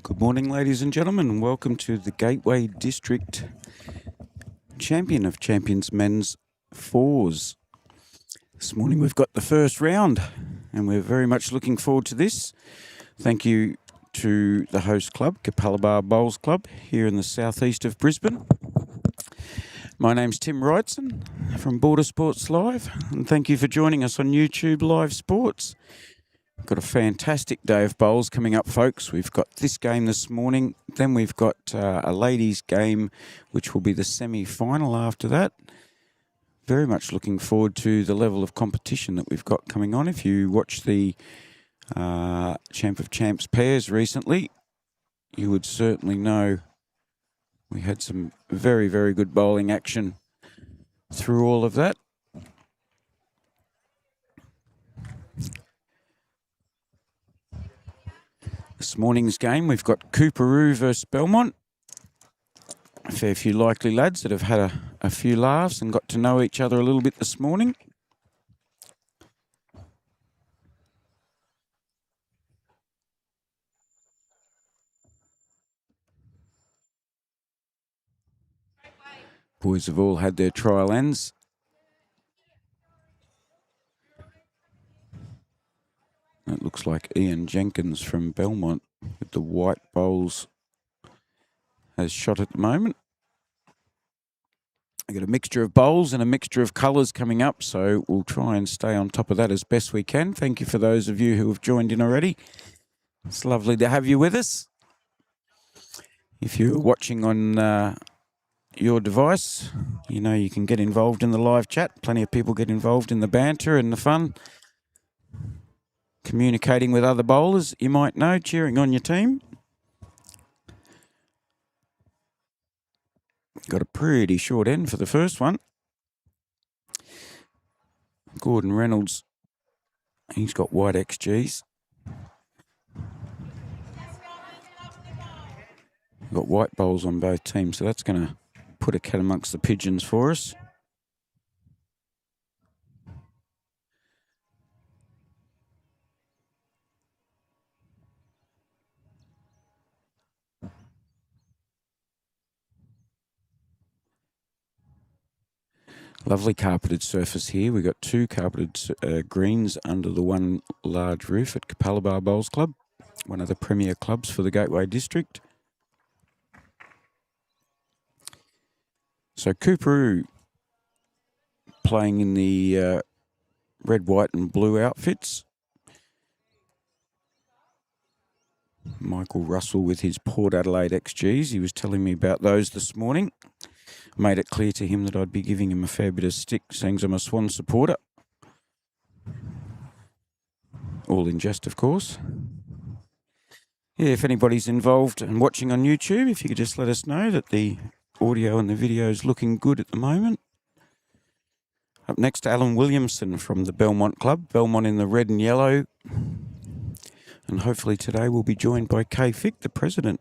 Good morning, ladies and gentlemen, and welcome to the Gateway District Champion of Champions Men's Fours. This morning we've got the first round, and we're very much looking forward to this. Thank you to the host club, Capalaba Bowls Club, here in the southeast of Brisbane. My name's Tim Wrightson from Border Sports Live, and thank you for joining us on YouTube Live Sports. We've got a fantastic day of bowls coming up, folks. We've got this game this morning. Then we've got a ladies' game, which will be the semi-final after that. Very much looking forward to the level of competition that we've got coming on. If you watched the Champ of Champs pairs recently, you would certainly know we had some very, very good bowling action through all of that. This morning's game, we've got Coorparoo versus Belmont. A fair few likely lads that have had a few laughs and got to know each other a little bit this morning. Boys have all had their trial ends. It looks like Ian Jenkins from Belmont with the white bowls has shot at the moment. I've got a mixture of bowls and a mixture of colours coming up, so we'll try and stay on top of that as best we can. Thank you for those of you who have joined in already. It's lovely to have you with us. If you're watching on your device, you know you can get involved in the live chat. Plenty of people get involved in the banter and the fun. Communicating with other bowlers, you might know, cheering on your team. Got a pretty short end for the first one. Gordon Reynolds, he's got white XGs. Got white bowls on both teams, so that's going to put a cat amongst the pigeons for us. Lovely carpeted surface here. We've got two carpeted greens under the one large roof at Capalaba Bowls Club, one of the premier clubs for the Gateway District. So Coorparoo playing in the red, white and blue outfits. Michael Russell with his Port Adelaide XGs. He was telling me about those this morning. Made it clear to him that I'd be giving him a fair bit of stick, seeing I'm a Swan supporter. All in jest, of course. Yeah, if anybody's involved and watching on YouTube, if you could just let us know that the audio and the video is looking good at the moment. Up next, Alan Williamson from the Belmont Club. Belmont in the red and yellow. And hopefully today we'll be joined by Kay Fick, the president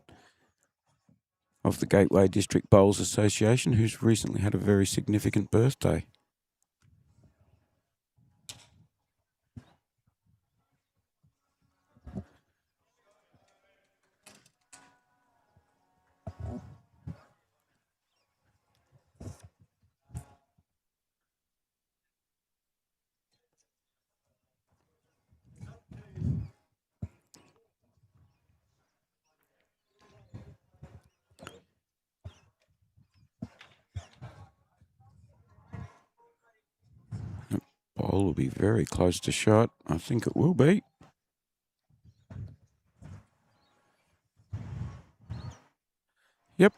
of the Gateway District Bowls Association, who's recently had a very significant birthday. Bowl will be very close to shot. I think it will be. Yep.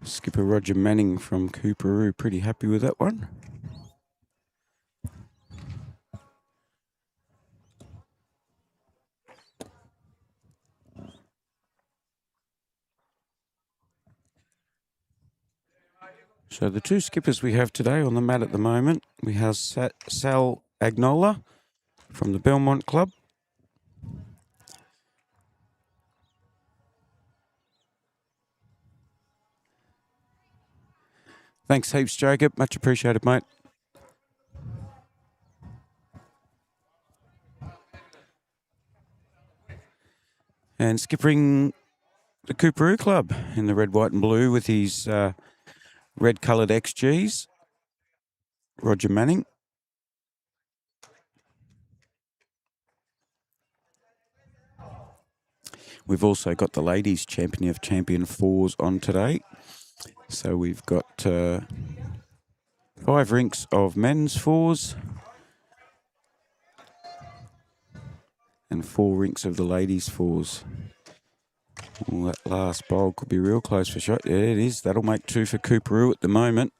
Skipper Roger Manning from Coorparoo, pretty happy with that one. So the two skippers we have today on the mat at the moment, we have Sal Agnola from the Belmont Club. Thanks heaps, Jacob. Much appreciated, mate. And skippering the Cooperoo Club in the red, white and blue with his red-coloured XGs, Roger Manning. We've also got the ladies' champion of champion fours on today. So we've got 5 rinks of men's fours and 4 rinks of the ladies' fours. Well, that last bowl could be real close for shot. Yeah, it is. That'll make 2 for Cooperoo at the moment.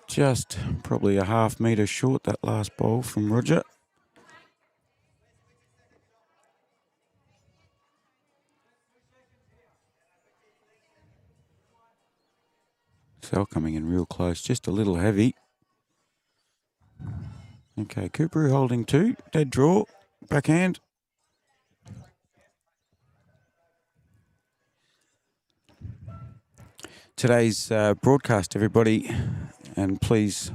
Just probably a half metre short, that last bowl from Roger. Cell coming in real close, just a little heavy. Okay, Cooperoo holding 2, dead draw, backhand. Today's broadcast, everybody, and please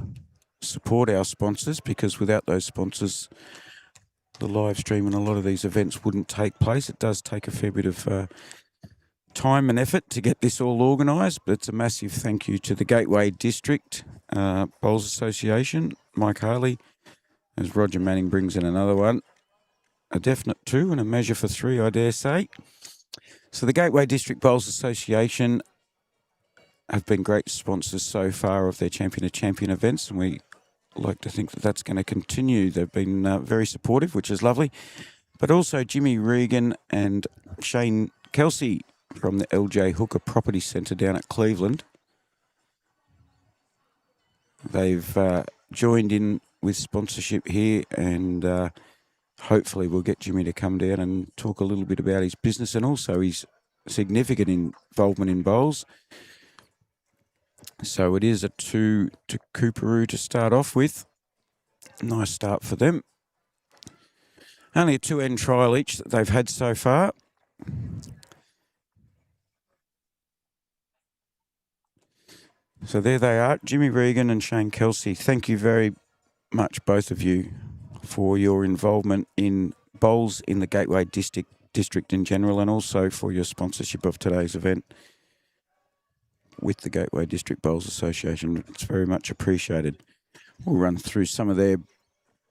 support our sponsors, because without those sponsors, the live stream and a lot of these events wouldn't take place. It does take a fair bit of time and effort to get this all organised, but it's a massive thank you to the Gateway District Bowls Association, Mike Harley, as Roger Manning brings in another one. A definite 2 and a measure for 3, I dare say. So the Gateway District Bowls Association have been great sponsors so far of their Champion of Champion events, and we like to think that that's going to continue. They've been very supportive, which is lovely. But also Jimmy Regan and Shane Kelsey from the LJ Hooker Property Centre down at Cleveland. They've joined in with sponsorship here, and hopefully we'll get Jimmy to come down and talk a little bit about his business and also his significant involvement in bowls. So it is a 2 to Cooperoo to start off with. Nice start for them. Only a 2-end trial each that they've had so far. So there they are, Jimmy Regan and Shane Kelsey. Thank you very much, both of you, for your involvement in bowls in the Gateway District in general, and also for your sponsorship of today's event with the Gateway District Bowls Association. It's very much appreciated. We'll run through some of their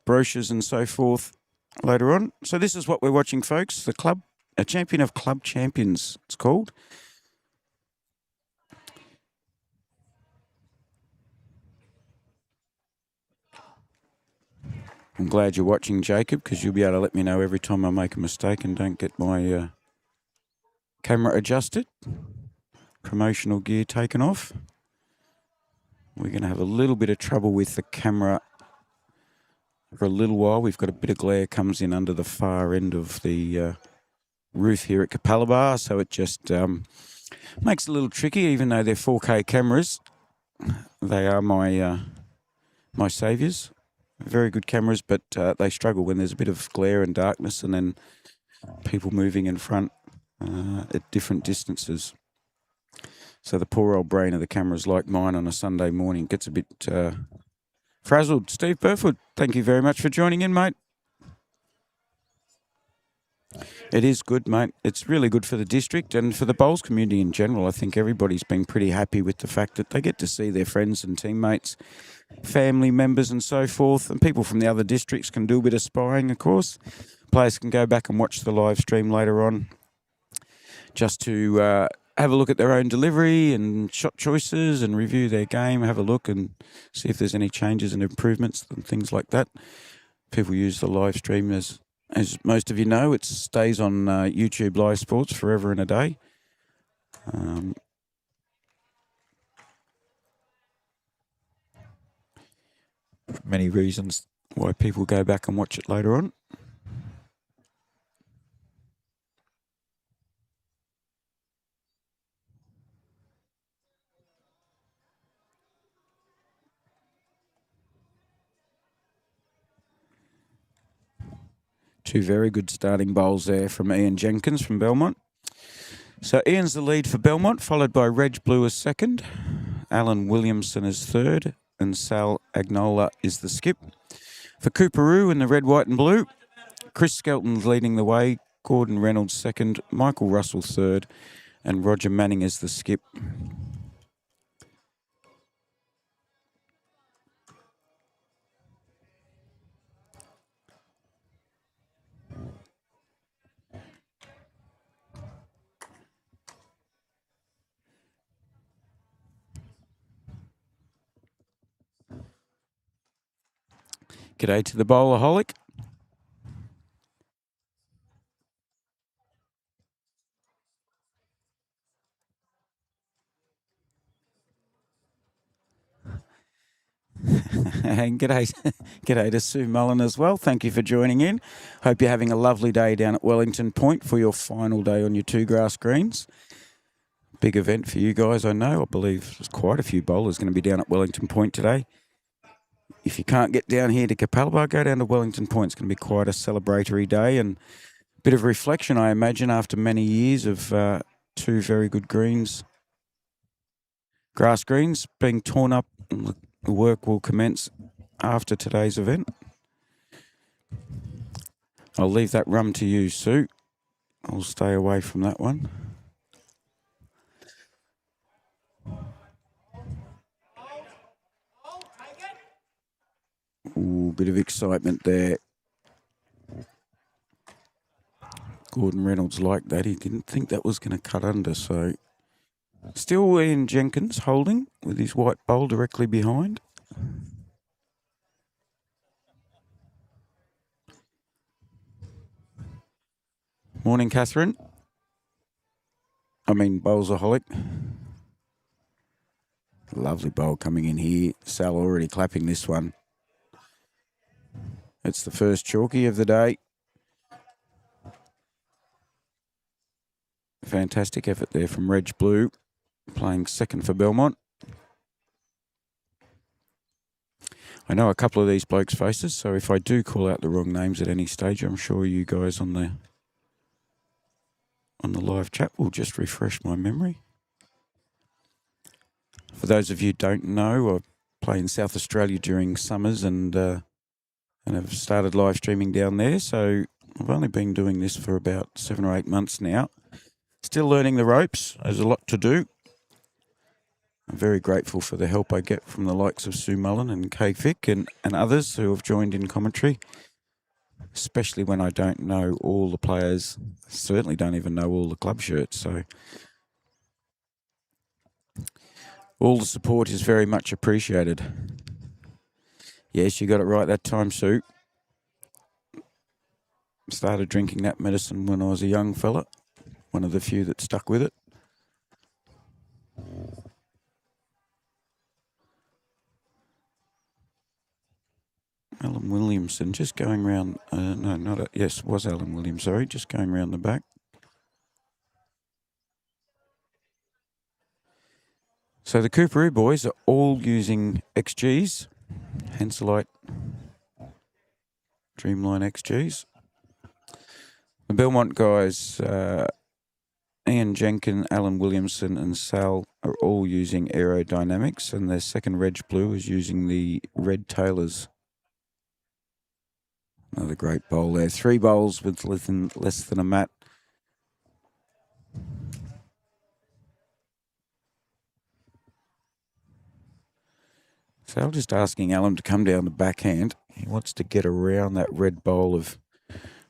brochures and so forth later on. So this is what we're watching, folks. The club, a champion of club champions, it's called. I'm glad you're watching, Jacob, because you'll be able to let me know every time I make a mistake and don't get my camera adjusted. Promotional gear taken off. We're going to have a little bit of trouble with the camera for a little while. We've got a bit of glare comes in under the far end of the roof here at Capalaba, so it just makes it a little tricky, even though they're 4K cameras. They are my my saviours. Very good cameras, but they struggle when there's a bit of glare and darkness and then people moving in front at different distances. So the poor old brain of the camera's like mine on a Sunday morning. Gets a bit frazzled. Steve Burford, thank you very much for joining in, mate. It is good, mate. It's really good for the district and for the bowls community in general. I think everybody's been pretty happy with the fact that they get to see their friends and teammates, family members and so forth, and people from the other districts can do a bit of spying, of course. Players can go back and watch the live stream later on just to have a look at their own delivery and shot choices and review their game, have a look and see if there's any changes and improvements and things like that. People use the live stream, as most of you know, it stays on Youtubelivesports forever and a day. Many reasons why people go back and watch it later on. Two very good starting bowls there from Ian Jenkins from Belmont. So Ian's the lead for Belmont, followed by Reg Blue as second, Alan Williamson as third, and Sal Agnola is the skip. For Cooperoo in the red, white and blue, Chris Skelton's leading the way, Gordon Reynolds second, Michael Russell third, and Roger Manning as the skip. G'day to the bowlerholic. And g'day to Sue Mullen as well. Thank you for joining in. Hope you're having a lovely day down at Wellington Point for your final day on your two grass greens. Big event for you guys, I know. I believe there's quite a few bowlers going to be down at Wellington Point today. If you can't get down here to Capalaba, go down to Wellington Point. It's going to be quite a celebratory day and a bit of reflection, I imagine, after many years of two very good greens. Grass greens being torn up. The work will commence after today's event. I'll leave that rum to you, Sue. I'll stay away from that one. Ooh, bit of excitement there. Gordon Reynolds liked that. He didn't think that was going to cut under, so... Still Ian Jenkins holding with his white bowl directly behind. Morning, Catherine. Bowlsaholic. Lovely bowl coming in here. Sal already clapping this one. It's the first chalky of the day. Fantastic effort there from Reg Blue, playing second for Belmont. I know a couple of these blokes' faces, so if I do call out the wrong names at any stage, I'm sure you guys on the live chat will just refresh my memory. For those of you who don't know, I play in South Australia during summers and have started live streaming down there, so I've only been doing this for about 7 or 8 months now. Still learning the ropes. There's a lot to do. I'm very grateful for the help I get from the likes of Sue Mullen and Kay Fick and others who have joined in commentary, especially when I don't know all the players. Certainly don't even know all the club shirts. So all the support is very much appreciated. Yes, you got it right that time, Sue. Started drinking that medicine when I was a young fella. One of the few that stuck with it. Alan Williamson just going round. Yes, was Alan Williams. Sorry, just going round the back. So the Cooperoo boys are all using XGs, Henselite Dreamline XGs. The Belmont guys, Ian Jenkin, Alan Williamson and Sal are all using Aerodynamics, and their second Reg Blue is using the Red Taylors. Another great bowl there. 3 bowls with less than a mat. Sal just asking Alan to come down the backhand. He wants to get around that red bowl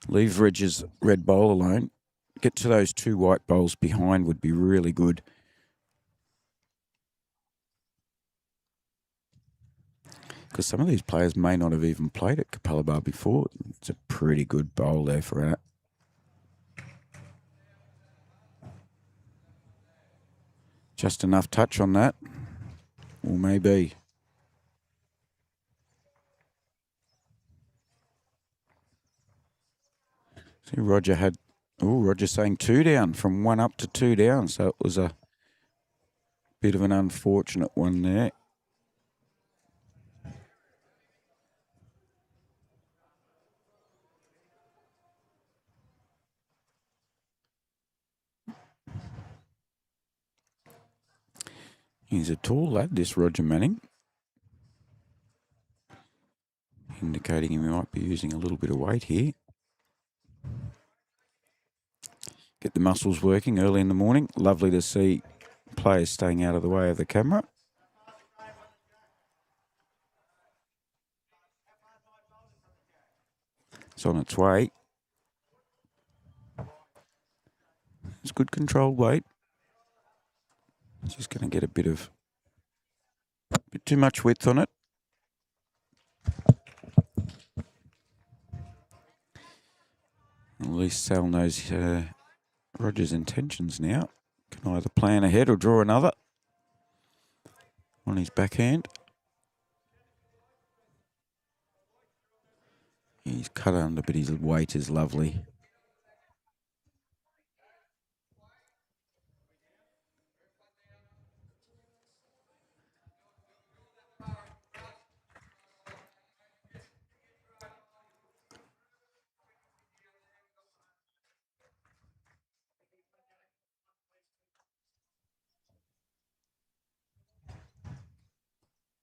leave Reg's red bowl alone. Get to those 2 white bowls behind would be really good. Because some of these players may not have even played at Capalaba before. It's a pretty good bowl there for that. Just enough touch on that. Or maybe. See, Roger saying 2 down, from 1 up to 2 down. So it was a bit of an unfortunate one there. He's a tall lad, this Roger Manning. Indicating he might be using a little bit of weight here. get the muscles working early in the morning. Lovely to see players staying out of the way of the camera. It's on its way. It's good controlled weight. It's just going to get a bit too much width on it. At least Sal knows Roger's intentions now. Can either plan ahead or draw another on his backhand. He's cut under, but his weight is lovely.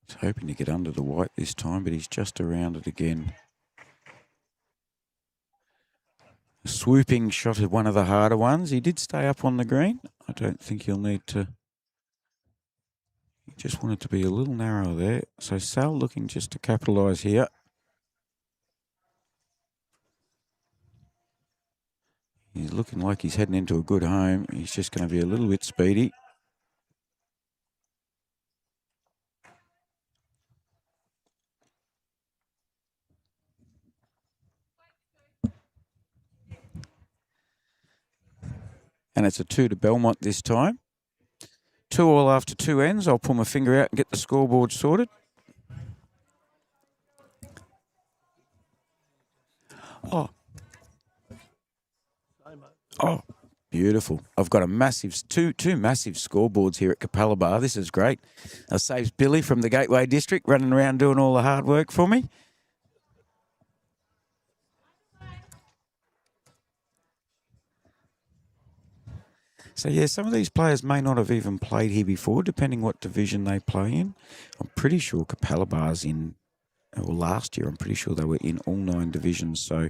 He's hoping to get under the white this time, but he's just around it again. A swooping shot at one of the harder ones. He did stay up on the green. I don't think he'll need to. He just wanted to be a little narrow there. So Sal looking just to capitalise here. He's looking like he's heading into a good home. He's just going to be a little bit speedy. And it's a 2 to Belmont this time. 2 all after 2 ends. I'll pull my finger out and get the scoreboard sorted. Oh, beautiful. I've got a massive, two massive scoreboards here at Capalaba. This is great. That saves Billy from the Gateway District running around doing all the hard work for me. So, yeah, some of these players may not have even played here before, depending what division they play in. I'm pretty sure Capalaba's in, well, last year, I'm pretty sure they were in all 9 divisions. So,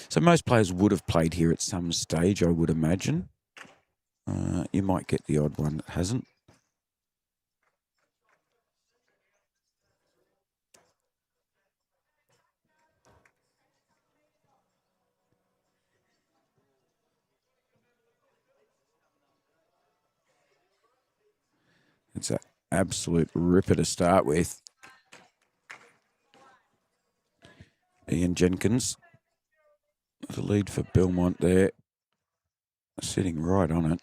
so most players would have played here at some stage, I would imagine. You might get the odd one that hasn't. It's an absolute ripper to start with. Ian Jenkins, the lead for Belmont there, sitting right on it.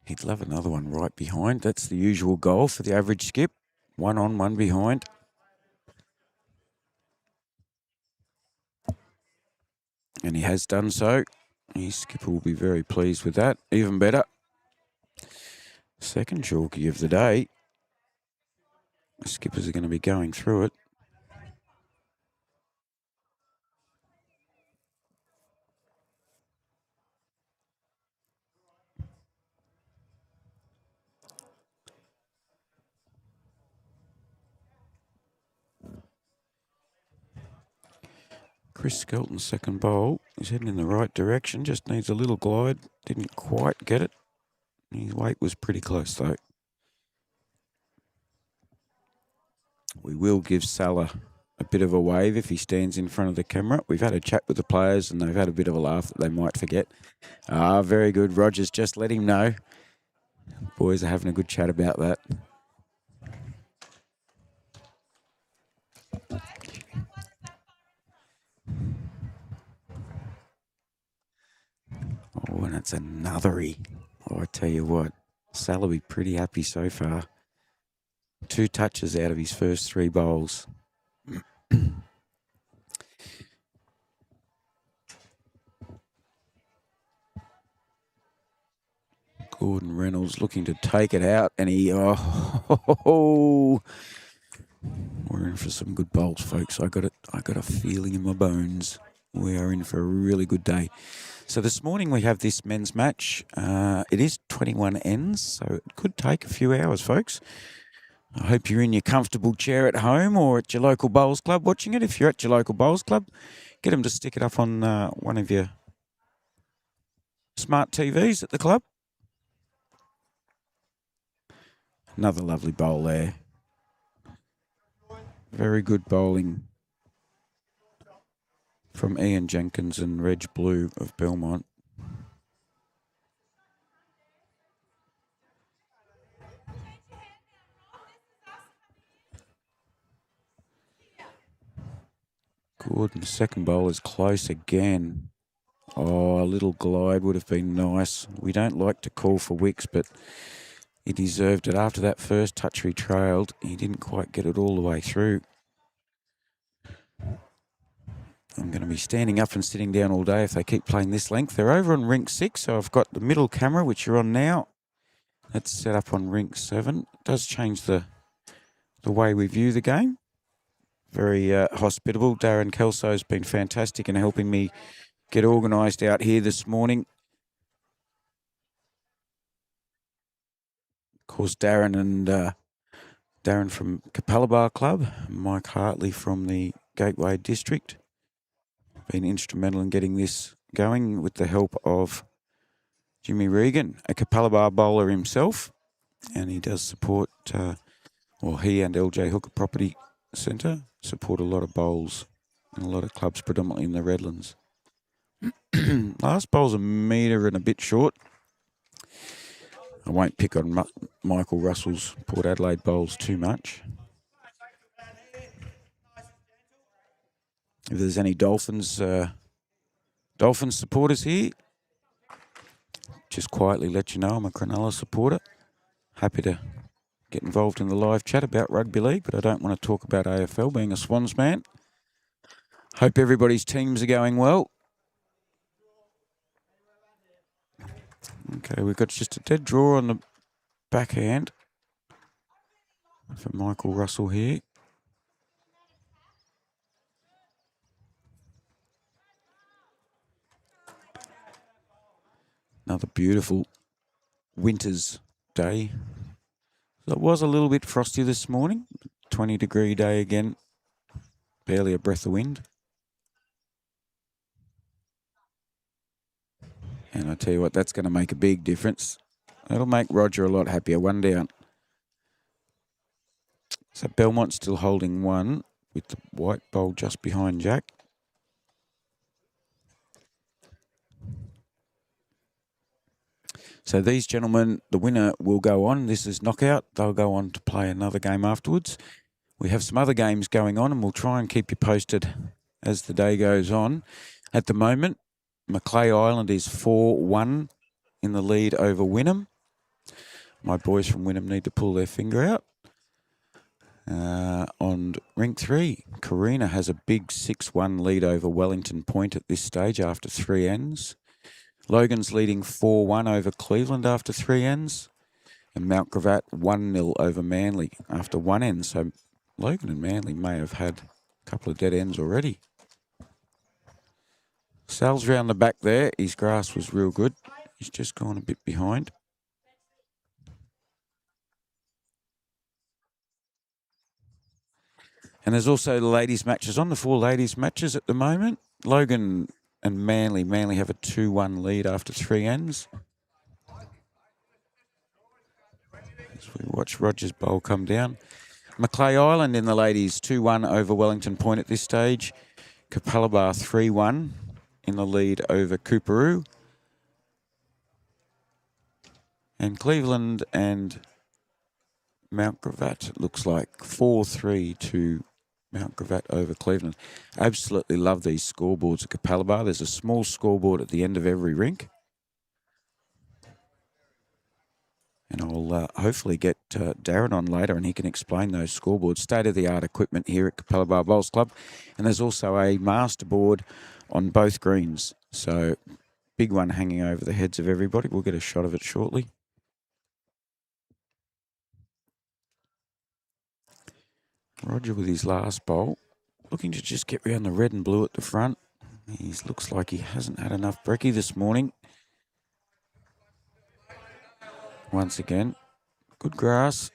He'd love another one right behind. That's the usual goal for the average skip. 1 on, 1 behind. And he has done so. His skipper will be very pleased with that. Even better. Second chalky of the day. The skippers are going to be going through it. Chris Skelton's second bowl. He's heading in the right direction. Just needs a little glide. Didn't quite get it. His weight was pretty close though. We will give Salah a bit of a wave if he stands in front of the camera. We've had a chat with the players and they've had a bit of a laugh that they might forget. Very good. Rogers, just let him know. Boys are having a good chat about that. Oh, and it's anothery. Oh, I tell you what, Sal will be pretty happy so far. 2 touches out of his first 3 bowls. Gordon Reynolds looking to take it out, and he, we're in for some good bowls, folks. I got a feeling in my bones. We are in for a really good day. So this morning we have this men's match. It is 21 ends, so it could take a few hours, folks. I hope you're in your comfortable chair at home or at your local bowls club watching it. If you're at your local bowls club, get them to stick it up on one of your smart TVs at the club. Another lovely bowl there. Very good bowling from Ian Jenkins and Reg Blue of Belmont. Gordon's second bowl is close again. Oh, a little glide would have been nice. We don't like to call for wicks, but he deserved it. After that first touch he trailed, he didn't quite get it all the way through. I'm going to be standing up and sitting down all day if they keep playing this length. They're over on rink 6, so I've got the middle camera, which you're on now. That's set up on rink 7. It does change the way we view the game. Very hospitable. Darren Kelso's been fantastic in helping me get organised out here this morning. Of course, Darren from Capalaba Club, Mike Hartley from the Gateway District, been instrumental in getting this going with the help of Jimmy Regan, a Capalaba bowler himself, and he does support, he and LJ Hooker Property Centre support a lot of bowls and a lot of clubs, predominantly in the Redlands. Last bowl's a metre and a bit short. I won't pick on Michael Russell's Port Adelaide bowls too much. If there's any Dolphins supporters here, just quietly let you know I'm a Cronulla supporter. Happy to get involved in the live chat about rugby league, but I don't want to talk about AFL, being a Swans man. Hope everybody's teams are going well. Okay, we've got just a dead draw on the backhand for Michael Russell here. Another beautiful winter's day. So it was a little bit frosty this morning. 20-degree day again. Barely a breath of wind. And I tell you what, that's going to make a big difference. That'll make Roger a lot happier. One down. So Belmont's still holding one with the white bowl just behind Jack. So these gentlemen, the winner will go on. This is knockout. They'll go on to play another game afterwards. We have some other games going on, and we'll try and keep you posted as the day goes on. At the moment, Macleay Island is 4-1 in the lead over Wynnum. My boys from Wynnum need to pull their finger out. On rink 3, Carina has a big 6-1 lead over Wellington Point at this stage after 3 ends. Logan's leading 4-1 over Cleveland after 3 ends. And Mount Gravatt 1-0 over Manly after 1 end. So Logan and Manly may have had a couple of dead ends already. Sal's round the back there. His grass was real good. He's just gone a bit behind. And there's also the ladies' matches on. The 4 ladies' matches at the moment. Logan and Manly. Manly have a 2-1 lead after 3 ends. As we watch Rogers Bowl come down. Macleay Island in the ladies, 2-1 over Wellington Point at this stage. Capalaba 3-1 in the lead over Cooperoo. And Cleveland and Mount Gravatt looks like 4-3 to Mount Gravatt over Cleveland. Absolutely love these scoreboards at Capalaba. There's a small scoreboard at the end of every rink. And I'll hopefully get Darren on later and he can explain those scoreboards. State-of-the-art equipment here at Capalaba Bowls Club. And there's also a master board on both greens. So big one hanging over the heads of everybody. We'll get a shot of it shortly. Roger with his last bowl. Looking to just get round the red and blue at the front. He looks like he hasn't had enough brekkie this morning. Once again, good grass.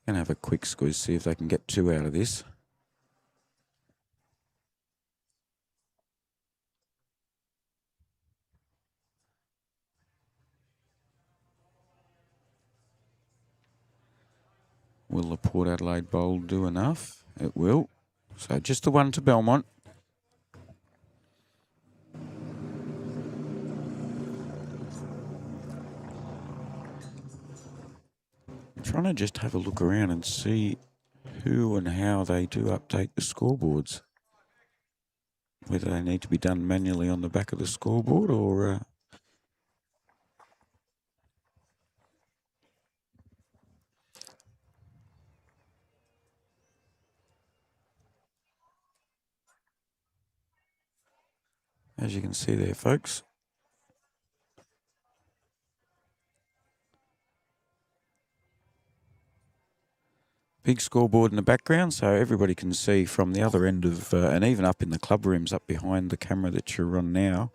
Going to have a quick squeeze, see if they can get 2 out of this. Will the Port Adelaide bowl do enough? It will. So just the one to Belmont. I'm trying to just have a look around and see who and how they do update the scoreboards. Whether they need to be done manually on the back of the scoreboard or... as you can see there, folks. Big scoreboard in the background, so everybody can see from the other end of, and even up in the club rooms up behind the camera that you're on now,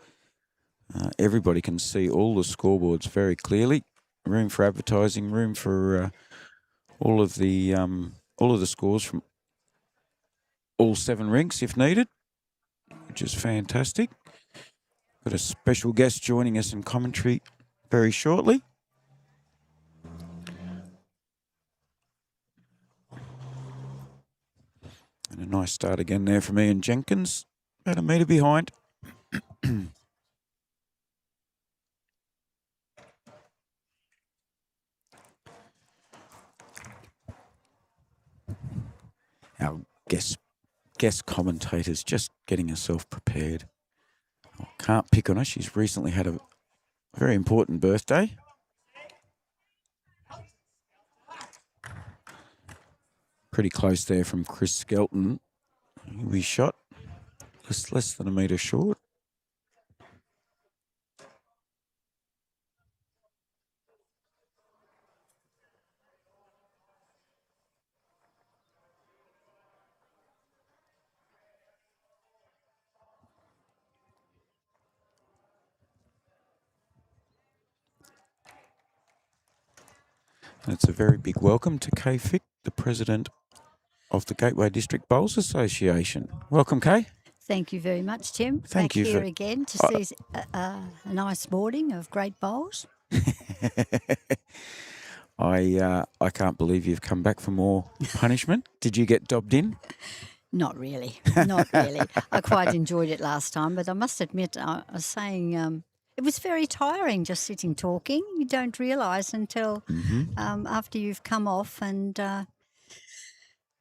everybody can see all the scoreboards very clearly. Room for advertising, room for all of the scores from all 7 rinks if needed, which is fantastic. Got a special guest joining us in commentary very shortly. And a nice start again there from Ian Jenkins, about a metre behind. Our guest commentator's just getting herself prepared. I can't pick on her. She's recently had a very important birthday. Pretty close there from Chris Skelton. We shot less than a metre short. And it's a very big welcome to Kay Fick, the president of the Gateway District Bowls Association. Welcome, Kay. Thank you very much, Tim. Thank Back you here for- again to see a nice morning of great bowls. I can't believe you've come back for more punishment. Did you get dobbed in? Not really, not really. I quite enjoyed it last time, but I must admit, I was saying it was very tiring just sitting talking. You don't realise until after you've come off and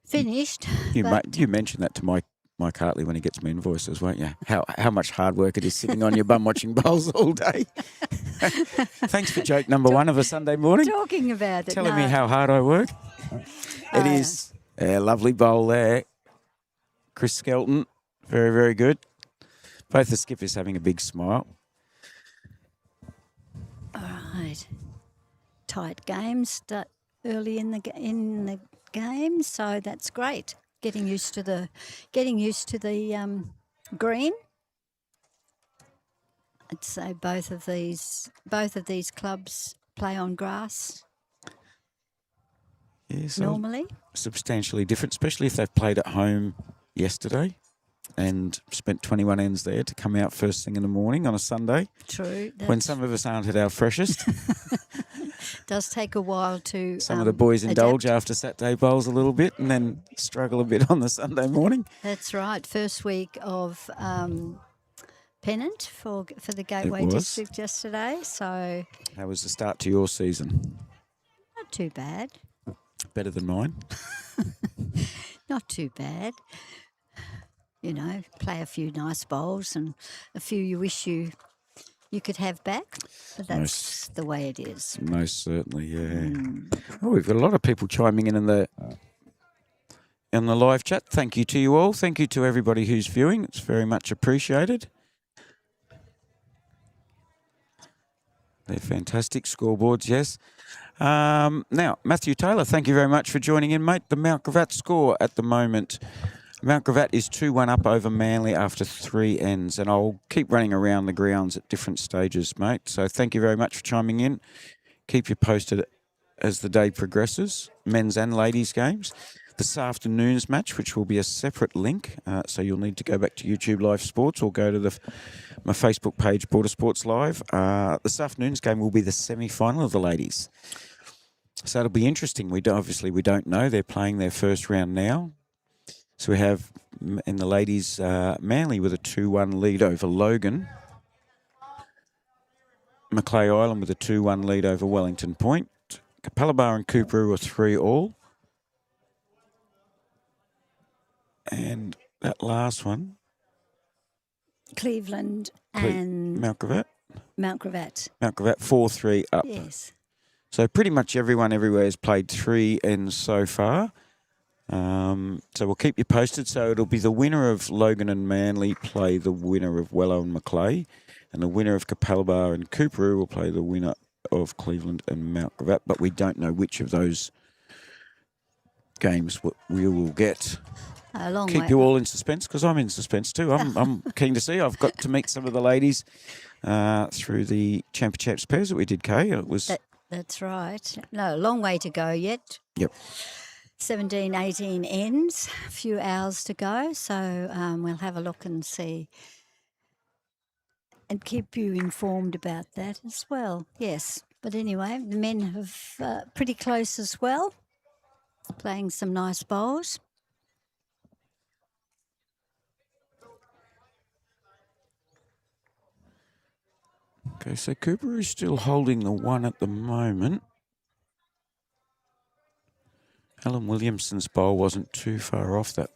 finished. You mentioned that to Mike Hartley when he gets me invoices, won't you? How much hard work it is sitting on your bum watching bowls all day. Thanks for joke number 1 of a Sunday morning. Talking about it. Telling me how hard I work. It is a lovely bowl there. Chris Skelton, very, very good. Both the skippers having a big smile. All right. Tight games early in the game, so that's great. Getting used to the green. I'd say both of these clubs play on grass normally. Substantially different, especially if they've played at home yesterday and spent 21 ends there to come out first thing in the morning on a Sunday. True. When some of us aren't at our freshest. Does take a while to Some of the boys indulge adapt. after Saturday bowls a little bit and then struggle a bit on the Sunday morning. That's right. First week of pennant for the Gateway District yesterday. So How was the start to your season? not too bad. Better than mine? Not too bad. You know, play a few nice bowls and a few you wish you could have back. But that's the way it is. Most certainly, yeah. Oh, we've got a lot of people chiming in the live chat. Thank you to you all. Thank you to everybody who's viewing. It's very much appreciated. They're fantastic scoreboards, yes. Now, Matthew Taylor, thank you very much for joining in, mate. The Mount Gravatt score at the moment. Mount Gravatt is 2-1 up over Manly after 3 ends, and I'll keep running around the grounds at different stages, mate. So thank you very much for chiming in. Keep you posted as the day progresses, men's and ladies' games. This afternoon's match, which will be a separate link, so you'll need to go back to YouTube Live Sports or go to my Facebook page, Border Sports Live. This afternoon's game will be the semi-final of the ladies. So it'll be interesting. We don't know. They're playing their first round now. So we have in the ladies, Manly with a 2-1 lead over Logan. Macleay Island with a 2-1 lead over Wellington Point. Capalaba and Cooper are 3-3. And that last one, Cleveland and Mount Gravatt. Mount Gravatt. Mount Gravatt 4-3 up. Yes. So pretty much everyone everywhere has played 3 ends so far. So we'll keep you posted. So it'll be the winner of Logan and Manly play the winner of Wello and Macleay, and the winner of Capalaba and Cooper will play the winner of Cleveland and Mount Gravatt. But we don't know which of those games we will get. Keep you all in suspense, because I'm in suspense too. I'm keen to see. I've got to meet some of the ladies through the Championships pairs that we did, Kay. It was that's right. No, a long way to go yet. Yep. 17, 18 ends, a few hours to go. So we'll have a look and see and keep you informed about that as well. Yes. But anyway, the men have pretty close as well, playing some nice bowls. Okay, so Cooper is still holding the one at the moment. Alan Williamson's bowl wasn't too far off that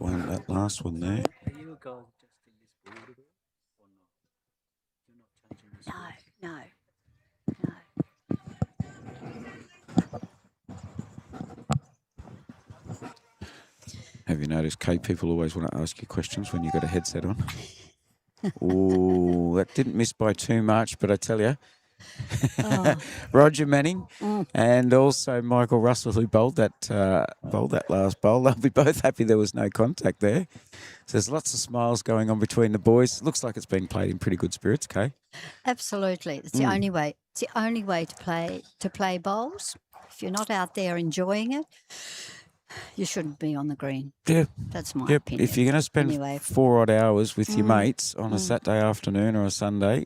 last one there. Are you guys adjusting this board at all, or not? You're not changing this No, no. Have you noticed, Kate, people always want to ask you questions when you've got a headset on? Oh, that didn't miss by too much, but I tell you, Roger Manning and also Michael Russell, who bowled that last bowl. They'll be both happy there was no contact there. So there's lots of smiles going on between the boys. Looks like it's being played in pretty good spirits, Kay. Absolutely, it's the only way. It's the only way to play bowls. If you're not out there enjoying it, you shouldn't be on the green. Yeah, that's my yep. opinion. If you're going to spend 4 odd hours with your mates on a Saturday afternoon or a Sunday,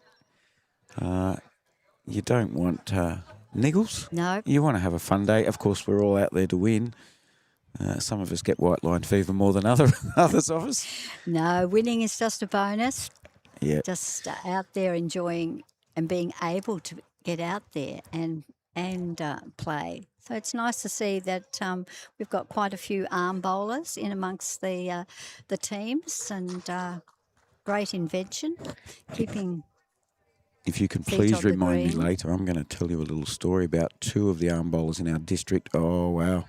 you don't want niggles. No. You want to have a fun day. Of course, we're all out there to win. Some of us get white line fever more than others of us. No, winning is just a bonus. Yeah. Just out there enjoying and being able to get out there and play. So it's nice to see that we've got quite a few arm bowlers in amongst the teams, and great invention, keeping. If you can please remind me later, I'm going to tell you a little story about 2 of the arm bowlers in our district. Oh, wow.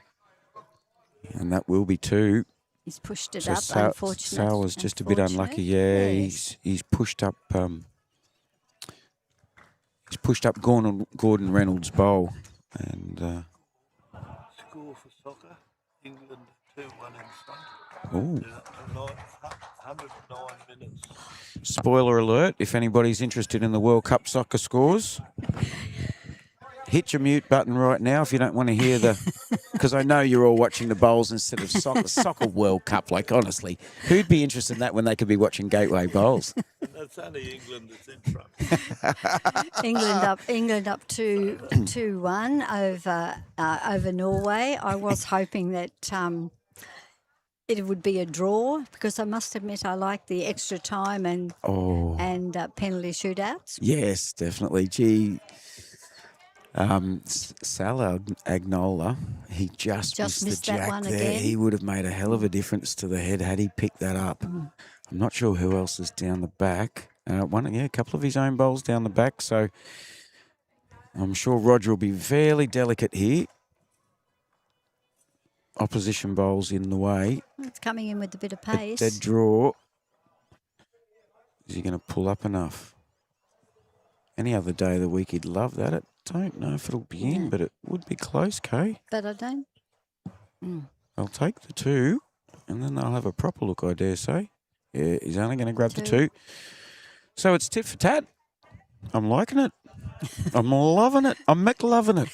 And that will be 2. He's pushed it up, unfortunately. Sal was just a bit unlucky. Yeah, yes. he's pushed up Gordon Reynolds' bowl. And score for soccer, England 2-1 in front. Oh. 109 minutes. Spoiler alert, if anybody's interested in the World Cup soccer scores, hit your mute button right now if you don't want to hear because I know you're all watching the bowls instead of soccer World Cup. Like, honestly, who'd be interested in that when they could be watching Gateway Bowls? That's only England that's in front. England up 2-1 over Norway. I was hoping that it would be a draw, because I must admit I like the extra time and penalty shootouts. Yes, definitely. Gee, Salah Agnola, he just missed the jack that one there. again. He would have made a hell of a difference to the head had he picked that up. I'm not sure who else is down the back. A couple of his own bowls down the back. So I'm sure Roger will be fairly delicate here. Opposition bowls in the way. It's coming in with a bit of pace. Dead draw. Is he going to pull up enough? Any other day of the week, he'd love that. I don't know if it'll be in, Yeah. but it would be close, Kay. But I don't. I'll take the 2, and then they'll have a proper look, I dare say. Yeah, he's only going to grab the 2. So it's tit for tat. I'm liking it. I'm loving it. I'm loving it.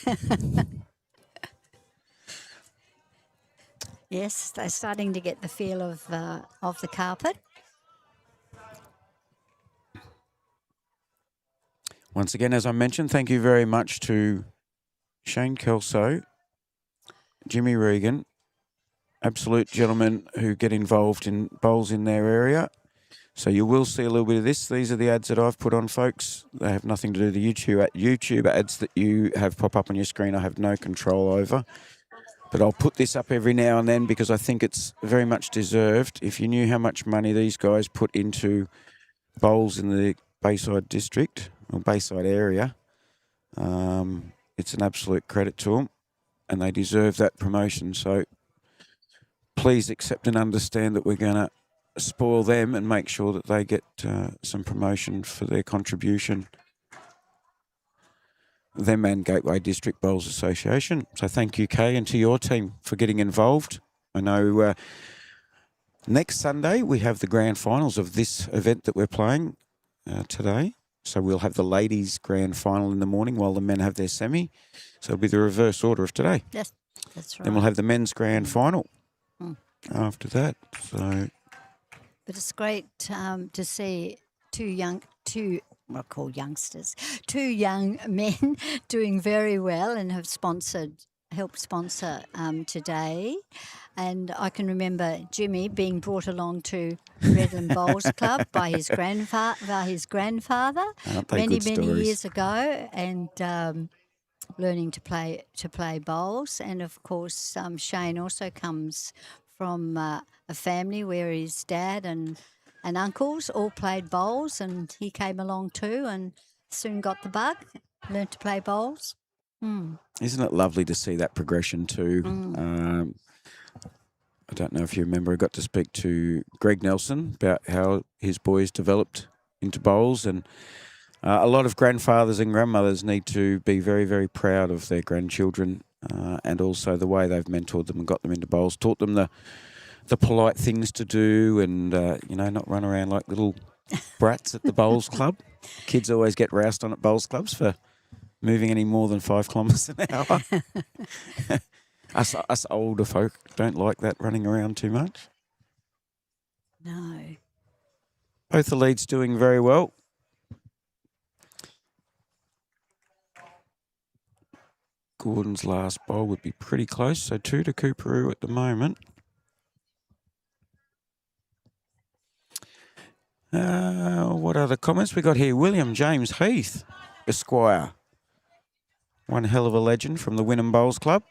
Yes, they're starting to get the feel of the carpet. Once again, as I mentioned, thank you very much to Shane Kelso, Jimmy Regan, absolute gentlemen who get involved in bowls in their area. So you will see a little bit of this. These are the ads that I've put on, folks. They have nothing to do with the YouTube ads that you have pop up on your screen. I have no control over. But I'll put this up every now and then because I think it's very much deserved. If you knew how much money these guys put into bowls in the Bayside district or Bayside area, it's an absolute credit to them, and they deserve that promotion. So please accept and understand that we're going to spoil them and make sure that they get some promotion for their contribution. Them and Gateway District Bowls Association. So thank you, Kay, and to your team for getting involved. I know next Sunday we have the grand finals of this event that we're playing today. So we'll have the ladies' grand final in the morning while the men have their semi. So it'll be the reverse order of today. Yes, that's right. Then we'll have the men's grand final after that. So, but it's great to see two young men doing very well and have helped sponsor today. And I can remember Jimmy being brought along to Redland Bowls Club by his grandfather many years ago, and learning to play bowls. And of course, Shane also comes from a family where his dad and uncles all played bowls, and he came along too and soon got the bug, learned to play bowls. Isn't it lovely to see that progression too? I don't know if you remember, I got to speak to Greg Nelson about how his boys developed into bowls, and a lot of grandfathers and grandmothers need to be very, very proud of their grandchildren and also the way they've mentored them and got them into bowls, taught them the polite things to do and, not run around like little brats at the bowls club. Kids always get roused on at bowls clubs for moving any more than 5 kilometres an hour. Us older folk don't like that running around too much. No. Both the leads doing very well. Gordon's last bowl would be pretty close, so 2 to Cooperoo at the moment. What other comments we got here? William James Heath, Esquire. One hell of a legend from the Wynnum Bowls Club.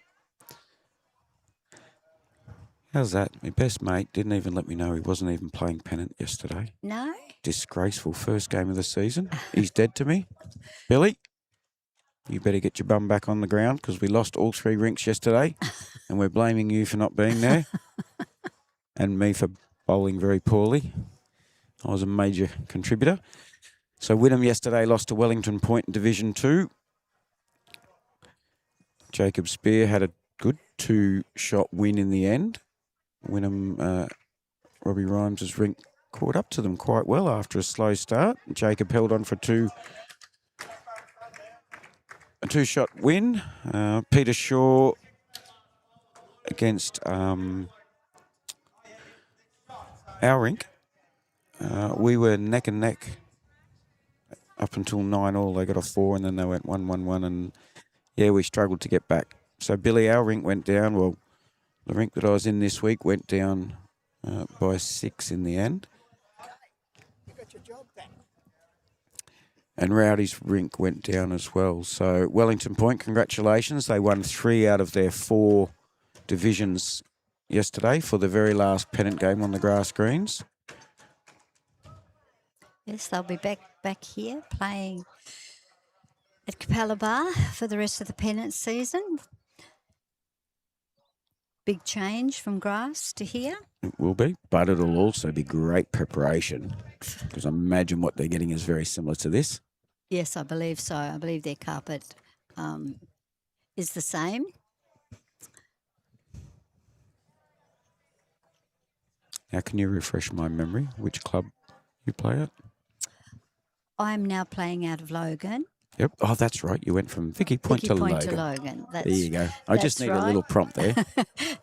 How's that? My best mate didn't even let me know he wasn't even playing pennant yesterday. No? Disgraceful first game of the season. He's dead to me. Billy, you better get your bum back on the ground because we lost all 3 rinks yesterday and we're blaming you for not being there and me for bowling very poorly. I was a major contributor. So Wynnum yesterday lost to Wellington Point in Division 2. Jacob Spear had a good 2-shot win in the end. Wynnum, Robbie Rhymes' rink caught up to them quite well after a slow start. Jacob held on for a 2-shot win. Peter Shaw against our rink. We were neck and neck up until 9-all. They got a 4 and then they went 1-1-1 and yeah, we struggled to get back. So Billy, our rink went down. Well, the rink that I was in this week went down by 6 in the end. You got your job back. And Rowdy's rink went down as well. So Wellington Point, congratulations. They won 3 out of their 4 divisions yesterday for the very last pennant game on the grass greens. Yes, they'll be back here playing at Capalaba for the rest of the pennant season. Big change from grass to here. It will be, but it'll also be great preparation because I imagine what they're getting is very similar to this. Yes, I believe so. I believe their carpet is the same. Now, can you refresh my memory? Which club you play at? I'm now playing out of Logan. Yep. Oh, that's right. You went from Vicky Point Vicky to Point Logan. to Logan. There you go. I just that's need a right. little prompt there.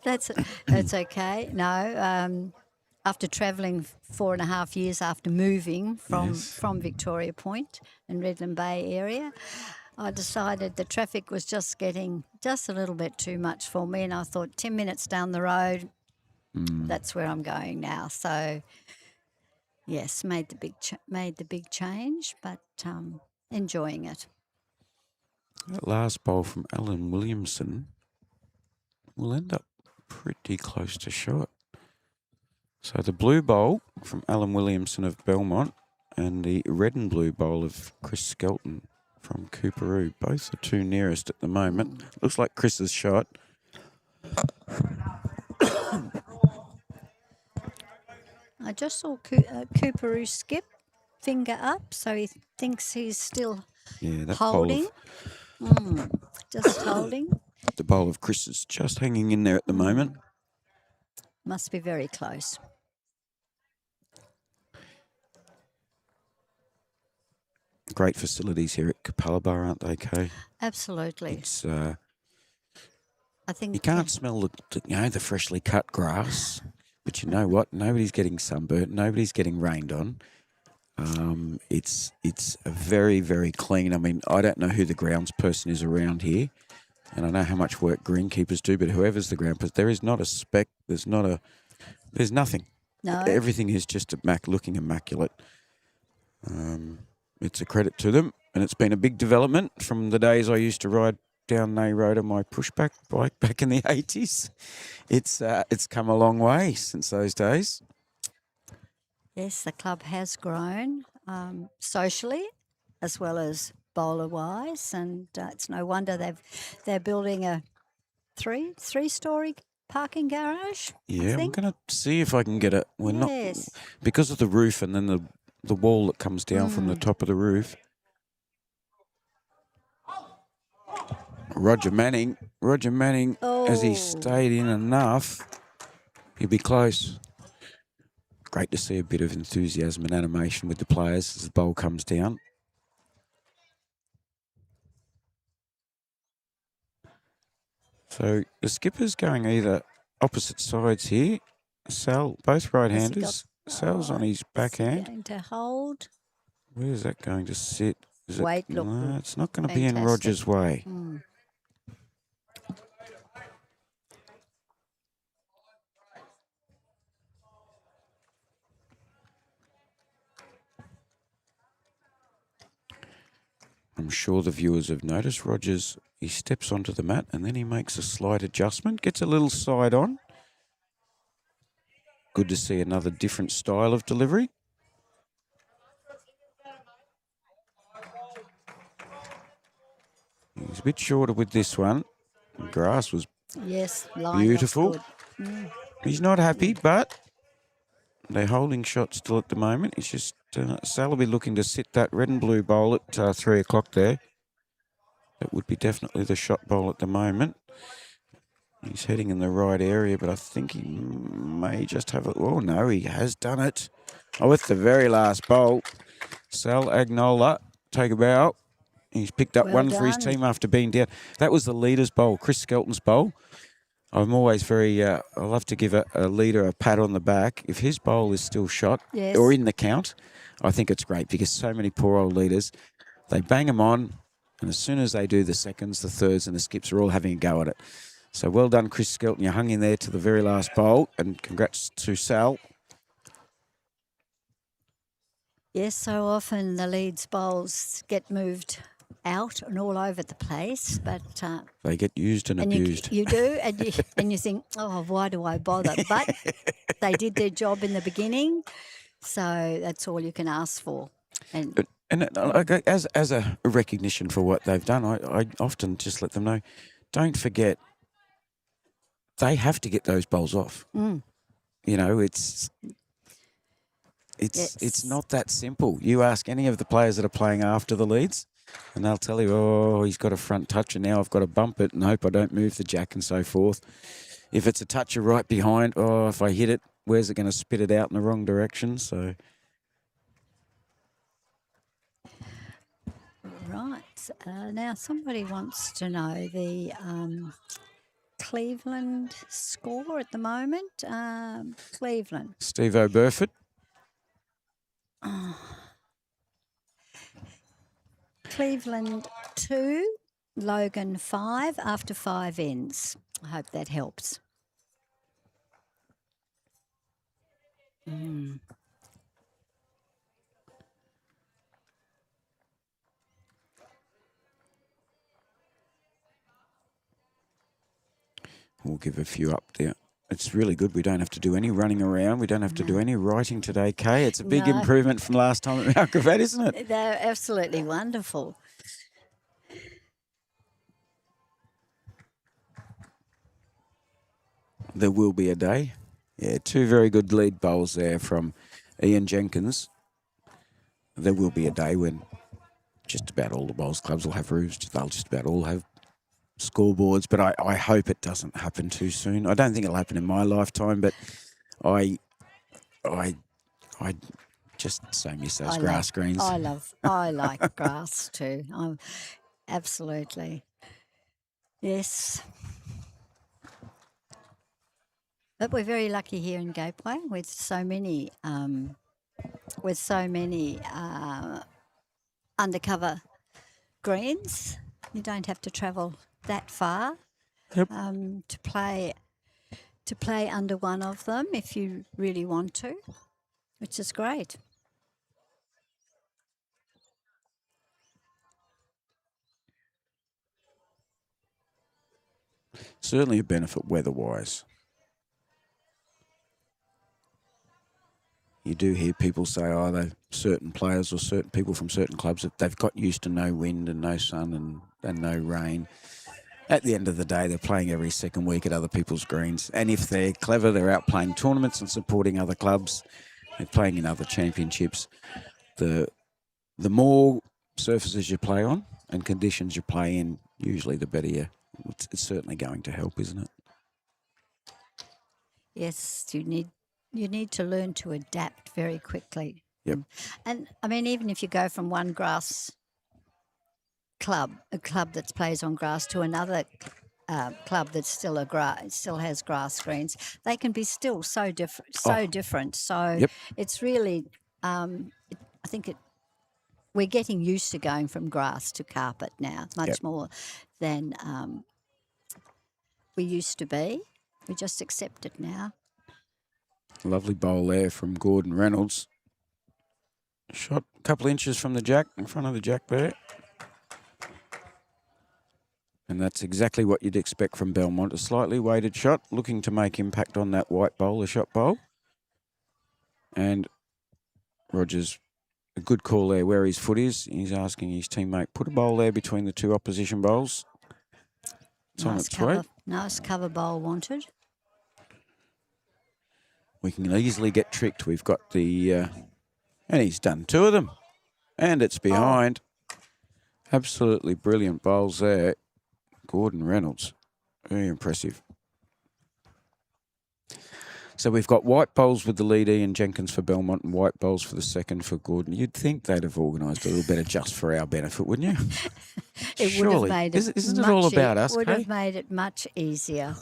That's okay. No, after travelling 4.5 years after moving from Victoria Point and Redland Bay area, I decided the traffic was just getting just a little bit too much for me, and I thought 10 minutes down the road, that's where I'm going now. So yes, made the big change, but enjoying it. That last bowl from Alan Williamson will end up pretty close to shot. So the blue bowl from Alan Williamson of Belmont and the red and blue bowl of Chris Skelton from Cooperoo. Both the two nearest at the moment. Looks like Chris's shot. I just saw Cooperoo skip finger up, so he thinks he's still Yeah, that holding. Just holding. the bowl of Chris is just hanging in there at the moment. Must be very close. Great facilities here at Capalaba, aren't they, Kay? Absolutely. It's I think you can't smell the freshly cut grass, but you know what? Nobody's getting sunburnt. Nobody's getting rained on. It's a very, very clean. I mean, I don't know who the grounds person is around here, and I know how much work greenkeepers do, but whoever's the ground person, there is not a speck. There's nothing. No. Everything is just looking immaculate. It's a credit to them, and it's been a big development from the days I used to ride down Nay Road on my pushback bike back in the 80s. It's come a long way since those days. Yes, the club has grown socially as well as bowler wise, and it's no wonder they're building a three-story parking garage. Yeah, I I'm think. going to see if I can get it. We're Yes. not because of the roof and then the wall that comes down from the top of the roof. Roger Manning, as he stayed in enough, he'll be close. Great to see a bit of enthusiasm and animation with the players as the bowl comes down. So the skipper's going either opposite sides here. Sal, both right-handers. Sal's on his backhand. Going to hold. Where is that going to sit? Wait, look. No, it's not going to be in Fantastic. Roger's way. I'm sure the viewers have noticed Rogers, he steps onto the mat and then he makes a slight adjustment, gets a little side on. Good to see another different style of delivery. He's a bit shorter with this one. The grass was beautiful. He's not happy, but they're holding shots still at the moment. It's just Sal will be looking to sit that red and blue bowl at 3 o'clock there. That would be definitely the shot bowl at the moment. He's heading in the right area, but I think he may just have it. Oh, no, he has done it. Oh, with the very last bowl, Sal Agnola, take a bow. He's picked up one for his team after being down. That was the leader's bowl, Chris Skelton's bowl. I'm always I love to give a leader a pat on the back. If his bowl is still shot or in the count, I think it's great because so many poor old leaders, they bang them on, and as soon as they do, the seconds, the thirds, and the skips are all having a go at it. So well done, Chris Skelton. You hung in there to the very last bowl, and congrats to Sal. Yes, so often the Leeds bowls get moved out and all over the place, but they get used and abused. You do, and you think, oh, why do I bother? But they did their job in the beginning, so that's all you can ask for. And as a recognition for what they've done, I often just let them know, don't forget, they have to get those bowls off. You know, it's It's Yes. not that simple. You ask any of the players that are playing after the leads, and they'll tell you, oh, he's got a front toucher now. I've got to bump it and hope I don't move the jack and so forth. If it's a toucher right behind, oh, if I hit it, where's it going to spit it out in the wrong direction? So Right. Now, somebody wants to know the Cleveland score at the moment. Cleveland. Steve O'Burford. Cleveland 2, Logan 5 after 5 ends. I hope that helps. We'll give a few up there. It's really good. We don't have to do any running around. We don't have to do any writing today, Kay. It's a big No. improvement from last time at Malcravat, isn't it? They're absolutely wonderful. There will be a day. Yeah, 2 very good lead bowls there from Ian Jenkins. There will be a day when just about all the bowls clubs will have roofs. They'll just about all have scoreboards, but I hope it doesn't happen too soon. I don't think it'll happen in my lifetime, but I just so miss those grass greens. I like grass too. Absolutely. Yes. But we're very lucky here in Gateway with so many undercover greens. You don't have to travel that far Yep. to play under one of them if you really want to, which is great. Certainly a benefit weather-wise. You do hear people say, oh, certain players or certain people from certain clubs, that they've got used to no wind and no sun and no rain. At the end of the day, they're playing every second week at other people's greens. And if they're clever, they're out playing tournaments and supporting other clubs. They're playing in other championships. The more surfaces you play on and conditions you play in, usually the better you. It's certainly going to help, isn't it? Yes, you need to learn to adapt very quickly. Yep. And I mean, even if you go from one grass club, a club that plays on grass, to another club that's still has grass greens, they can be still so different. So Yep. it's really, I think we're getting used to going from grass to carpet now, much more than we used to be. We just accept it now. Lovely bowl there from Gordon Reynolds. Shot a couple inches from the jack, in front of the jack there. And that's exactly what you'd expect from Belmont. A slightly weighted shot, looking to make impact on that white bowl, the shot bowl. And Rogers, a good call there where his foot is. He's asking his teammate, put a bowl there between the 2 opposition bowls. It's on its way. Nice cover bowl wanted. We can easily get tricked. We've got the... and he's done 2 of them. And it's behind. Absolutely brilliant bowls there. Gordon Reynolds. Very impressive. So we've got white bowls with the lead, Ian Jenkins for Belmont, and white bowls for the second for Gordon. You'd think they'd have organised a little better just for our benefit, wouldn't you? It Surely. would have made it Isn't it all about us, would Kay? have made it much easier.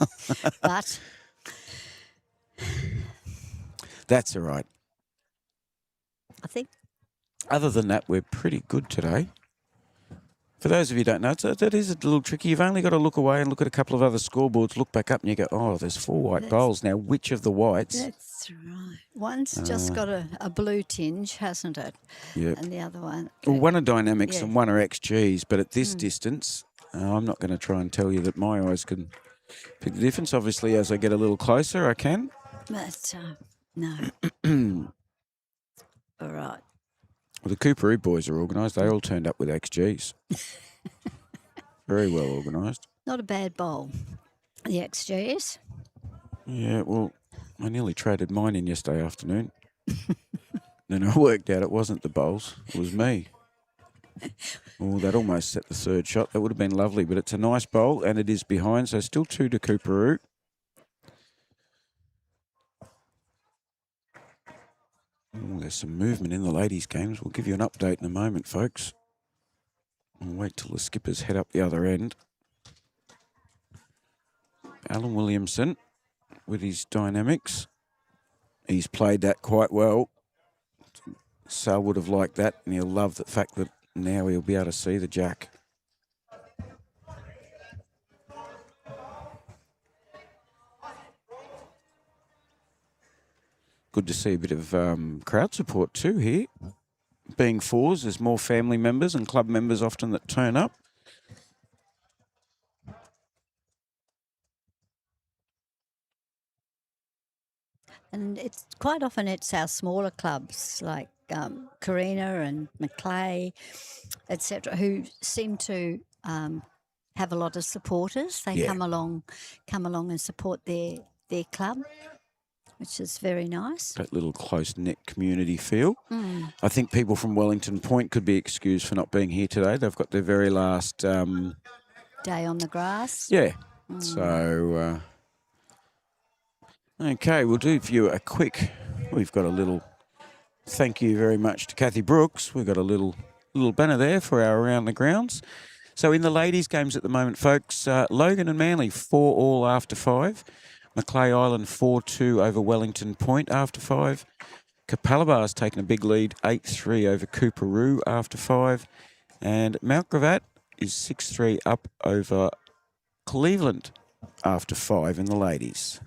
But That's all right. I think Other than that, we're pretty good today. For those of you who don't know, that is a little tricky. You've only got to look away and look at a couple of other scoreboards, look back up and you go, oh, there's 4 white bowls. Now, which of the whites? that's right. One's just got a blue tinge, hasn't it? Yep. And the other one. Well, one are dynamics Yeah. and one are XGs, but at this distance, I'm not going to try and tell you that my eyes can pick the difference. Obviously, as I get a little closer, I can. But no. All right. Well, the Cooperoo boys are organised. They all turned up with XGs. Very well organised. Not a bad bowl. The XGs. Yeah, well, I nearly traded mine in yesterday afternoon. Then I worked out it wasn't the bowls, it was me. Oh, that almost set the third shot. That would have been lovely, but it's a nice bowl, and it is behind, so still 2 to Cooperoo. Oh, there's some movement in the ladies' games. We'll give you an update in a moment, folks. We'll wait till the skippers head up the other end. Alan Williamson with his dynamics. He's played that quite well. Sal would have liked that, and he'll love the fact that now he'll be able to see the jack. Good to see a bit of crowd support too here. Being fours, there's more family members and club members often that turn up. And it's quite often it's our smaller clubs like Carina and Maclay, etc., who seem to have a lot of supporters. They Yeah. come along and support their club, which is very nice. That little close-knit community feel. I think people from Wellington Point could be excused for not being here today. They've got their very last... Day on the grass. yeah. So, okay, we'll do for you a quick... We've got a little... Thank you very much to Kathy Brooks. We've got a little banner there for our Around the Grounds. So in the ladies' games at the moment, folks, Logan and Manly 4-all after 5. Maclay Island 4-2 over Wellington Point after 5. Capalabar's taken a big lead 8-3 over Cooperoo after 5. And Mount Gravatt is 6-3 up over Cleveland after 5 in the ladies.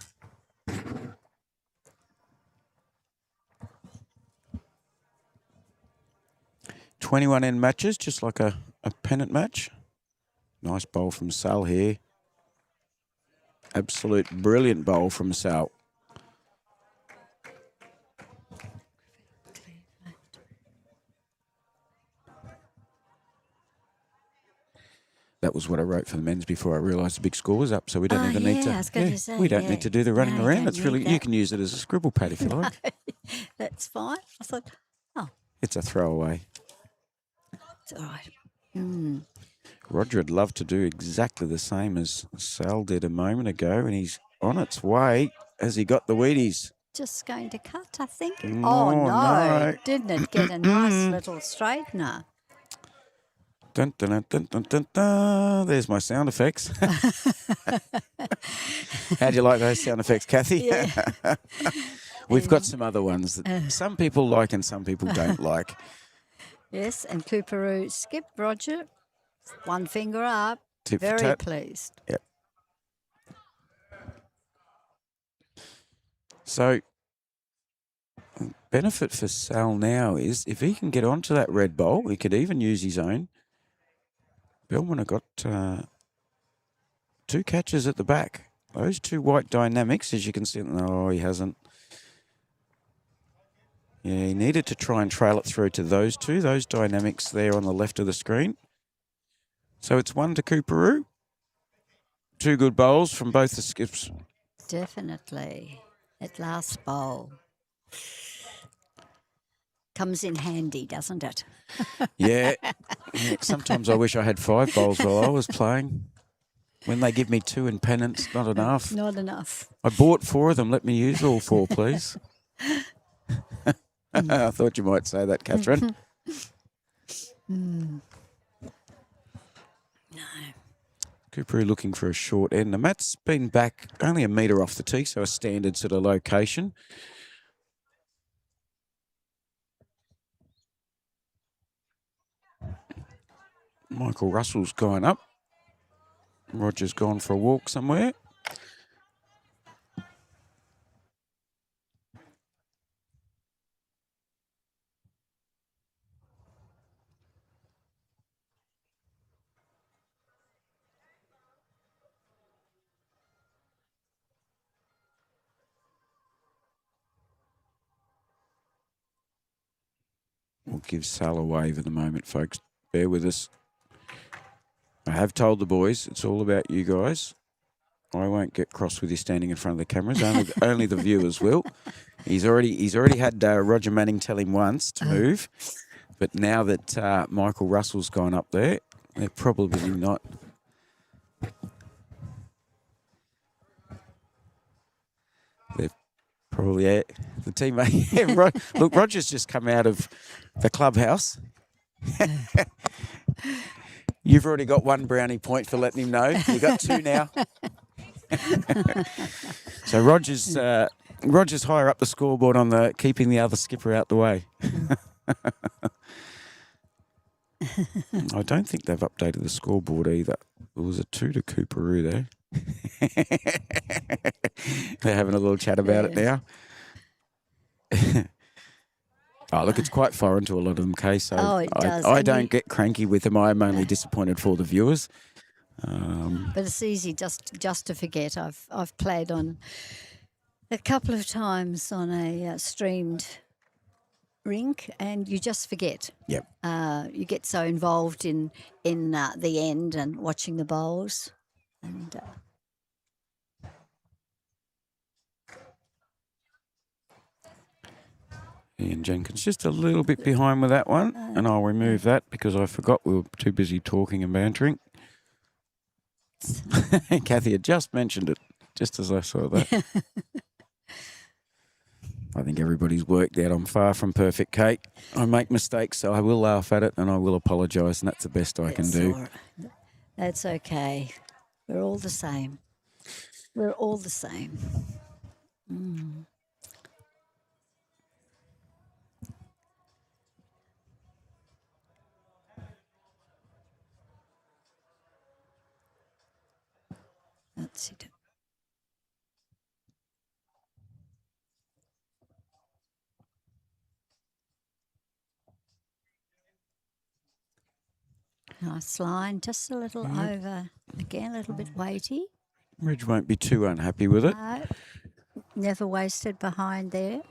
.21 end matches, just like a pennant match. Nice bowl from Sal here. Absolute brilliant bowl from Sal. That was what I wrote for the men's before I realised the big score was up, so we don't even need to. I was going to say, we don't need to do the running No, you around. don't It's really need that. you can use it as a scribble pad if you like. That's fine. I thought, It's a throwaway. it's all right. Roger would love to do exactly the same as Sal did a moment ago, and he's on its way as he got the Wheaties. Just going to cut, I think. No, Oh, no. no. Didn't it get a nice little straightener? Dun, dun, dun, dun, dun, dun, dun. There's my sound effects. How'd you like those sound effects, Kathy? Yeah. We've got some other ones that some people like and some people don't like. Yes, and Cooperoo skipped Roger. One finger up. Tip for Very tat. pleased. Yep. So, benefit for Sal now is if he can get onto that red bowl, he could even use his own. Bellman have got 2 catches at the back. Those 2 white dynamics, as you can see. No, he hasn't. Yeah, he needed to try and trail it through to those 2. Those dynamics there on the left of the screen. So it's 1 to Cooperoo. 2 good bowls from both the skips. Definitely. That last bowl comes in handy, doesn't it? Yeah. Sometimes I wish I had 5 bowls while I was playing. When they give me 2 in pennants, not enough. Not enough. I bought 4 of them. Let me use all 4, please. I thought you might say that, Catherine. No. Cooperoo looking for a short end. And Matt's been back only a metre off the tee, so a standard sort of location. Michael Russell's gone up. Roger's gone for a walk somewhere. We'll give Sal a wave at the moment, folks. Bear with us. I have told the boys it's all about you guys. I won't get cross with you standing in front of the cameras. Only the viewers will. He's already had Roger Manning tell him once to move, but now that Michael Russell's gone up there, they're probably not. They're probably the teammate. Yeah, look, Roger's just come out of the clubhouse. You've already got 1 brownie point for letting him know. You got 2 now. So Roger's higher up the scoreboard on the keeping the other skipper out the way. I don't think they've updated the scoreboard either. There was a 2 to Cooperoo there. They're having a little chat about it now. Oh, look, it's quite foreign to a lot of them, Kay, so It does. I don't get cranky with them. I'm only disappointed for the viewers. But it's easy just to forget. I've played on a couple of times on a streamed rink, and you just forget. Yep. You get so involved in the end and watching the bowls, and Ian Jenkins just a little bit behind with that one, and I'll remove that because I forgot we were too busy talking and bantering. Kathy had just mentioned it, just as I saw that. I think everybody's worked out I'm far from perfect, Kate. I make mistakes, so I will laugh at it and I will apologise, and that's the best I can do. all right. That's okay. We're all the same. We're all the same. That's it. Nice line, just a little over. Again, a little bit weighty. Reg won't be too unhappy with it. No, never wasted behind there.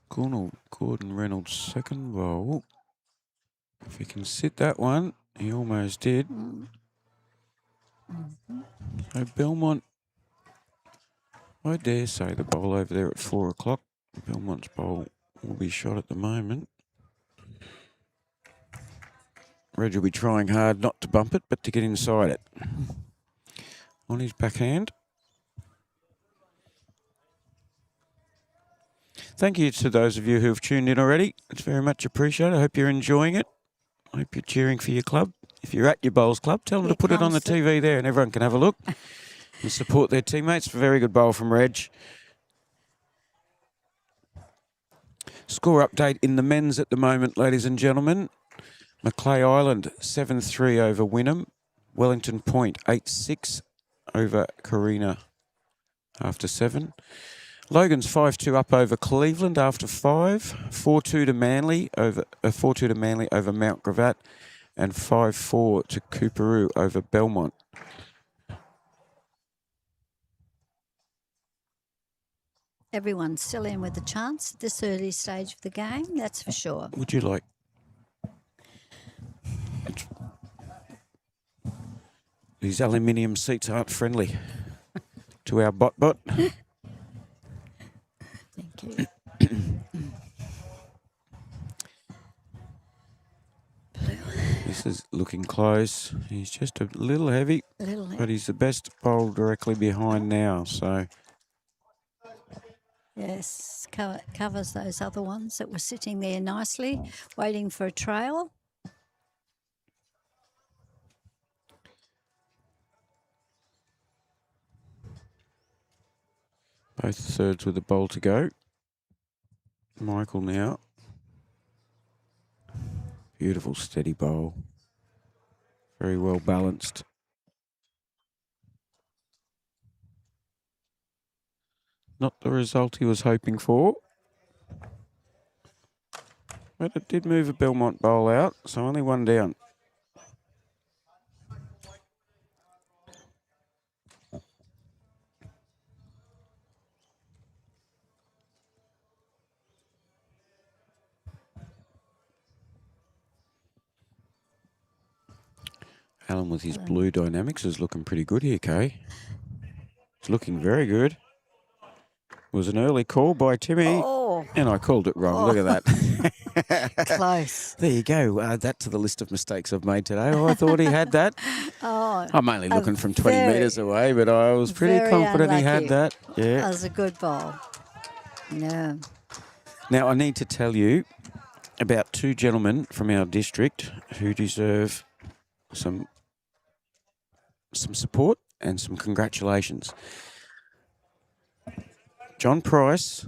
Gordon Reynolds' second bowl. If he can sit that one, he almost did. So Belmont, I dare say the bowl over there at 4 o'clock. Belmont's bowl will be shot at the moment. Reg will be trying hard not to bump it, but to get inside it. On his backhand. Thank you to those of you who have tuned in already. It's very much appreciated. I hope you're enjoying it. I hope you're cheering for your club. If you're at your bowls club, tell them to put it on the TV there and everyone can have a look and support their teammates. Very good bowl from Reg. Score update in the men's at the moment, ladies and gentlemen. Macleay Island 7-3 over Wynnum. Wellington Point 8-6 over Carina after 7. Logan's 5-2 up over Cleveland after 5. 4-2 to Manly over 4-2 to Manly over Mount Gravatt, and 5-4 to Cooperoo over Belmont. Everyone's still in with a chance at this early stage of the game, that's for sure. Would you like? These aluminium seats aren't friendly to our bot. Thank you. This is looking close. He's just a little heavy, but he's the best bowl directly behind now. So Yes, covers those other ones that were sitting there nicely, waiting for a trail. both thirds with the bowl to go. Michael now. Beautiful steady bowl. Very well balanced. Not the result he was hoping for. But it did move a Belmont bowl out, so only one down. Alan with his blue dynamics is looking pretty good here, Kay. It's looking very good. It was an early call by Timmy. Oh, And I called it wrong. Look at that. close. There you go. Add that to the list of mistakes I've made today. Oh, I thought he had that. Oh, I'm only looking from 20 metres away, but I was pretty very confident he had unlucky. that. That Yeah. was a good bowl. No. Now, I need to tell you about two gentlemen from our district who deserve some support and some congratulations. John Price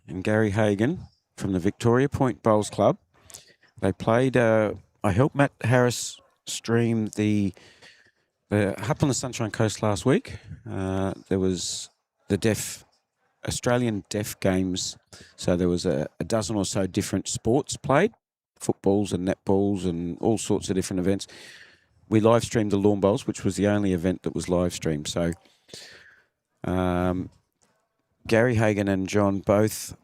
and Gary Hagan from the Victoria Point Bowls Club. They played, I helped Matt Harris stream the up on the Sunshine Coast last week. There was the Australian Deaf Games. So there was a dozen or so different sports played, footballs and netballs and all sorts of different events. We live streamed the lawn bowls, which was the only event that was live streamed. So Gary Hagan and John both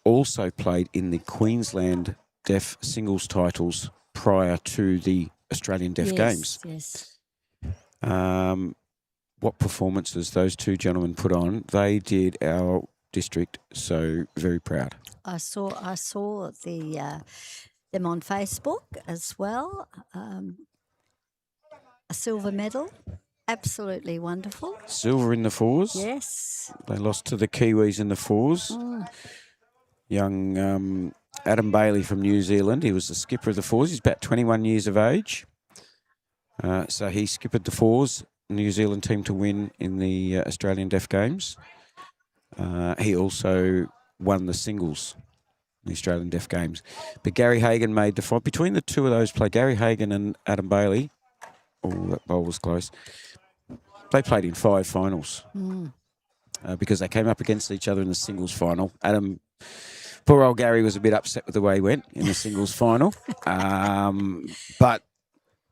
also played in the Queensland Deaf singles titles prior to the Australian Deaf Games. Yes. What performances those two gentlemen put on, they did our district so very proud. I saw them on Facebook as well. A silver medal. Absolutely wonderful. Silver in the fours. Yes. They lost to the Kiwis in the fours. Young Adam Bailey from New Zealand. He was the skipper of the fours. He's about 21 years of age. So he skippered the fours, New Zealand team to win in the Australian Deaf Games. He also won the singles, the Australian Deaf Games. But Gary Hagan made the final. Between the two of those play, Gary Hagan and Adam Bailey, that bowl was close. They played in 5 finals because they came up against each other in the singles final. Poor old Gary was a bit upset with the way he went in the singles final, but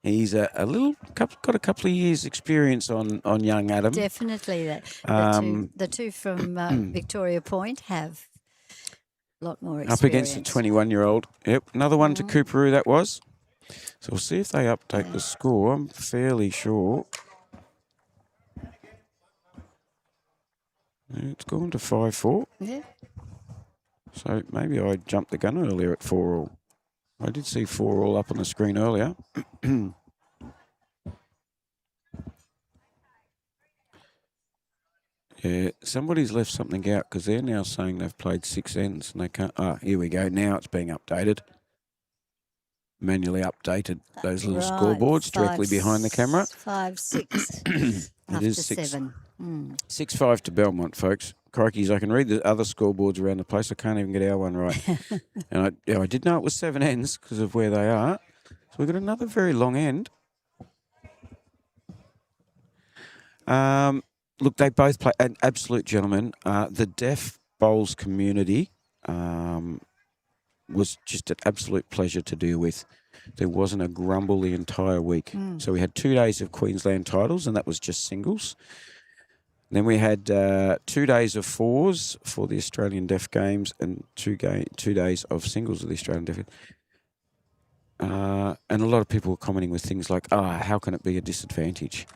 he's got a couple of years' experience on young Adam. Definitely, the two from Victoria Point have a lot more experience. Up against a 21-year-old. Yep, another one to Cooperoo that was. So we'll see if they update the score. I'm fairly sure. It's gone to 5-4. Yeah. So maybe I jumped the gun earlier at 4-all. I did see 4-all up on the screen earlier. Yeah, somebody's left something out because they're now saying they've played 6 ends and they can't. Here we go. Now it's being updated. Manually updated those little scoreboards directly behind the camera. 5-6. It is 7. 6-5 to Belmont, folks. Crikeys, I can read the other scoreboards around the place. I can't even get our one right. And I did know it was 7 ends because of where they are. So we've got another very long end. Look, they both play an absolute gentleman. The deaf bowls community was just an absolute pleasure to deal with. There wasn't a grumble the entire week. So we had 2 days of Queensland titles, and that was just singles. Then we had 2 days of fours for the Australian Deaf Games and 2 days of singles of the Australian Deaf Games. And a lot of people were commenting with things like, how can it be a disadvantage?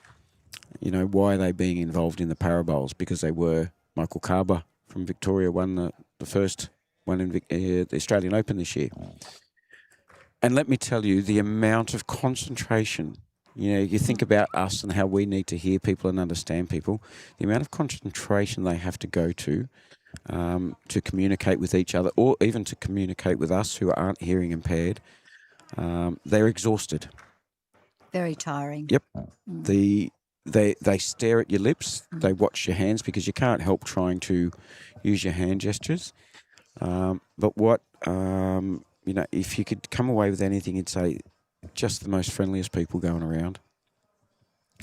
You know, why are they being involved in the Parabowls? Because they were. Michael Carber from Victoria won the first one in the Australian Open this year. And let me tell you, the amount of concentration, you know, you think about us and how we need to hear people and understand people, the amount of concentration they have to go to communicate with each other or even to communicate with us who aren't hearing impaired, they're exhausted. Very tiring. Yep. They stare at your lips. They watch your hands because you can't help trying to use your hand gestures. But what, you know, if you could come away with anything, you'd say just the most friendliest people going around.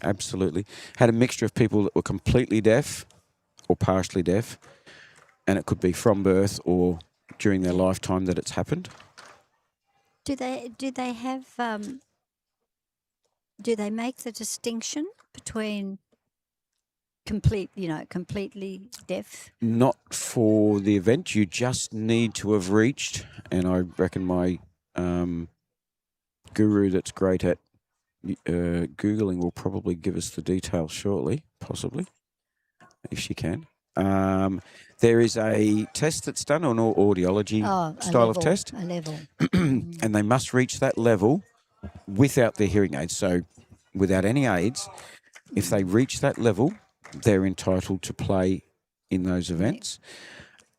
Absolutely. Had a mixture of people that were completely deaf or partially deaf, and it could be from birth or during their lifetime that it's happened. Do they have do they make the distinction between completely deaf? Not for the event. You just need to have reached, and I reckon my guru that's great at Googling will probably give us the details shortly, possibly, if she can. There is a test that's done, an audiology A style of level, test, A level. and they must reach that level without their hearing aids. So, without any aids, if they reach that level, they're entitled to play in those events.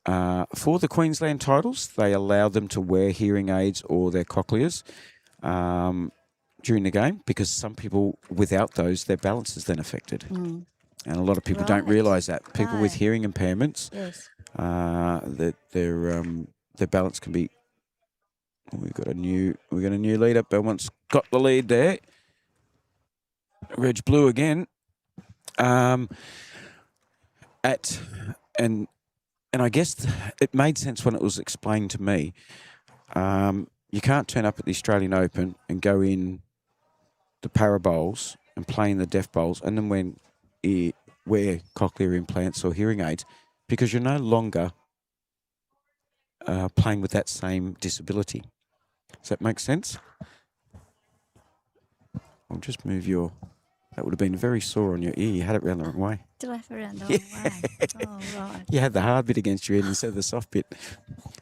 For the Queensland titles, they allow them to wear hearing aids or their cochlears during the game, because some people without those, their balance is then affected. And a lot of people don't Right. realise that. People with No. hearing impairments, Yes. that their balance can be. We got a new leader. Belmont's got the lead there. Reg Blue again. And I guess it made sense when it was explained to me. You can't turn up at the Australian Open and go in the para bowls and play in the deaf bowls and then wear cochlear implants or hearing aids, because you're no longer playing with that same disability. Does that make sense? I'll just move your... That would have been very sore on your ear. You had it round the wrong way. Did I have it around the wrong way? Oh, right. You had the hard bit against your ear instead of the soft bit.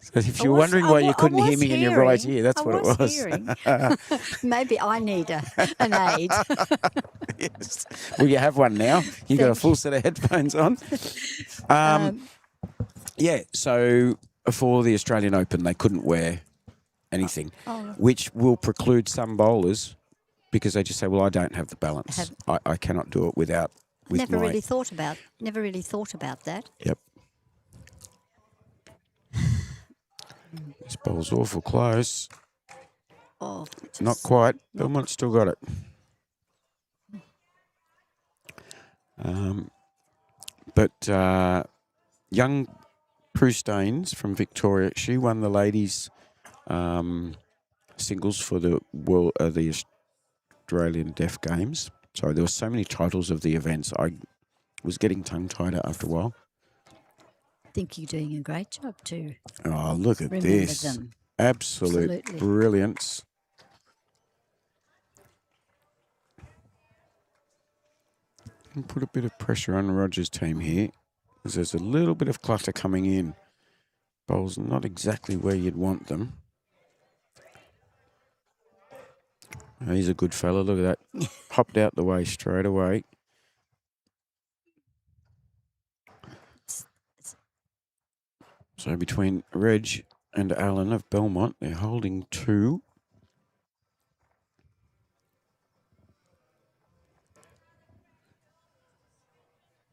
So if I you're was- wondering I why wa- you I couldn't hear was me in your right hearing. ear, that's I what it was was. hearing. Maybe I need an aid. Yes. Well, you have one now. You've got a full set of headphones on. Yeah, so for the Australian Open, they couldn't wear anything, which will preclude some bowlers, because they just say, well, I don't have the balance. I cannot do it without... Never really thought about that. Yep. This bowl's awful close. Oh, Not quite. Belmont's still got it. But young Prue Staines from Victoria, she won the ladies' singles for the Australian Deaf Games. Sorry, there were so many titles of the events. I was getting tongue-tied after a while. I think you're doing a great job too. Oh, look at Remember this. them. Absolute Absolutely. brilliance. And put a bit of pressure on Roger's team here, because there's a little bit of clutter coming in. Bowls not exactly where you'd want them. Oh, he's a good fella. Look at that. Hopped out the way straight away. So between Reg and Alan of Belmont, they're holding 2.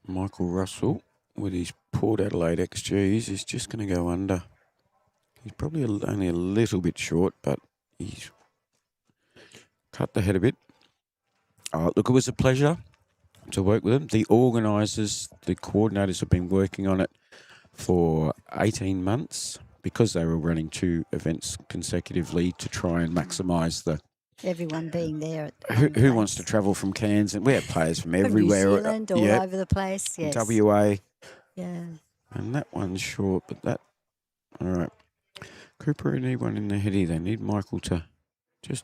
Michael Russell, with his Port Adelaide XGs, is just going to go under. He's probably only a little bit short, but he's cut the head a bit. Look, it was a pleasure to work with them. The organisers, the coordinators have been working on it for 18 months, because they were running 2 events consecutively to try and maximise the... Everyone being there. Who wants to travel from Cairns? And we have players from everywhere. New Zealand, all over the place. Yes. WA. Yeah. And that one's short, but that... All right. Cooper need one in the heady. They need Michael to just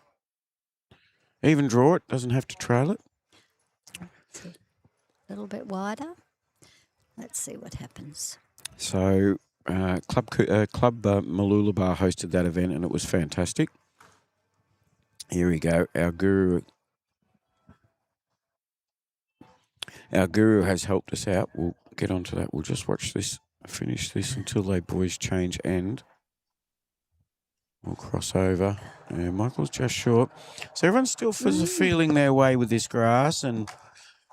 even draw it. Doesn't have to trail it. A little bit wider. Let's see what happens. So Club Mooloolaba hosted that event, and it was fantastic. Here we go. Our guru has helped us out. We'll get onto that. We'll just watch this, finish this until they boys change end. We'll cross over. Michael's just short. So everyone's still feeling their way with this grass and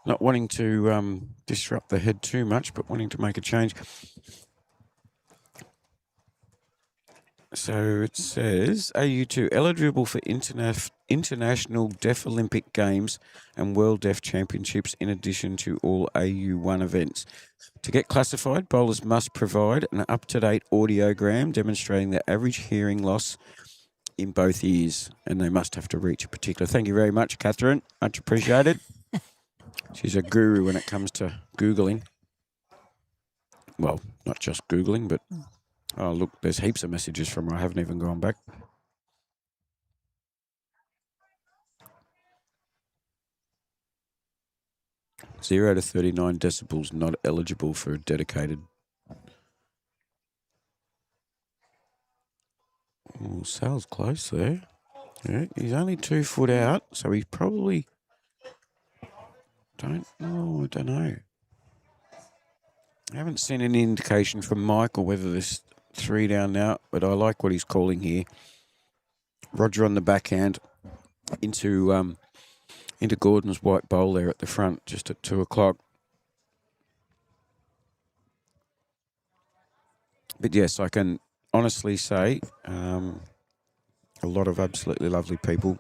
not wanting to disrupt the head too much, but wanting to make a change. So it says, AU2 eligible for International Deaf Olympic Games and World Deaf Championships in addition to all AU1 events. To get classified, bowlers must provide an up-to-date audiogram demonstrating their average hearing loss in both ears, and they must have to reach a particular... Thank you very much, Catherine. Much appreciated. She's a guru when it comes to Googling. Well, not just Googling, but... Oh, look, there's heaps of messages from her. I haven't even gone back. 0 to 39 decibels, not eligible for a dedicated. Oh, Sal's close there. Yeah, he's only 2 foot out, so he probably I don't know. I haven't seen any indication from Michael whether there's 3 down now, but I like what he's calling here. Roger on the backhand into Gordon's white bowl there at the front, just at 2 o'clock. But yes, I can honestly say a lot of absolutely lovely people,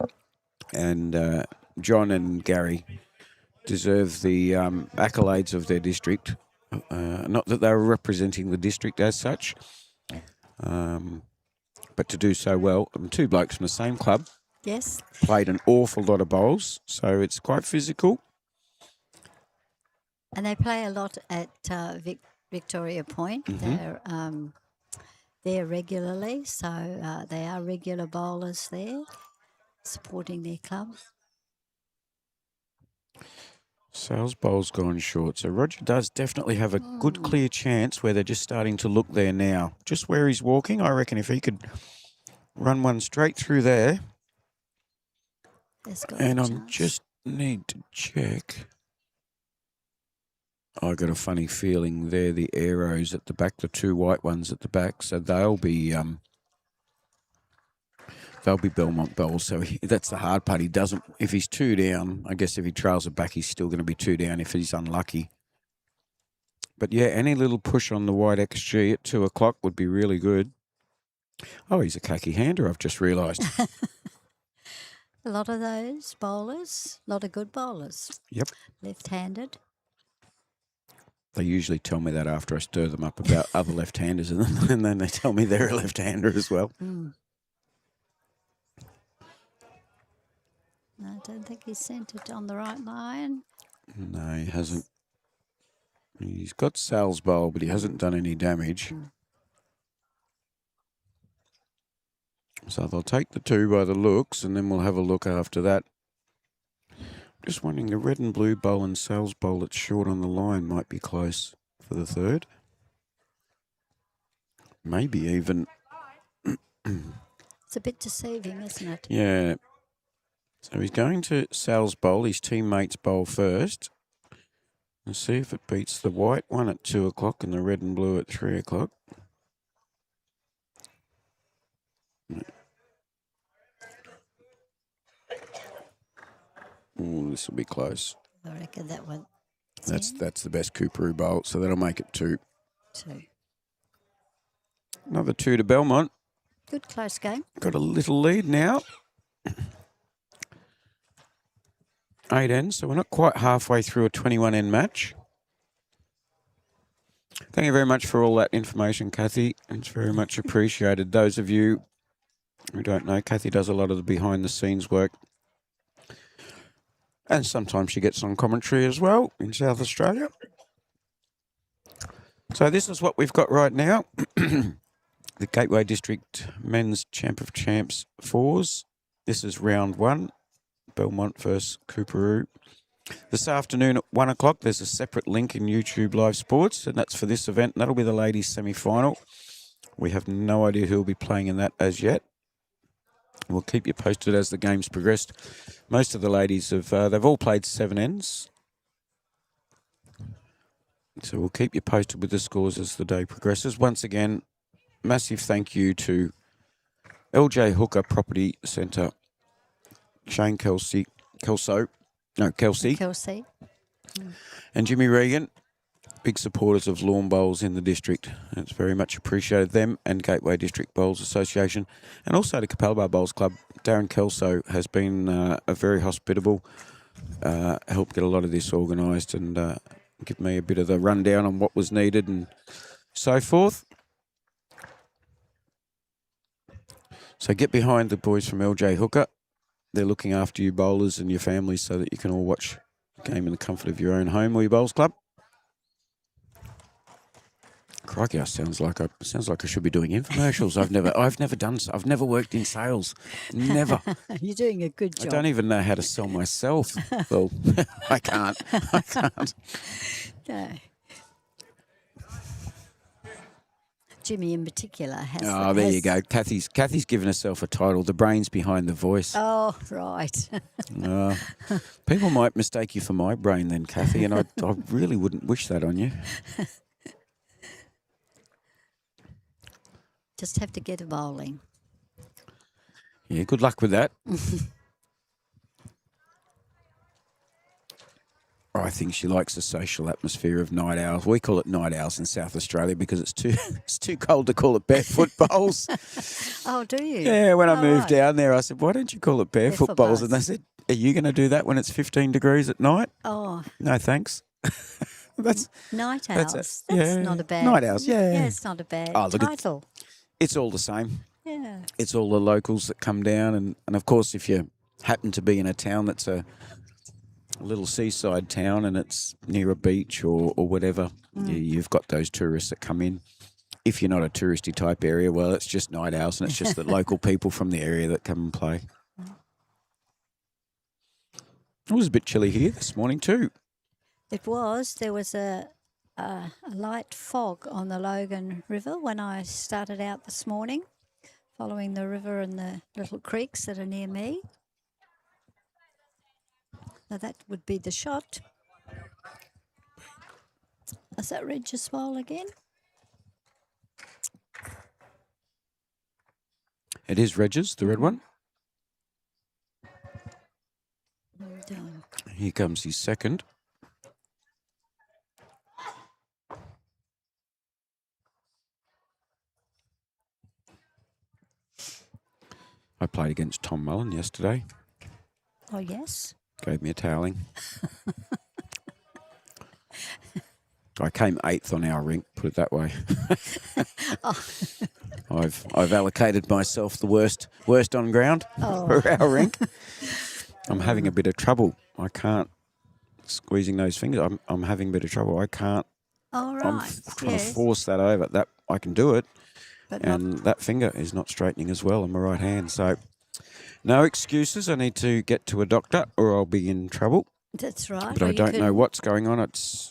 and John and Gary deserve the accolades of their district. Not that they were representing the district as such, but to do so well. 2 blokes from the same club. Yes. Played an awful lot of bowls, so it's quite physical. And they play a lot at Victoria Point. They're there regularly, so they are regular bowlers there, supporting their club. Sal's bowl's gone short, so Roger does definitely have a good clear chance where they're just starting to look there now. Just where he's walking, I reckon if he could run one straight through there. And I just need to check. I got a funny feeling they're the arrows at the back, the 2 white ones at the back, so they'll be Belmont bowls. So that's the hard part. He doesn't. If he's 2 down, I guess if he trails it back, he's still going to be 2 down if he's unlucky. But yeah, any little push on the white XG at 2 o'clock would be really good. Oh, he's a khaki hander, I've just realised. A lot of those bowlers, a lot of good bowlers. Yep. Left-handed. They usually tell me that after I stir them up about other left-handers, and then they tell me they're a left-hander as well. No, I don't think he's sent it on the right line. No, he hasn't. He's got Sal's bowl, but he hasn't done any damage. So they'll take the 2 by the looks, and then we'll have a look after that. Just wondering, the red and blue bowl and Sal's bowl that's short on the line might be close for the 3rd. Maybe even. It's a bit deceiving, isn't it? Yeah. So he's going to Sal's bowl, his teammate's bowl first. And see if it beats the white one at 2 o'clock and the red and blue at 3 o'clock. Oh, this will be close. I reckon that one. That's the best Cooperoo bowl, so that'll make it 2. 2. Another 2 to Belmont. Good close game. Got a little lead now. 8 ends, so we're not quite halfway through a 21 end match. Thank you very much for all that information, Kathy. It's very much appreciated. Those of you who don't know, Kathy does a lot of the behind-the-scenes work. And sometimes she gets on commentary as well in South Australia. So this is what we've got right now. The Gateway District Men's Champ of Champs 4s. This is round 1. Belmont versus Cooperoo. This afternoon at 1 o'clock, there's a separate link in YouTube Live Sports, and that's for this event. That'll be the ladies' semi-final. We have no idea who will be playing in that as yet. We'll keep you posted as the games progressed. Most of the ladies they've all played 7 ends. So we'll keep you posted with the scores as the day progresses. Once again, massive thank you to LJ Hooker Property Centre, Shane Kelsey, and Jimmy Regan, big supporters of lawn bowls in the district. It's very much appreciated, them and Gateway District Bowls Association, and also the Capalaba Bowls Club. Darren Kelso has been a very hospitable, helped get a lot of this organised and give me a bit of the rundown on what was needed and so forth. So get behind the boys from LJ Hooker. They're looking after you bowlers and your families so that you can all watch the game in the comfort of your own home or your bowls club. Crikey, sounds like I should be doing infomercials. I've never worked in sales. Never. You're doing a good I job. don't even know how to sell myself. Well, I can't. No. Jimmy in particular has. Oh, there you go. Kathy's given herself a title. The brains behind the voice. Oh, right. People might mistake you for my brain then, Kathy, and I really wouldn't wish that on you. Just have to get a bowling. Yeah, good luck with that. I think she likes the social atmosphere of night owls. We call it night owls in South Australia because it's too cold to call it barefoot bowls. Oh, do you? Yeah, when I moved right. down there, I said, why don't you call it barefoot bowls? And they said, are you going to do that when it's 15 degrees at night? Oh. No, thanks. That's night owls. That's yeah. not a bad. Night owls, yeah. Yeah, it's not a bad title. It's all the same. Yeah. It's all the locals that come down. And of course, if you happen to be in a town that's a little seaside town and it's near a beach or whatever, you've got those tourists that come in. If you're not a touristy type area, well, it's just night owls and it's just the local people from the area that come and play. It was a bit chilly here this morning too. It was. There was a light fog on the Logan River when I started out this morning, following the river and the little creeks that are near me. Now that would be the shot. Is that Regis Bowl again? It is Regis, the red one. Well done. Here comes his second. I played against Tom Mullen yesterday. Oh, yes? Gave me a toweling. I came 8th on our rink, put it that way. I've allocated myself the worst on ground for our rink. I'm having a bit of trouble. I can't squeezing those fingers. I'm having a bit of trouble. I can't. All right. I'm trying to force that over. That I can do it, but and that finger is not straightening as well on my right hand. So, no excuses. I need to get to a doctor, or I'll be in trouble. That's right. But I don't know what's going on.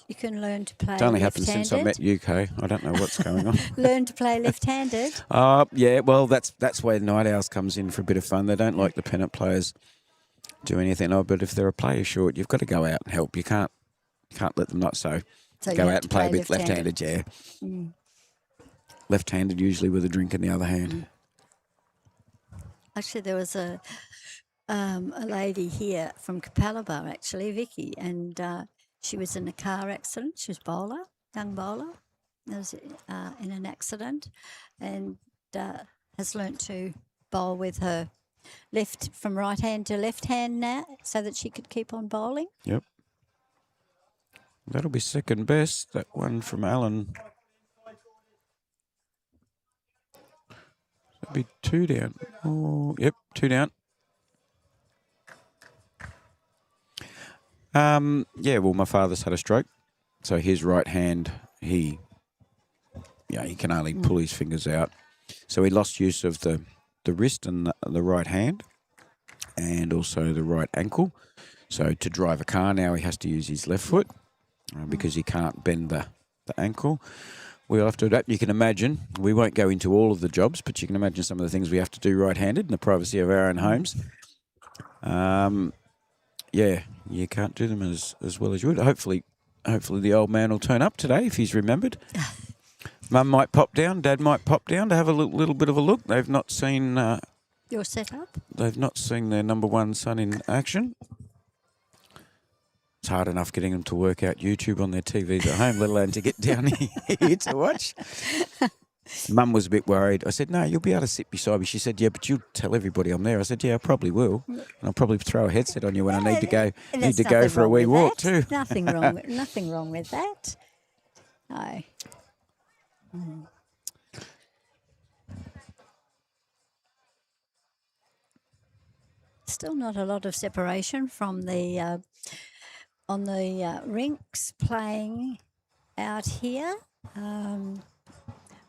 You can learn to play. It's only happened since I met UK. I don't know what's going on. Learn to play left-handed. Yeah. Well, that's where Night Owls comes in for a bit of fun. They don't like the pennant players do anything. Oh, but if they're a player short, you've got to go out and help. You can't let them not so go out and play a bit left-handed. Yeah. Mm. Left-handed usually with a drink in the other hand. Actually, there was a lady here from Capalaba, actually, Vicky, and she was in a car accident. She was young bowler. Was in an accident, and has learnt to bowl with her from right hand to left hand now, so that she could keep on bowling. Yep. That'll be second best. That one from Alan. That'll be 2 down. Oh, yep, 2 down. Yeah, well, my father's had a stroke, so his right hand, he can only pull his fingers out. So he lost use of the wrist and the right hand, and also the right ankle. So to drive a car now, he has to use his left foot because he can't bend the ankle. We'll have to adapt. You can imagine, we won't go into all of the jobs, but you can imagine some of the things we have to do right-handed in the privacy of our own homes. Yeah, you can't do them as well as you would. Hopefully the old man will turn up today if he's remembered. Mum might pop down, Dad might pop down to have a little bit of a look. They've not seen your setup. They've not seen their number one son in action. It's hard enough getting them to work out YouTube on their TVs at home, let alone to get down here to watch. Mum was a bit worried. I said, no, you'll be able to sit beside me. She said, yeah, but you'll tell everybody I'm there. I said, yeah, I probably will. And I'll probably throw a headset on you when I need to go for a wee walk too. Nothing wrong with that. No. Still not a lot of separation from the on the rinks playing out here.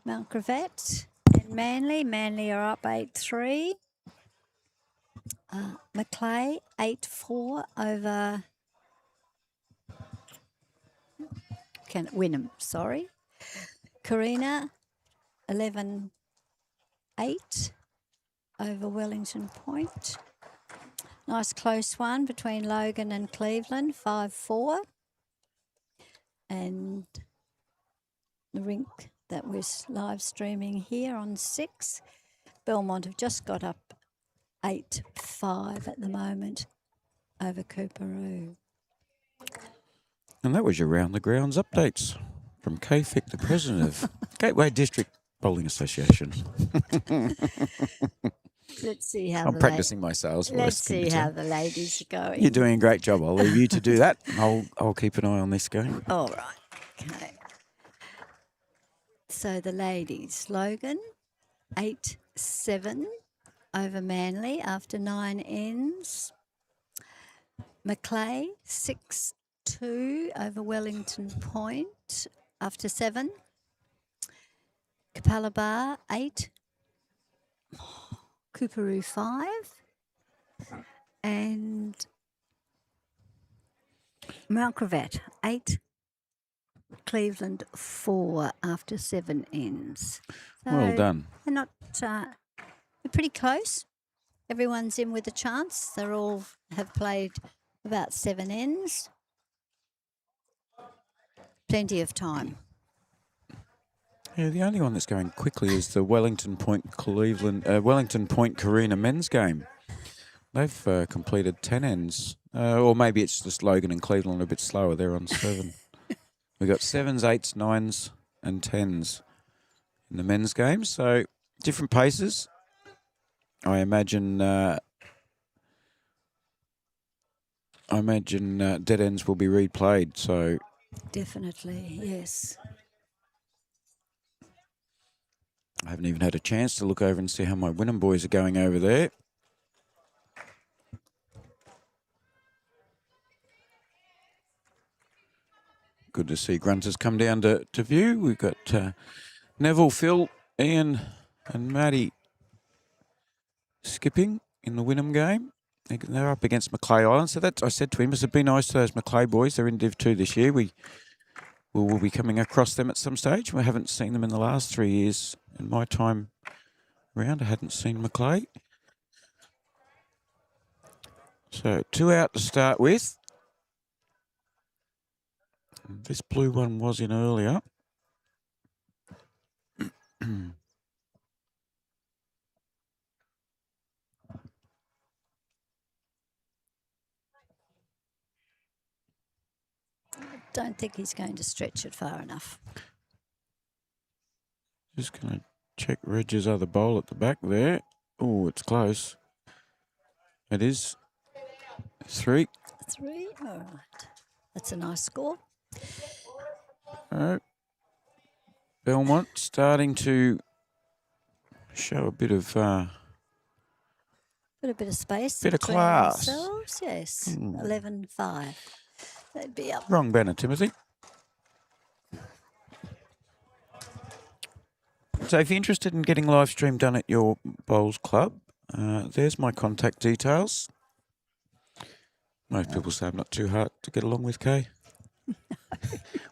Mount Gravatt and Manly. Manly are up 8-3. Macleay 8-4 over Wynnum. Sorry. Carina 11-8 over Wellington Point. Nice close one between Logan and Cleveland, 5-4. And the rink that we're live streaming here on 6. Belmont have just got up 8-5 at the moment over Cooperoo. And that was your round the grounds updates from KFIC, the president of Gateway District Bowling Association. Let's see how I'm practicing my sales voice. Let's see how the ladies are going. You're doing a great job. I'll leave you to do that. I'll keep an eye on this game. All right. Okay. So the ladies, Logan 8-7 over Manly after 9 ends. Macleay 6-2 over Wellington Point after 7. Capalaba 8. Cooperoo 5. And Mount Gravatt 8. Cleveland 4 after 7 ends. So Well done. they're not. They're pretty close. Everyone's in with a chance. They all have played about 7 ends. Plenty of time. Yeah, the only one that's going quickly is the Wellington Point Carina men's game. They've completed 10 ends, or maybe it's just Logan and Cleveland a bit slower. They're on 7. We've got 7s, 8s, 9s, and 10s in the men's game. So different paces. I imagine dead ends will be replayed. So Definitely, yes. I haven't even had a chance to look over and see how my Wynnum boys are going over there. Good to see Grunters come down to view. We've got Neville, Phil, Ian and Matty skipping in the Wynnum game. They're up against Macleay Island. So that I said to him, it would be nice to those Macleay boys. They're in Div 2 this year. We'll be coming across them at some stage. We haven't seen them in the last 3 years. In my time around, I hadn't seen Macleay. So 2 out to start with. This blue one was in earlier. Don't think he's going to stretch it far enough. Just going to check Reg's other bowl at the back there. Oh, it's close. It is 3. 3, all right. That's a nice score. Belmont starting to show a bit of Got a bit of space. Bit of between class. themselves, yes. 11-5. They'd be up. wrong banner, Timothy. So if you're interested in getting live stream done at your bowls club, there's my contact details. Most people say I'm not too hard to get along with, Kay.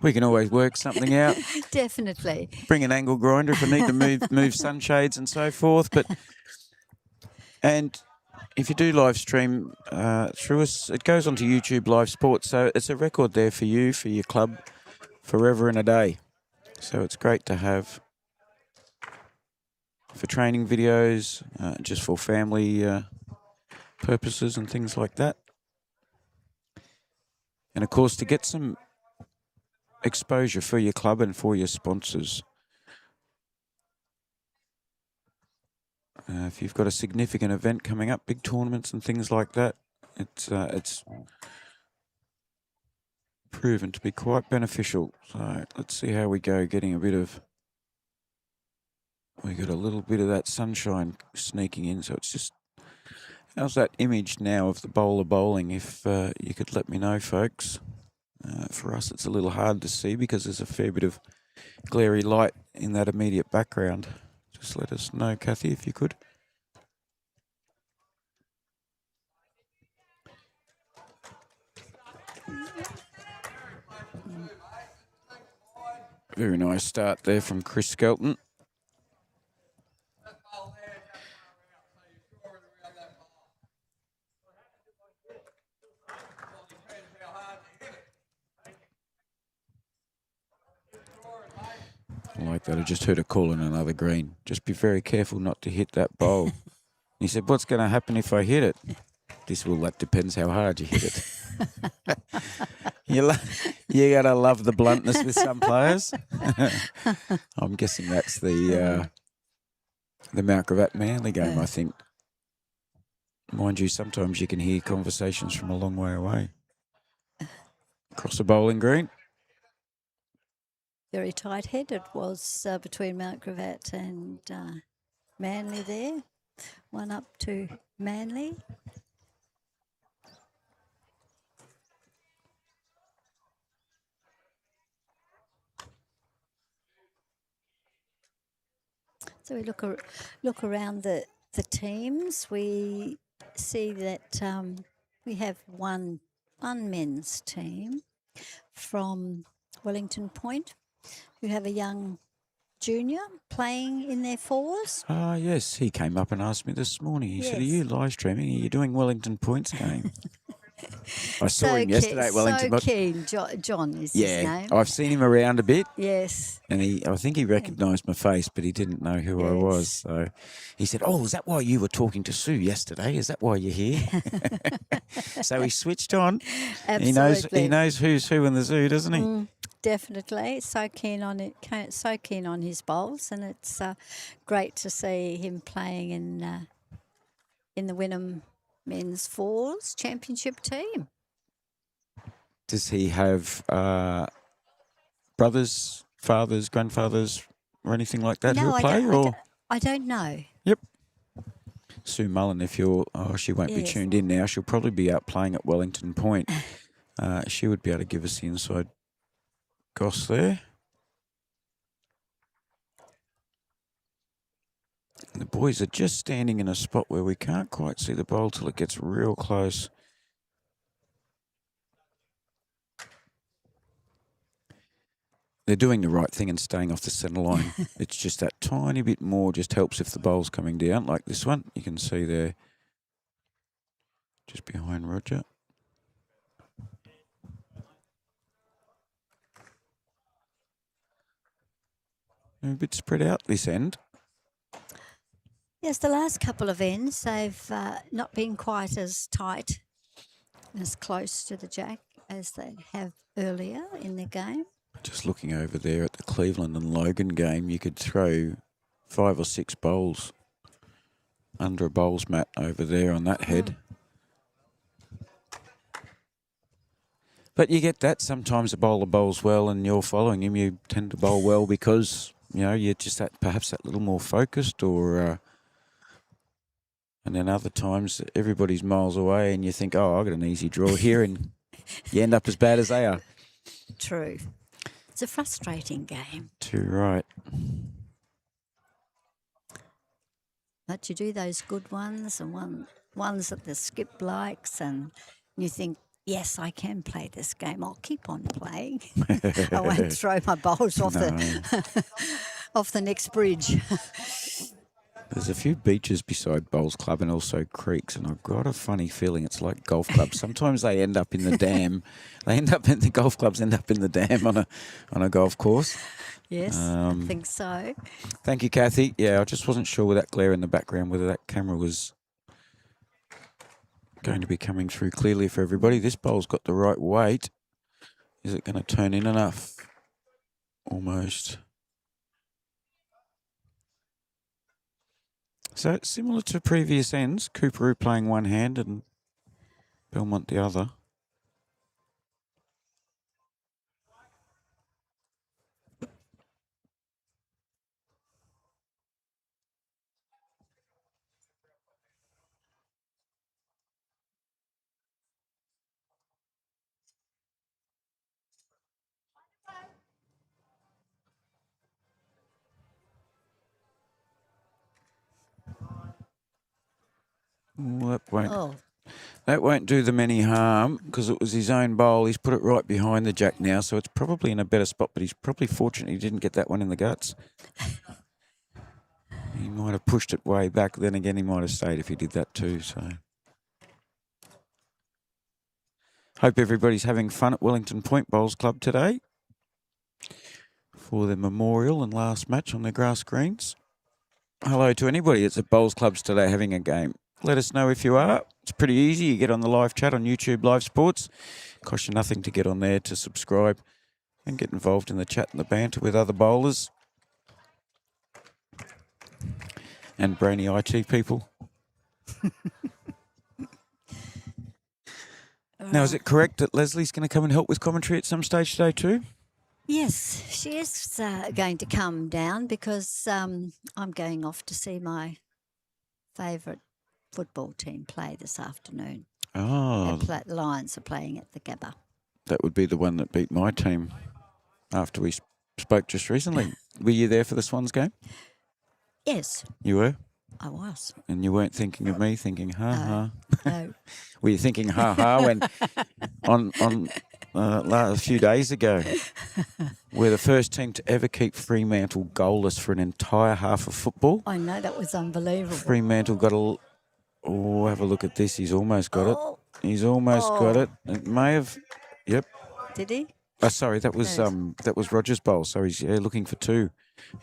We can always work something out. Definitely. Bring an angle grinder if I need to move sunshades and so forth. And if you do live stream through us, it goes onto YouTube Live Sports. So it's a record there for you, for your club, forever and a day. So it's great to have for training videos, just for family purposes and things like that. And of course, to get some exposure for your club and for your sponsors. If you've got a significant event coming up, big tournaments and things like that, it's proven to be quite beneficial. So let's see how we go, getting a bit of... We got a little bit of that sunshine sneaking in, so it's just... How's that image now of the bowler bowling? If you could let me know, folks. For us, it's a little hard to see because there's a fair bit of glary light in that immediate background. Just let us know, Kathy, if you could. Very nice start there from Chris Skelton. I like that. I just heard a call in another green. Just be very careful not to hit that bowl. He said, what's going to happen if I hit it? That depends how hard you hit it. You got to love the bluntness with some players. I'm guessing that's the Mount Gravatt Manly game, I think. Mind you, sometimes you can hear conversations from a long way away. Across the bowling green. Very tight head it was between Mount Gravatt and Manly there. One up to Manly. So we look around the teams. We see that we have one men's team from Wellington Point who have a young junior playing in their fours. Ah, yes. He came up and asked me this morning. He said, are Yes. you live streaming? Are you doing Wellington Points game? I saw him yesterday at Wellington. So keen. John is his name. I've seen him around a bit. Yes. And I think he recognised my face, but he didn't know who I was. So he said, oh, is that why you were talking to Sue yesterday? Is that why you're here? So he switched on. Absolutely. He knows who's who in the zoo, doesn't he? Definitely. So keen on it. So keen on his bowls, and it's great to see him playing in the Wynnum Men's Fours Championship team. Does he have brothers, fathers, grandfathers, or anything like that who play? I don't know. Yep. Sue Mullen, she won't be tuned in now. She'll probably be out playing at Wellington Point. She would be able to give us the inside goss there. And the boys are just standing in a spot where we can't quite see the bowl till it gets real close. They're doing the right thing and staying off the centre line. It's just that tiny bit more just helps if the bowl's coming down, like this one. You can see there, just behind Roger. They're a bit spread out this end. Yes, the last couple of ends, they've not been quite as tight, as close to the jack as they have earlier in the game. Just looking over there at the Cleveland and Logan game, you could throw 5 or 6 bowls under a bowls mat over there on that head. But you get that. Sometimes a bowler bowls well and you're following him. You tend to bowl well because, you're just perhaps that little more focused or... and then other times everybody's miles away and you think, oh, I've got an easy draw here, and you end up as bad as they are. True. It's a frustrating game. Too right. But you do those good ones and ones that the skip likes, and you think, yes, I can play this game. I'll keep on playing. I won't throw my bowls off the next bridge. There's a few beaches beside Bowls Club and also creeks, and I've got a funny feeling it's like golf clubs. Sometimes they end up in the dam. The golf clubs end up in the dam on a golf course. Yes, I think so. Thank you, Kathy. Yeah, I just wasn't sure with that glare in the background whether that camera was going to be coming through clearly for everybody. This bowl's got the right weight. Is it going to turn in enough? Almost. So similar to previous ends, Cooperoo playing one hand and Belmont the other. Well, Oh, that won't do them any harm because it was his own bowl. He's put it right behind the jack now, so it's probably in a better spot, but he's probably fortunate he didn't get that one in the guts. He might have pushed it way back. Then again, he might have stayed if he did that too. So, hope everybody's having fun at Wellington Point Bowls Club today for their memorial and last match on their grass greens. Hello to anybody that's at Bowls Clubs today having a game. Let us know if you are. It's pretty easy. You get on the live chat on YouTube Live Sports. Costs you nothing to get on there to subscribe and get involved in the chat and the banter with other bowlers and brainy IT people. Now, is it correct that Leslie's going to come and help with commentary at some stage today too? yes, she is going to come down because I'm going off to see my favourite football team play this afternoon. Oh, The Lions are playing at the Gabba. that would be the one that beat my team after we spoke just recently. Were you there for the Swans game? Yes, You were? I was. And you weren't thinking of me thinking, ha ha. No. Were you thinking, ha ha, when on a few days ago, we're the first team to ever keep Fremantle goalless for an entire half of football? I know, that was unbelievable. Fremantle got a... Oh, have a look at this. He's almost got it. Oh, He's almost got it. It may have... Yep. did he? Oh, sorry, that was Roger's bowl. So he's looking for two.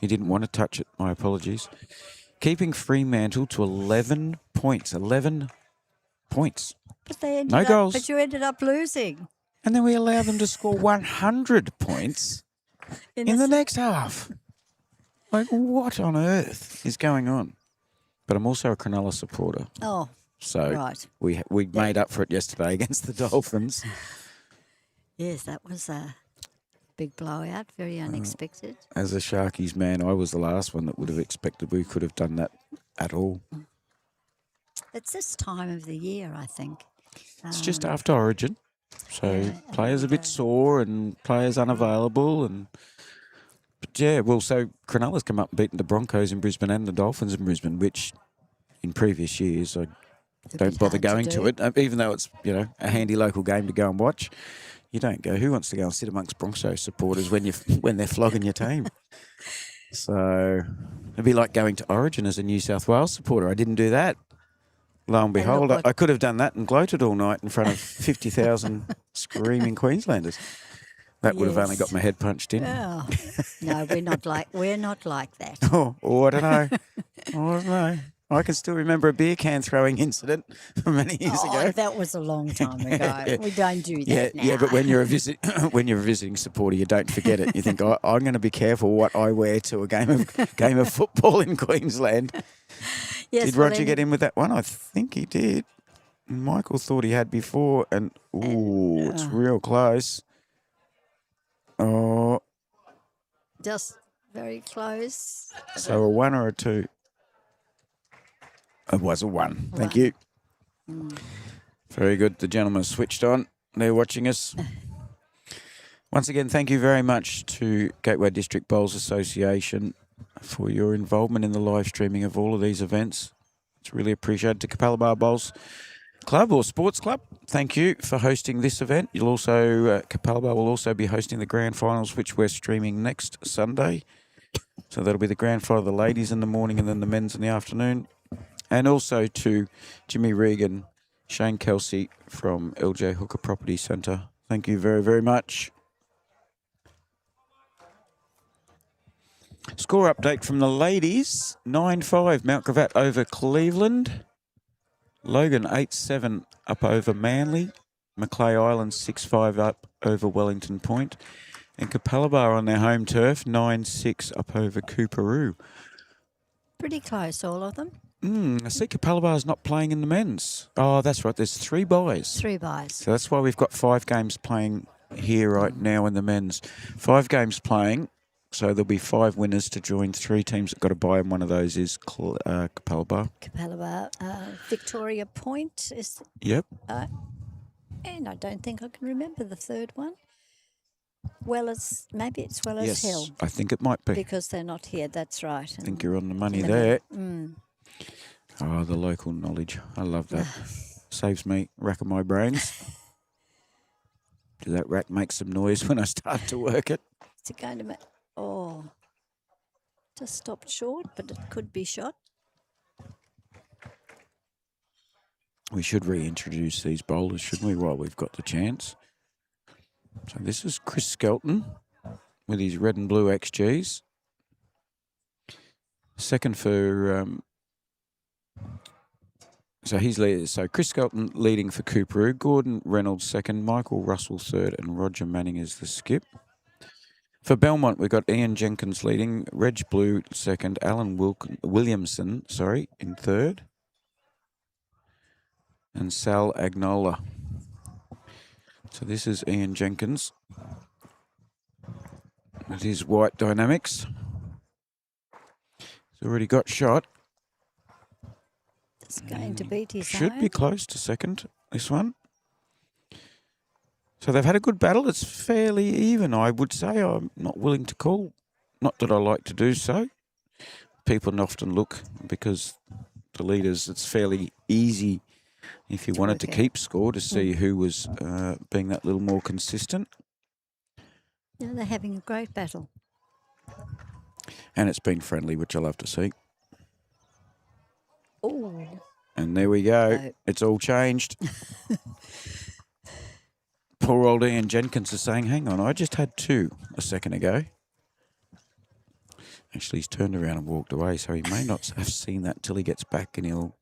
He didn't want to touch it. My apologies. Keeping Fremantle to 11 points. 11 points. But they ended No up, goals. But you ended up losing. And then we allow them to score 100 points in the next half. Like, what on earth is going on? But I'm also a Cronulla supporter. Oh, So right. we made up for it yesterday against the Dolphins. Yes, that was a big blowout, very unexpected. As a Sharkies man, I was the last one that would have expected we could have done that at all. It's this time of the year, I think. It's just after Origin. So Yeah, players a bit sore and players unavailable. But yeah, well, so Cronulla's come up and beaten the Broncos in Brisbane and the Dolphins in Brisbane, which in previous years I It's a don't bit bother hard going do. to it, even though it's, a handy local game to go and watch. You don't go. Who wants to go and sit amongst Broncos supporters when they're flogging your team? So it'd be like going to Origin as a New South Wales supporter. I didn't do that. Lo and And behold, look what- I could have done that and gloated all night in front of 50,000 screaming Queenslanders. That would have only got Yes. my head punched in. Oh, no, we're not like that. Oh, I don't know. I don't know. I can still remember a beer can throwing incident from many years Oh, ago. that was a long time ago. We don't do that now. Yeah, but when you're a visiting supporter, you don't forget it. You think, I'm going to be careful what I wear to a game of football in Queensland. Yes, Did well, Roger get in with that one? I think he did. Michael thought he had before, and it's real close. Oh, just very close. so a 1 or a 2? It was a 1. Thank One. you. Very good. The gentleman switched on. They're watching us. Once again, thank you very much to Gateway District Bowls Association for your involvement in the live streaming of all of these events. It's really appreciated. To Capalaba Bowls Club or Sports Club, thank you for hosting this event. You'll also, Capalaba will also be hosting the grand finals, which we're streaming next Sunday. So that'll be the grand final of the ladies in the morning and then the men's in the afternoon. And also to Jimmy Regan, Shane Kelsey from LJ Hooker Property Centre. Thank you very, very much. Score update from the ladies. 9-5 Mount Gravatt over Cleveland. Logan 8-7 up over Manly. Macleay Island 6-5 up over Wellington Point. And Capalaba on their home turf 9-6 up over Cooperoo. Pretty close, all of them. I see Capalaba's not playing in the men's. Oh, that's right. There's 3 buys. 3 buys. So that's why we've got 5 games playing here right now in the men's. 5 games playing. So there'll be 5 winners to join 3 teams that got a buy, and one of those is Capalaba. Capalaba, Victoria Point is, Yep. and I don't think I can remember the third one. Maybe it's Wellers Yes, Hill, I think it might be. because they're not here. That's right. I think you're on the money in the there. Oh, the local knowledge. I love that. Saves me racking my brains. Does that rack make some noise when I start to work it? Is it going to make... Oh, just stopped short, but it could be shot. We should reintroduce these bowlers, shouldn't we, while we've got the chance? So this is Chris Skelton with his red and blue XGs. Second for... So Chris Skelton leading for Cooperoo, Gordon Reynolds second, Michael Russell third, and Roger Manning is the skip. For Belmont, we've got Ian Jenkins leading, Reg Blue second, Alan Williamson in third, and Sal Agnola. So this is Ian Jenkins. It is White Dynamics. He's already got shot. It's going to beat his Should own. be close to second, this one. So they've had a good battle. It's fairly even, I would say. I'm not willing to call. Not that I like to do so. People often look, because the leaders, it's fairly easy if you wanted to keep score to see who was being that little more consistent. Yeah, they're having a great battle. And it's been friendly, which I love to see. Oh. And there we go. No. It's all changed. Poor old Ian Jenkins is saying, hang on, I just had two a second ago. Actually, he's turned around and walked away, so he may not have seen that till he gets back, and he'll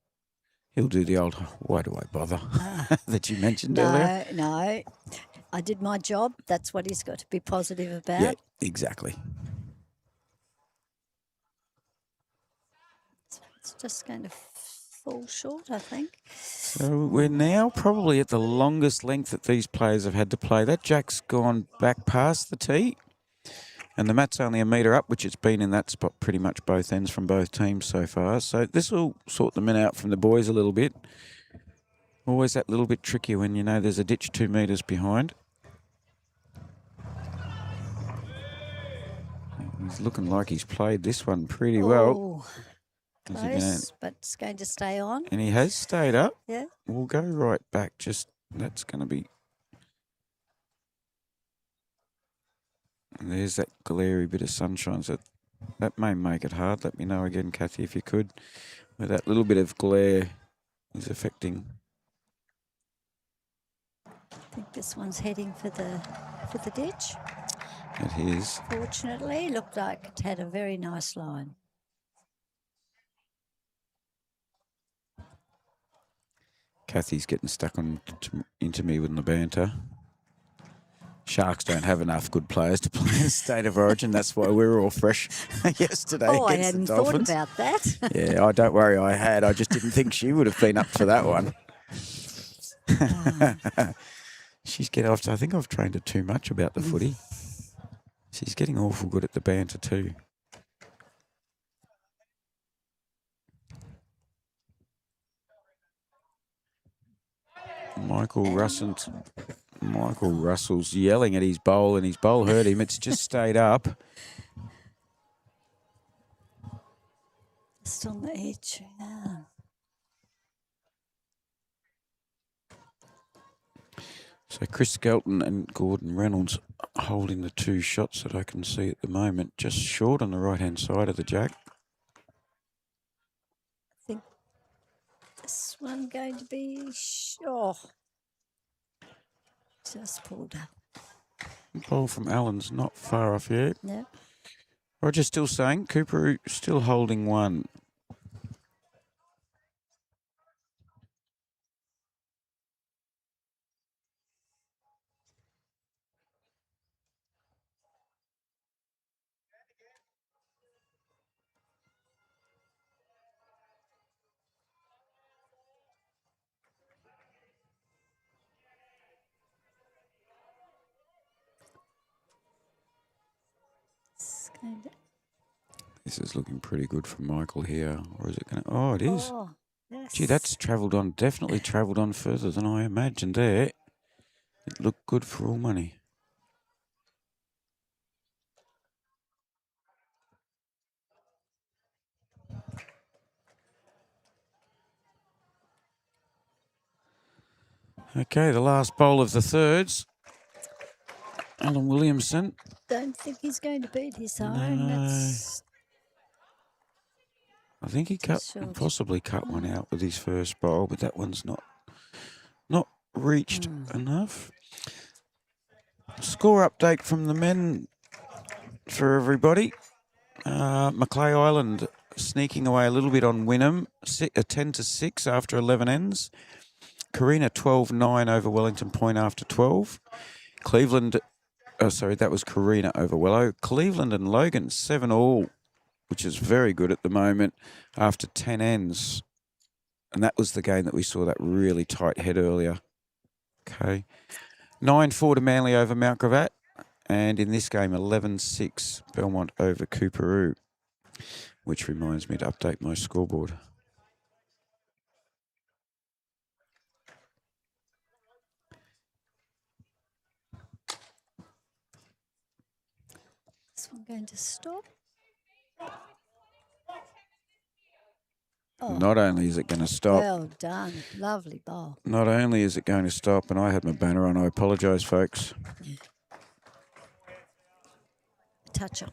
do the old, why do I bother, that you mentioned earlier. No. I did my job. That's what he's got to be positive about. Yeah, exactly. It's just going to fall short, I think. So we're now probably at the longest length that these players have had to play. That jack's gone back past the tee, and the mat's only a metre up, which it's been in that spot pretty much both ends from both teams so far. So this will sort the men out from the boys a little bit. Always that little bit trickier when you know there's a ditch 2 metres behind. He's looking like he's played this one pretty well. Close, but it's going to stay on. And he has stayed up. Yeah. We'll go right back. That's going to be... And there's that glary bit of sunshine. So that may make it hard. Let me know again, Kathy, if you could. Where that little bit of glare is affecting... I think this one's heading for the ditch. It is. Fortunately, looked like it had a very nice line. Kathy's getting stuck into me with the banter. Sharks don't have enough good players to play in State of Origin. That's why we were all fresh yesterday Oh, I against hadn't the thought Dolphins. about that. Yeah, oh, don't worry, I had. I just didn't think she would have been up for that one. She's getting off. I think I've trained her too much about the footy. She's getting awful good at the banter too. Michael Russell's yelling at his bowl, and his bowl hurt him. It's just stayed up. Just on the edge. Yeah. So Chris Skelton and Gordon Reynolds holding the two shots that I can see at the moment, just short on the right-hand side of the jack. I think this one going to be just pulled up. Ball from Allen's not far off yet. Yeah. Roger still saying Cooper still holding one. This is looking pretty good for Michael here. Or is it going to... Oh, it is. Oh, yes. Gee, that's travelled on, definitely travelled on further than I imagined there. It looked good for all money. Okay, the last bowl of the thirds. Alan Williamson. Don't think he's going to beat his No. own. That's I think he short. possibly cut one out with his first bowl, but that one's not reached enough. Score update from the men for everybody. Macleay Island sneaking away a little bit on Wynnum, 10-6 after 11 ends. Carina 12-9 over Wellington Point after 12. Cleveland, that was Carina over Wello. Cleveland and Logan 7-all, which is very good at the moment after 10 ends. And that was the game that we saw that really tight head earlier. Okay. 9-4 to Manly over Mount Gravatt. And in this game, 11-6 Belmont over Cooperoo, which reminds me to update my scoreboard. This one going to stop. Oh, Not only is it going to stop, well done. Lovely bowl. not only is it going to stop, and I had my banner on, I apologise, folks. Toucher.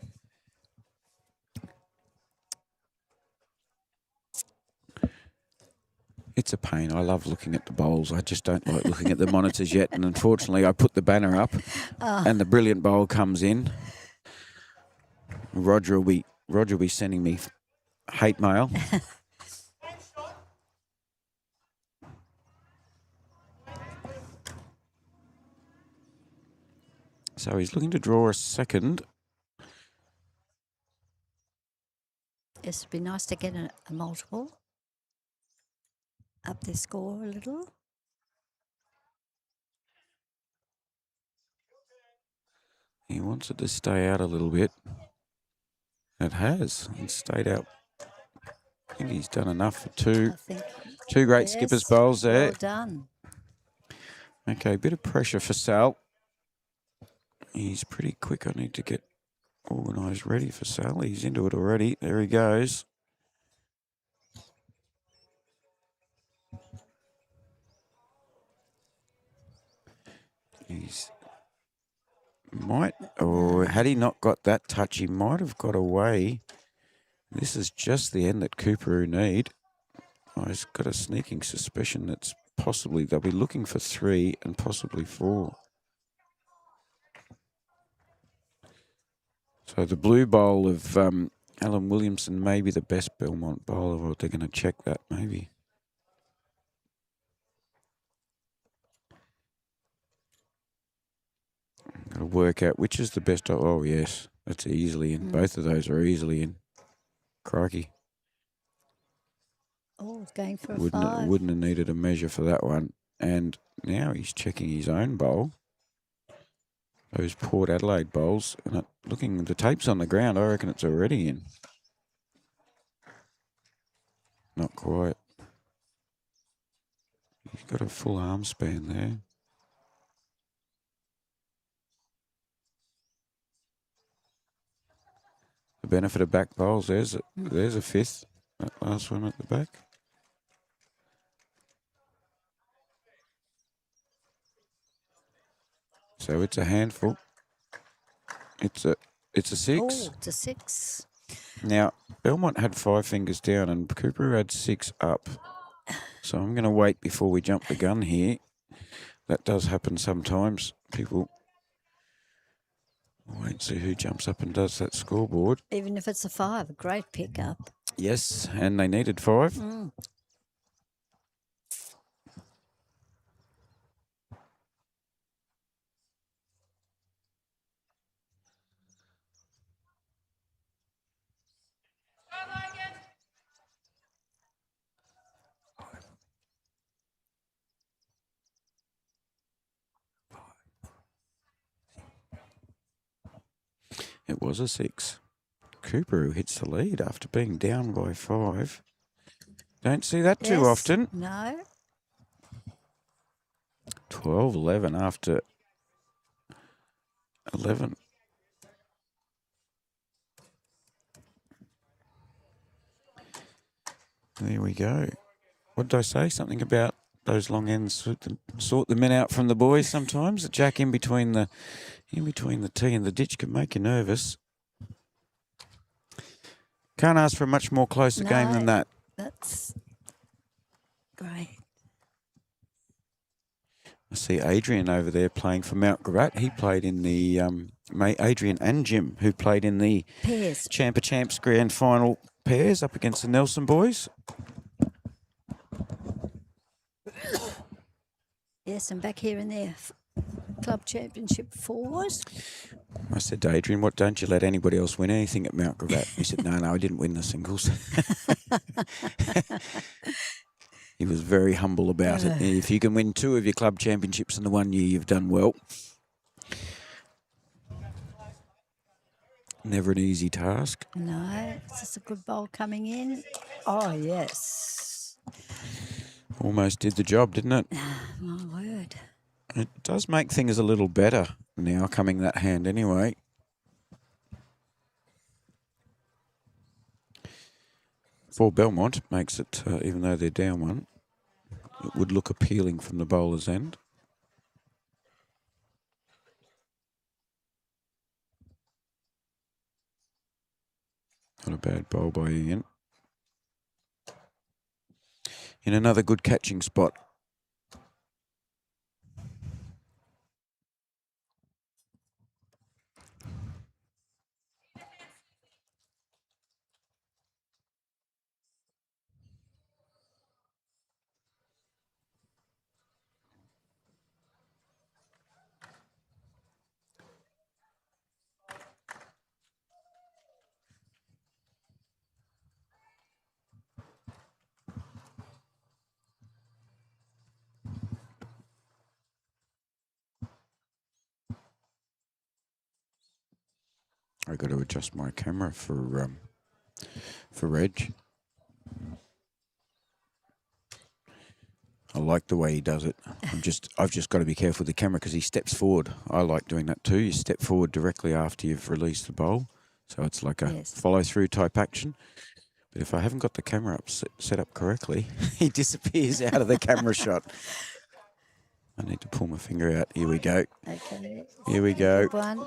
It's a pain. I love looking at the bowls. I just don't like looking at the monitors yet. And unfortunately, I put the banner up and the brilliant bowl comes in. Roger will be sending me hate mail. So he's looking to draw a second. Yes, it'd be nice to get a multiple. Up their score a little. He wants it to stay out a little bit. It has. It's stayed out. I think he's done enough for two. Two great skippers bowls there. Well done. Okay, bit of pressure for Sal. He's pretty quick. I need to get organised ready for Sal. He's into it already. There he goes. He's had he not got that touch, he might have got away. This is just the end that Cooperoo need. I've got a sneaking suspicion that's possibly they'll be looking for 3 and possibly 4. So the blue bowl of Alan Williamson may be the best Belmont bowler, or they're going to check that maybe. Got to work out which is the best. Oh, yes, that's easily in. Both of those are easily in. Crikey. Oh, it's going for a 5. Wouldn't have needed a measure for that one. And now he's checking his own bowl. Those Port Adelaide bowls. And looking, the tape's on the ground. I reckon it's already in. Not quite. He's got a full arm span there. The benefit of back bowls. There's a 5th. That last one at the back. So it's a handful. It's a 6. Oh, it's a 6. Now, Belmont had 5 fingers down and Cooper had 6 up. So I'm going to wait before we jump the gun here. That does happen sometimes. People wait and see who jumps up and does that scoreboard. Even if it's a 5, a great pickup. Yes, and they needed 5. It was a 6. Cooper who hits the lead after being down by 5. Don't see that too often. No. 12-11 after 11. There we go. What did I say? Something about those long ends, sort the men out from the boys sometimes. A jack in between the tee and the ditch can make you nervous. Can't ask for a much more closer game than that. That's great. I see Adrian over there playing for Mount Gravatt. He played in the Adrian and Jim, who played in the Pairs. Champ of Champs Grand Final pairs up against the Nelson boys. Yes, and back here in their club championship fours. I said to Adrian, "What? Don't you let anybody else win anything at Mount Gravatt?" He said, "No, I didn't win the singles." He was very humble about it. If you can win 2 of your club championships in the 1 year, you've done well. Never an easy task. No, it's just a good bowl coming in. Oh, yes. Almost did the job, didn't it? My word. It does make things a little better now, coming that hand anyway. For Belmont, makes it, even though they're down 1, it would look appealing from the bowler's end. Not a bad bowl by Ian. In another good catching spot. I got to adjust my camera for Reg. I like the way he does it. I've just got to be careful with the camera because he steps forward. I like doing that too. You step forward directly after you've released the bowl, so it's like a follow-through type action. But if I haven't got the camera up set up correctly, he disappears out of the camera shot. I need to pull my finger out. Here we go. Okay. Here we go. Good one.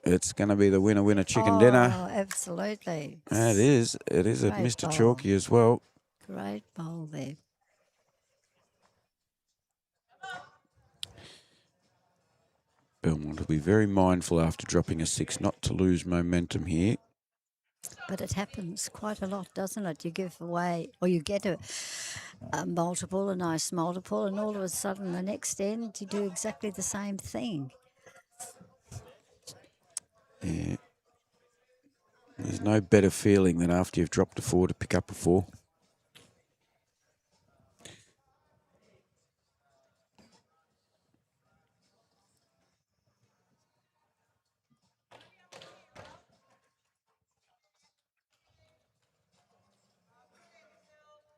It's going to be the winner chicken dinner. Oh, absolutely. It is. It is a Great Mr. bowl. Chalky as well. Great bowl there. Belmont will be very mindful after dropping a 6 not to lose momentum here. But it happens quite a lot, doesn't it? You give away, or you get a multiple, a nice multiple, and all of a sudden the next end you do exactly the same thing. Yeah. There's no better feeling than after you've dropped a 4 to pick up a 4.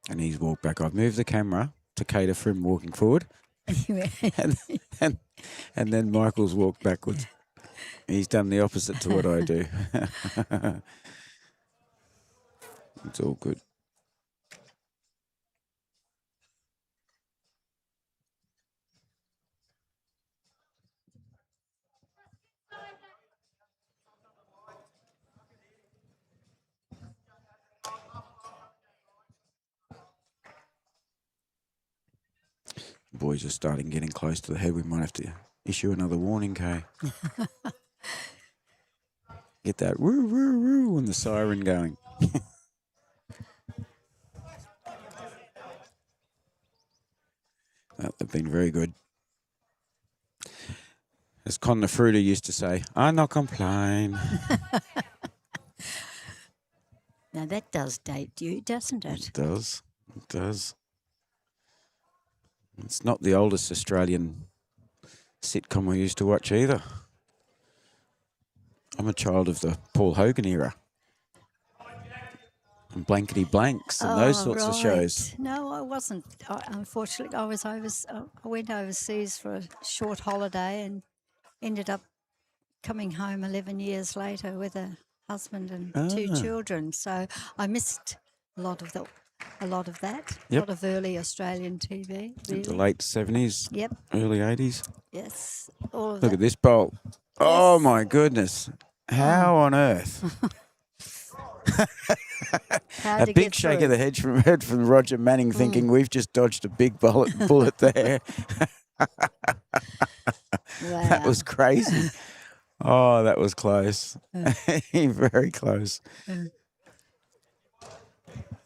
And he's walked back. I've moved the camera to cater for him walking forward. and then Michael's walked backwards. He's done the opposite to what I do. It's all good. Boys are starting getting close to the head. We might have to issue another warning, Kay. Get that woo, woo, woo, and the siren going. They've been very good. As Con the Fruiter used to say, I not complain. Now that does date you, doesn't it? It does. It does. It's not the oldest Australian sitcom we used to watch either. I'm a child of the Paul Hogan era. And Blankety Blanks and those sorts of shows. No, I wasn't. Unfortunately, I went overseas for a short holiday and ended up coming home 11 years later with a husband and 2 children. So I missed a lot of the a lot of that. A Yep. lot of early Australian TV. The Really. late 70s, Yep. early 80s. Yes. All of Look that. at this bowl. Oh, Yes. my goodness. How on earth? How A to big get shake through. of the head from Roger Manning, thinking we've just dodged a big bullet there. That Wow. was crazy. Oh, that was close. Very close.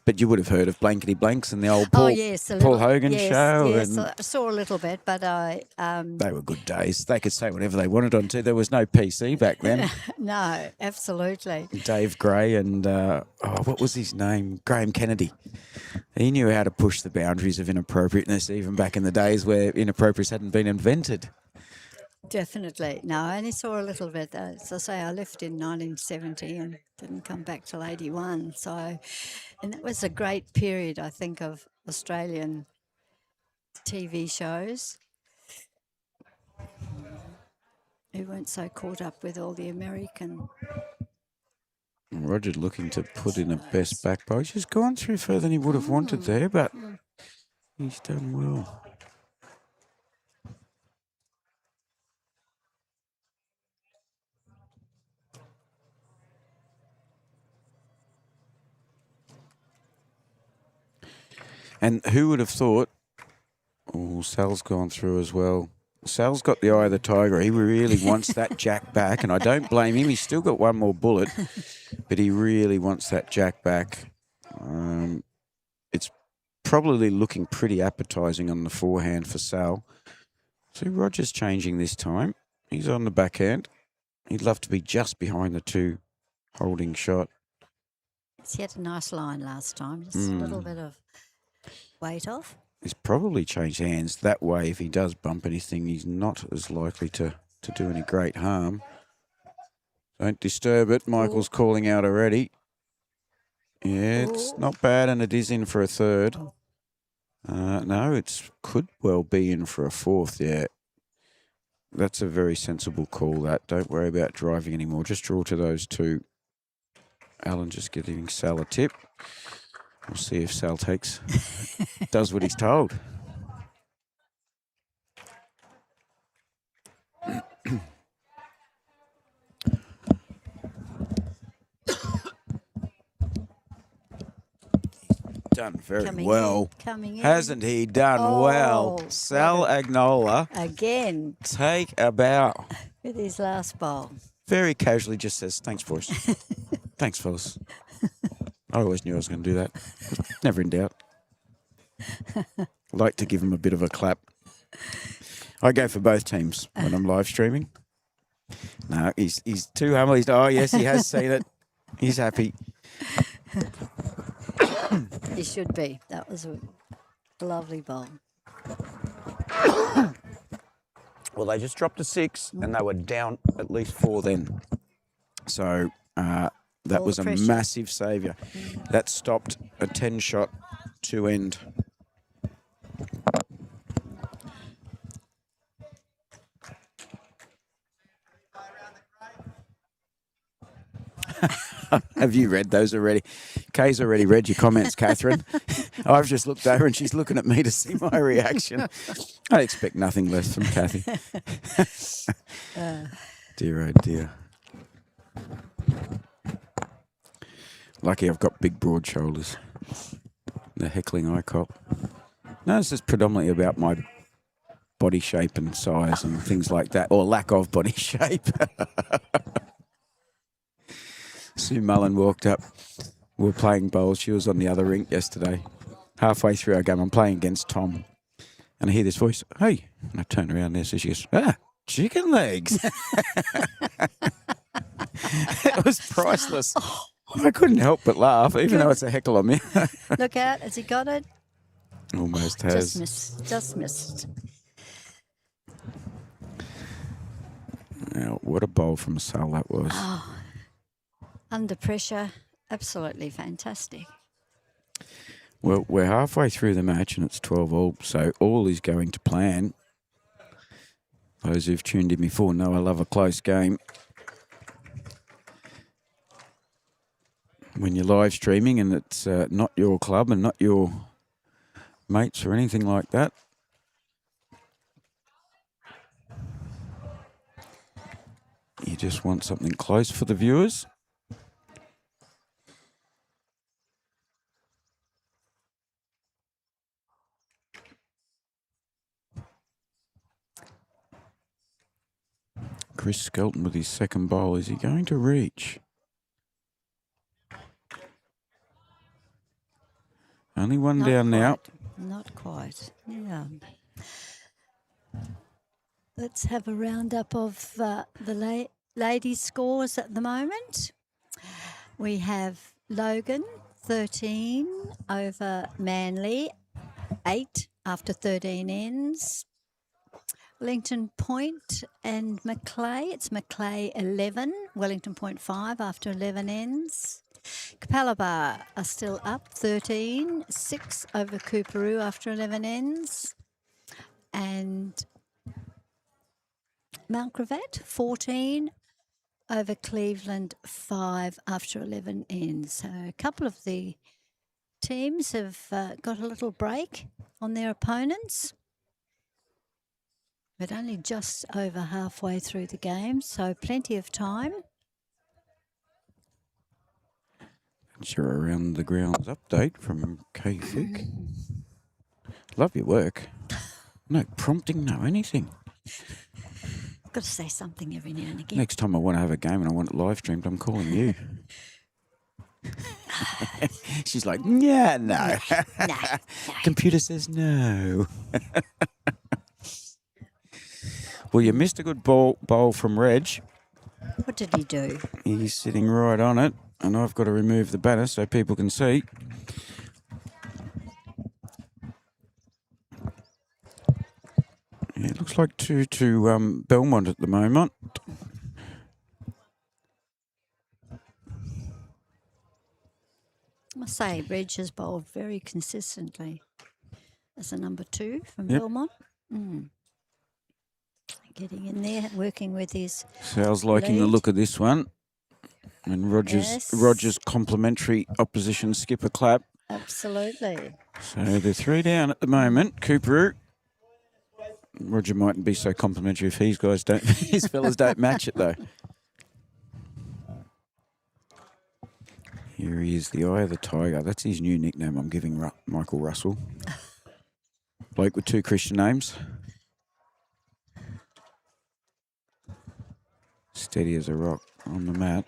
But you would have heard of Blankety Blanks and the old Paul, yes, a Paul little, Hogan yes, show. Yes, And I saw a little bit, but I they were good days. They could say whatever they wanted on TV. There was no PC back then. no, absolutely. Dave Gray and, what was his name? Graham Kennedy. He knew how to push the boundaries of inappropriateness even back in the days where inappropriateness hadn't been invented. Definitely. No, I only saw a little bit. As I say, I left in 1970 and didn't come back till 81. So, and that was a great period, I think, of Australian TV shows. Who weren't so caught up with all the American. Roger looking to put in a best back bow. He's just gone through further than he would have wanted there, but he's done well. And who would have thought? Oh, Sal's gone through as well. Sal's got the eye of the tiger. He really wants that jack back, and I don't blame him. He's still got one more bullet, but he really wants that jack back. It's probably looking pretty appetising on the forehand for Sal. So Roger's changing this time. He's on the backhand. He'd love to be just behind the two holding shot. He had a nice line last time. Just a little bit of weight off. He's probably changed hands. That way, if he does bump anything, he's not as likely to do any great harm. Don't disturb it. Michael's calling out already. Yeah, it's not bad, and it is in for a third. No, it could well be in for a fourth, yeah. That's a very sensible call, that. Don't worry about driving anymore. Just draw to those two. Alan just giving Sal a tip. We'll see if Sal does what he's told. Done very well. Coming in. Hasn't he done well? Sal Agnola. Again. Take a bow. With his last bowl. Very casually just says, thanks, boys. Thanks, fellas. I always knew I was going to do that. Never in doubt. Like to give him a bit of a clap. I go for both teams when I'm live streaming. No, he's too humble. Oh, yes, he has seen it. He's happy. He should be. That was a lovely bowl. Well, they just dropped a 6 and they were down at least 4 then. So that was a massive saviour. That stopped a 10-shot to end. Have you read those already? Kay's already read your comments, Catherine. I've just looked over and she's looking at me to see my reaction. I expect nothing less from Kathy. Dear, oh dear. Lucky I've got big, broad shoulders. The heckling eye cop. No, this is predominantly about my body shape and size and things like that, or lack of body shape. Sue Mullen walked up. We were playing bowls. She was on the other rink yesterday. Halfway through our game, I'm playing against Tom. And I hear this voice, hey. And I turn around there, so she goes, chicken legs. It was priceless. I couldn't help but laugh, even though it's a heckle on me. Look out, has he got it? Almost has. Just missed. Now, what a bowl from Sal that was. Oh, under pressure, absolutely fantastic. Well, we're halfway through the match and it's 12-all, so all is going to plan. Those who've tuned in before know I love a close game. when you're live streaming and it's not your club and not your mates or anything like that. You just want something close for the viewers. Chris Skelton with his second bowl. Is he going to reach? Only one Not down now. quite. Not quite. Yeah. Let's have a roundup of the ladies' scores at the moment. We have Logan, 13 over Manly, 8 after 13 ends. Wellington Point and Macleay, it's Macleay 11, Wellington Point 5 after 11 ends. Capalaba are still up, 13, 6 over Coorparoo after 11 ends. And Mount Gravatt, 14 over Cleveland, 5 after 11 ends. So a couple of the teams have got a little break on their opponents, but only just over halfway through the game, so plenty of time. It's your Around the Grounds update from K-Thick. Love your work. No prompting, no anything. I've got to say something every now and again. Next time I want to have a game and I want it live streamed, I'm calling you. She's like, yeah, no. No. Computer says no. Well, you missed a good bowl from Reg. What did he do? He's sitting right on it, and I've got to remove the banner so people can see. Yeah, it looks like 2 to Belmont at the moment. I must say, Reg has bowled very consistently as a number 2 from Yep. Belmont. Getting in there, working with his Sal's liking the lead. look of this one. And Yes. Roger's complimentary opposition skipper clap. Absolutely. So they're 3 down at the moment. Coorparoo. Roger mightn't be so complimentary if his fellas don't match it though. Here he is, the Eye of the Tiger. That's his new nickname I'm giving Michael Russell. Bloke with 2 Christian names. Steady as a rock on the mat.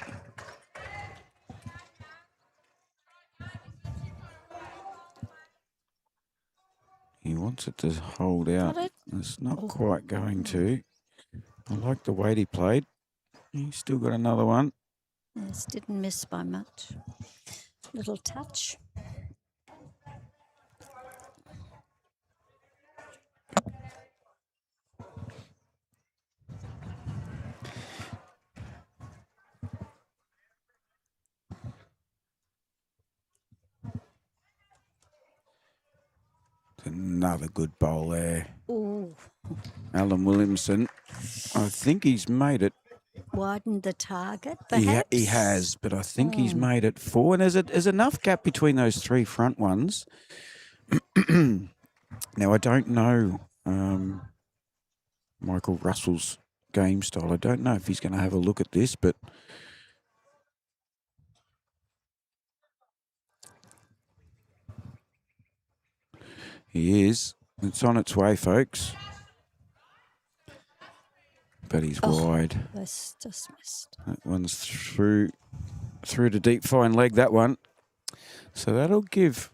He wants it to hold out. Got it? It's not quite going to. I like the weight he played. He's still got another one. Yes, didn't miss by much. Little touch. Another good bowl there. Ooh, Alan Williamson. I think he's made it. widened the target, He perhaps? has, but I think he's made it 4. And there's enough gap between those 3 front ones. Now, I don't know Michael Russell's game style. I don't know if he's going to have a look at this, but he is. It's on its way, folks. But he's wide. That's just missed. That one's through to deep fine leg, that one. So that'll give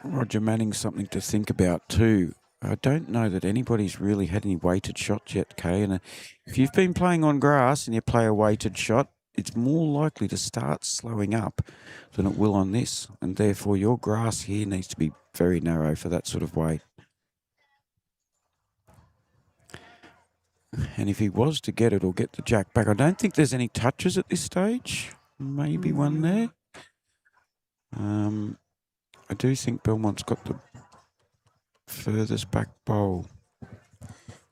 Roger Manning something to think about too. I don't know that anybody's really had any weighted shots yet, Kay. And if you've been playing on grass and you play a weighted shot, it's more likely to start slowing up than it will on this. And therefore your grass here needs to be very narrow for that sort of weight. And if he was to get it or get the jack back, I don't think there's any touches at this stage. Maybe one there. I do think Belmont's got the furthest back bowl.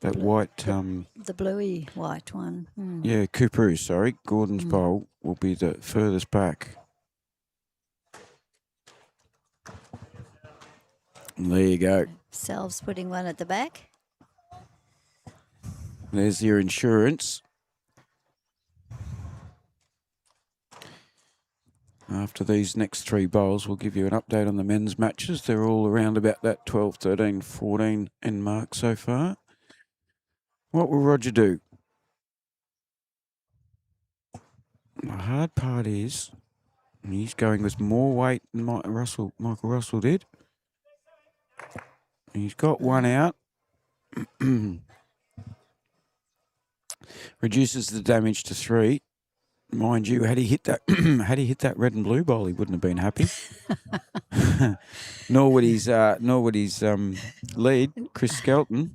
That white... The bluey white one. Yeah, Coorparoo, sorry. Gordon's bowl will be the furthest back. There you go. Selves putting one at the back. There's your insurance. After these next 3 bowls, we'll give you an update on the men's matches. They're all around about that 12, 13, 14 end mark so far. What will Roger do? The hard part is he's going with more weight than Michael Russell did. He's got one out. Reduces the damage to 3. Mind you, had he hit that red and blue bowl, he wouldn't have been happy. nor would his lead, Chris Skelton.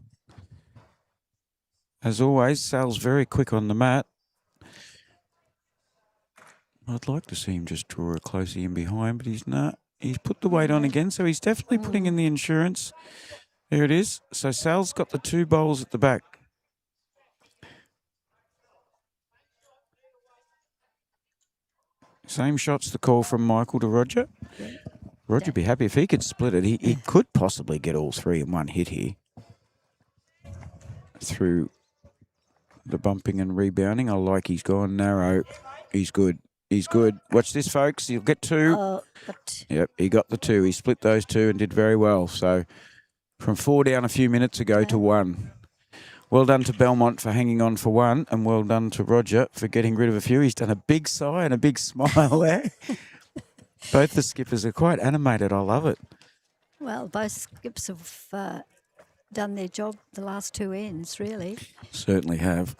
As always, Sal's very quick on the mat. I'd like to see him just draw a closely in behind, but he's not. He's put the weight on again, so he's definitely putting in the insurance. There it is. So Sal's got the 2 bowls at the back. Same shots the call from Michael to Roger. Roger would be happy if he could split it. He could possibly get all 3 in one hit here. Through the bumping and rebounding. I like he's gone narrow. He's good. He's good. Watch this, folks. He'll get 2. Yep, he got the 2. He split those 2 and did very well. So from 4 down a few minutes ago to 1. Well done to Belmont for hanging on for 1, and well done to Roger for getting rid of a few. He's done a big sigh and a big smile there. Both the skippers are quite animated. I love it. Well, both skips have done their job the last 2 ends, really. Certainly have.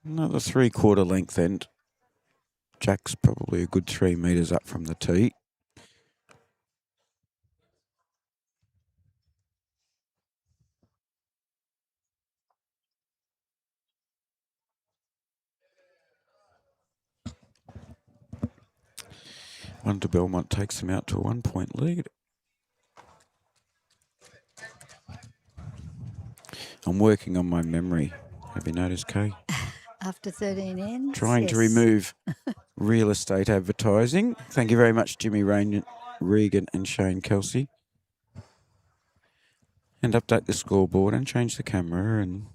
Another 3/4 length end. Jack's probably a good 3 metres up from the tee. One to Belmont takes them out to a 1-point lead. I'm working on my memory. Have you noticed, Kay? After 13 ends. Trying to remove real estate advertising. Thank you very much, Jimmy Regan and Shane Kelsey. And update the scoreboard and change the camera and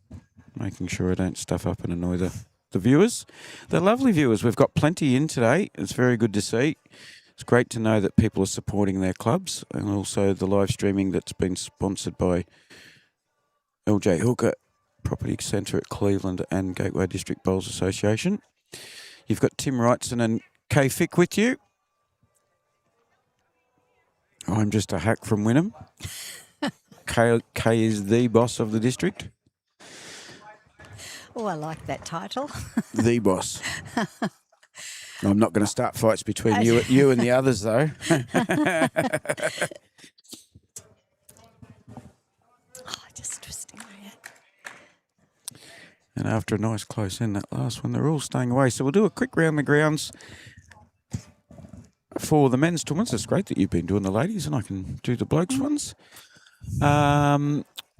making sure I don't stuff up and annoy the viewers. The lovely viewers, we've got plenty in today. It's very good to see. It's great to know that people are supporting their clubs, and also the live streaming that's been sponsored by LJ Hooker Property Centre at Cleveland and Gateway District Bowls Association. You've got Tim Wrightson and Kay Fick with you. I'm just a hack from Wynnum. Kay is the boss of the district. Oh, I like that title. The boss. I'm not going to start fights between you and the others, though. Just twisting my head. And after a nice close in, that last one, they're all staying away. So we'll do a quick round the grounds for the men's tournaments. It's great that you've been doing the ladies and I can do the blokes ones.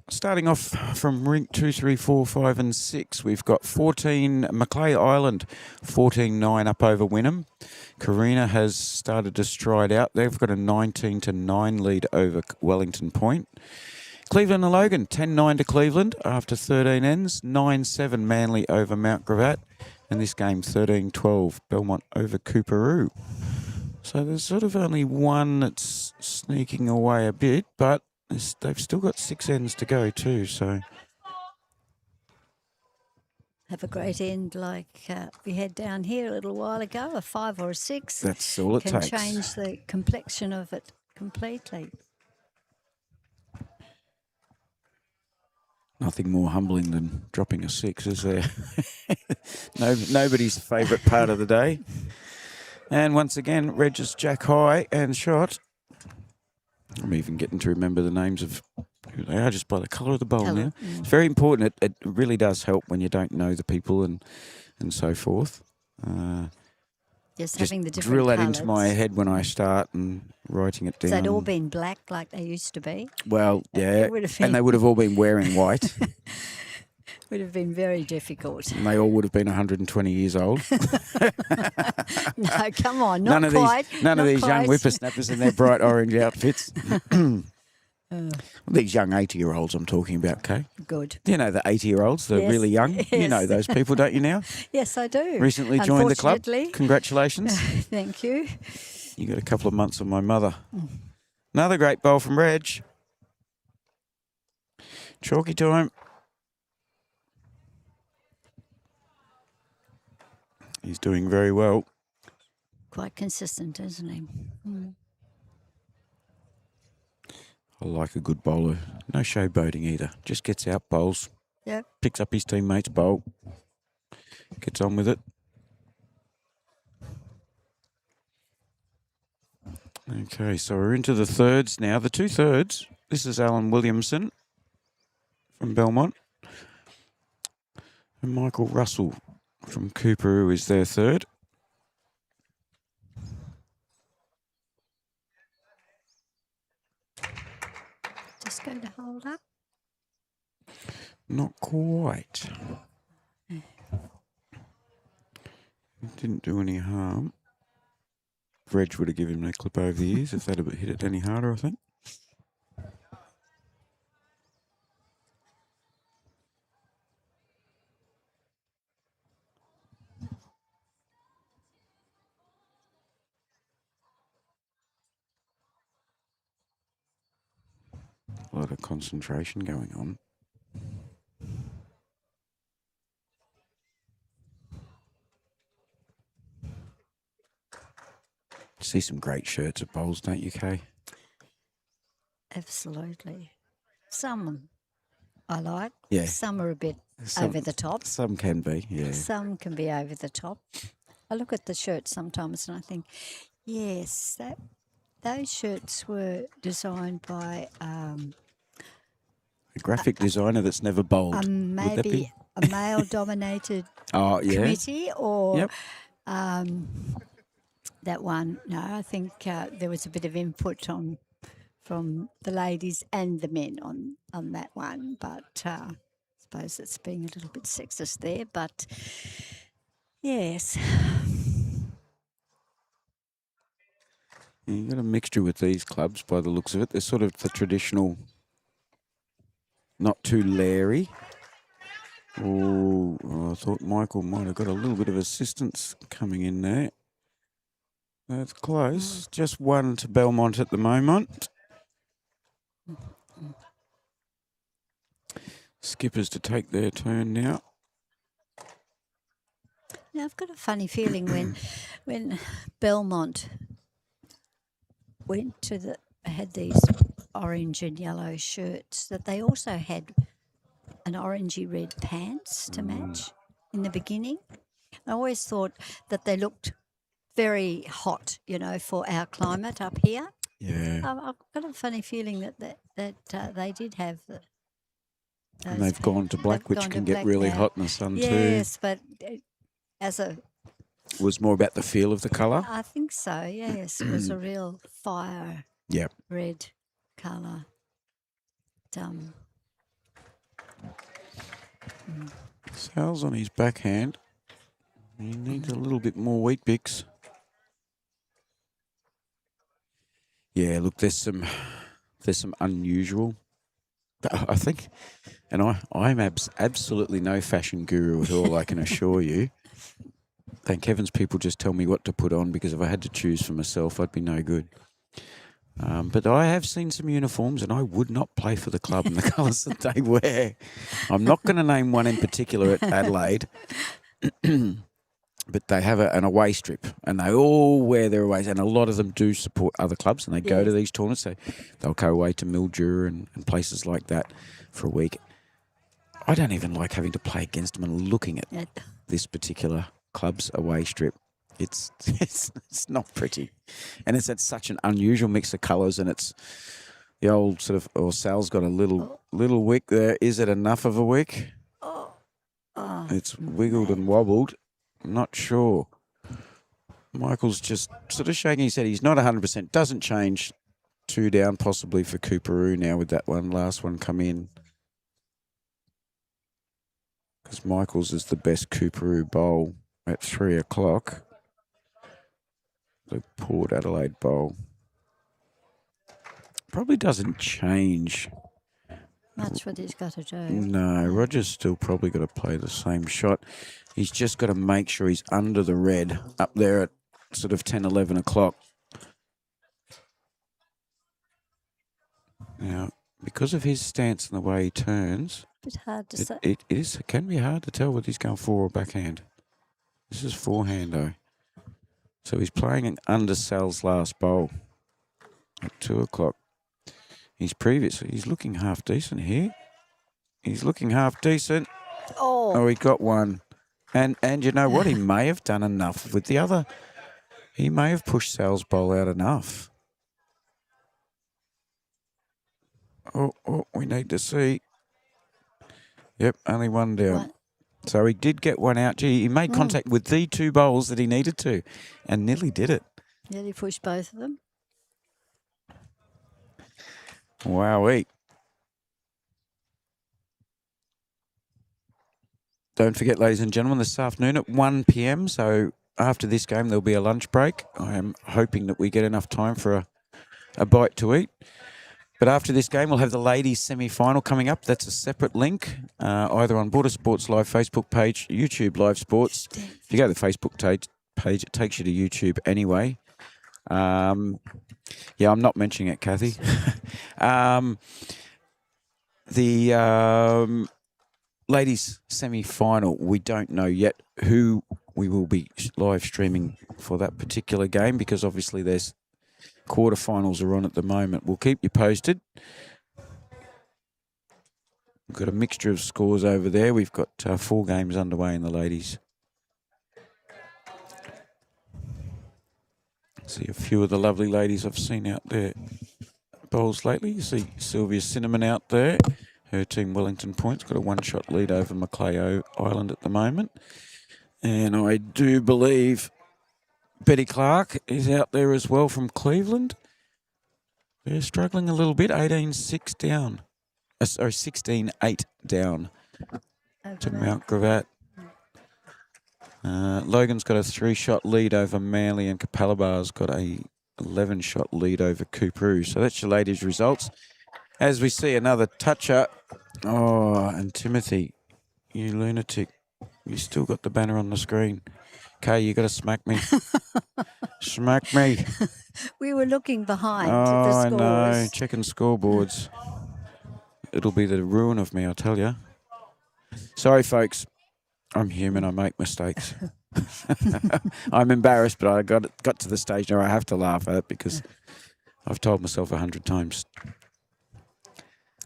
Starting off from rink 2, 3, 4, 5 and 6, we've got 14, Macleay Island, 14-9 up over Wynnum. Carina has started to stride out. They've got a 19-9 lead over Wellington Point. Cleveland and Logan, 10-9 to Cleveland after 13 ends. 9-7 Manly over Mount Gravatt. And this game, 13-12 Belmont over Cooperoo. So there's sort of only one that's sneaking away a bit, but they've still got 6 ends to go too, so. Have a great end like we had down here a little while ago, a 5 or a 6. That's all it takes. Can change the complexion of it completely. Nothing more humbling than dropping a 6, is there? Nobody's favourite part of the day. And once again, Regis Jack high and shot. I'm even getting to remember the names of who they are just by the colour of the bowl Colour, now. It's very important. It really does help when you don't know the people and so forth. Just Just having the different drill that colours. into my head when I start and writing it down. So they'd all been black like they used to be. Well, yeah, would have and they been- would have all been wearing white. Would have been very difficult. And they all would have been 120 years old. No, come on, not none of quite. these, none of not these young quite. whippersnappers in their bright orange outfits. These young 80-year-olds I'm talking about, Kay. Good. You know the 80-year-olds, the Yes, really young. You know yes. those people, don't you now? Yes, I do. Recently joined the club. Unfortunately. Congratulations. Thank you. You got a couple of months on my mother. Another great bowl from Reg. Chalky time. He's doing very well. Quite consistent, isn't he? Mm. I like a good bowler. No showboating either. Just gets out, bowls, Yep. picks up his teammate's bowl, gets on with it. Okay, so we're into the thirds now. The two thirds. This is Alan Williamson from Belmont. And Michael Russell from Cooper, who is their third. Just going to hold up. Not quite. Didn't do any harm. Reg would have given him a clip over the ears if that had hit it any harder, I think. A lot of concentration going on. See some great shirts at bowls, don't you, Kay? Absolutely. Some I like. Yeah. Some are a bit Some- over the top. Some can be, yeah. Some can be over the top. I look at the shirts sometimes and I think, yes, those shirts were designed by A graphic designer that's never bowled. Would that maybe be? a male-dominated Oh, yeah. committee or Yep. that one. No, I think there was a bit of input from the ladies and the men on that one, but I suppose it's being a little bit sexist there, but yes. Yeah, you got a mixture with these clubs by the looks of it. They're sort of the traditional, not too leery. Oh, I thought Michael might have got a little bit of assistance coming in there. That's close. Just one to Belmont at the moment. Skippers to take their turn now. Now I've got a funny feeling when Belmont went to had these orange and yellow shirts that they also had an orangey red pants to match in the beginning. I always thought that they looked very hot, for our climate up here. Yeah. I've got a funny feeling that they did have And they've gone to black, which can get black really now. hot in the sun Yes, but as a too. It was more about the feel of the colour. I think so, yes. It was a real fire Yep. red colour. Sal's on his backhand. He needs a little bit more wheat bix. Yeah, look, there's some unusual. I think, and I'm absolutely no fashion guru at all, I can assure you. Thank heavens people just tell me what to put on, because if I had to choose for myself, I'd be no good. But I have seen some uniforms, and I would not play for the club in the colours that they wear. I'm not going to name one in particular at Adelaide, but they have an away strip, and they all wear their aways, and a lot of them do support other clubs, and they go to these tournaments. They'll go away to Mildura and places like that for a week. I don't even like having to play against them and looking at this particular club's away strip. It's not pretty, and it's such an unusual mix of colours, and it's The old sort of, or Sal's got a little wick there. Is it enough of a wick? Oh, It's wiggled and wobbled. I'm not sure. Michael's just sort of shaking his head. He's not 100%. Doesn't change. 2 down possibly for Cooperoo now with that last one come in. Because Michael's is the best Cooperoo bowl at 3 o'clock. The Port Adelaide bowl. Probably doesn't change. That's what he's got to do. No, Roger's still probably got to play the same shot. He's just got to make sure he's under the red up there at sort of 10, 11 o'clock. Now, because of his stance and the way he turns, It's hard to say. it can be hard to tell whether he's going fore or backhand. This is forehand, though. So he's playing an under Sal's last bowl at 2 o'clock. He's looking half decent here. He's looking half decent. Oh, he got one. And you know what? He may have done enough with the other. He may have pushed Sal's bowl out enough. Oh, we need to see. Yep, only one down. What? So he did get one out. Gee, he made contact with the 2 bowls that he needed to and nearly did it. Yeah, he pushed both of them. Wowee. Don't forget, ladies and gentlemen, this afternoon at 1 p.m. So after this game, there'll be a lunch break. I am hoping that we get enough time for a bite to eat. But after this game, we'll have the ladies' semi-final coming up. That's a separate link, either on Border Sports Live Facebook page, YouTube Live Sports. If you go to the Facebook page, it takes you to YouTube anyway. Yeah, I'm not mentioning it, Kathy. The ladies' semi-final, we don't know yet who we will be live streaming for that particular game because obviously there's quarterfinals are on at the moment. We'll keep you posted. We've got a mixture of scores over there. We've got 4 games underway in the ladies. See a few of the lovely ladies I've seen out there bowls lately. You see Sylvia Cinnamon out there. Her team Wellington Point's got a 1-shot lead over Macleay Island at the moment. And I do believe Betty Clark is out there as well from Cleveland. They're struggling a little bit, 18-6 down. 16-8 down to Mount Gravatt. Logan's got a 3-shot lead over Manly and Capalaba's got a 11-shot lead over Cooperoo. So that's your ladies' results. As we see another toucher. Oh, and Timothy, you lunatic. You still got the banner on the screen. Kay, you got to smack me. Smack me. We were looking behind Oh, the I scores. know. Checking scoreboards. It'll be the ruin of me, I'll tell you. Sorry, folks. I'm human. I make mistakes. I'm embarrassed, but I got to the stage where I have to laugh at it because I've told myself 100 times.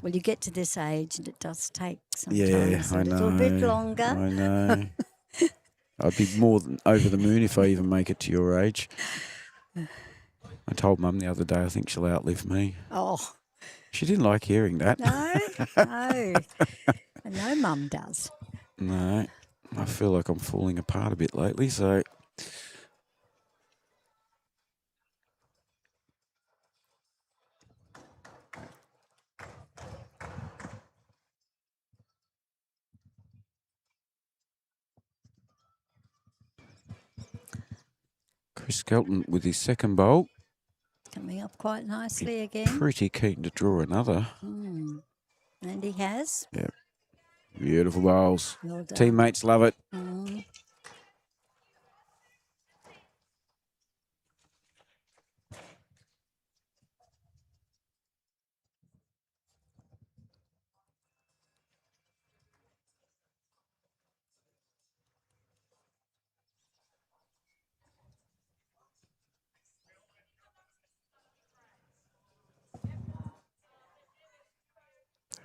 Well, you get to this age and it does take sometimes Yeah, a little bit longer. I know. I'd be more than over the moon if I even make it to your age. I told Mum the other day I think she'll outlive me. Oh, She didn't like hearing that. no. No, Mum does. No. I feel like I'm falling apart a bit lately, so... Chris Skelton with his second bowl. Coming up quite nicely again. Pretty keen to draw another. And he has. Yep. Beautiful bowls. Well done. Teammates love it.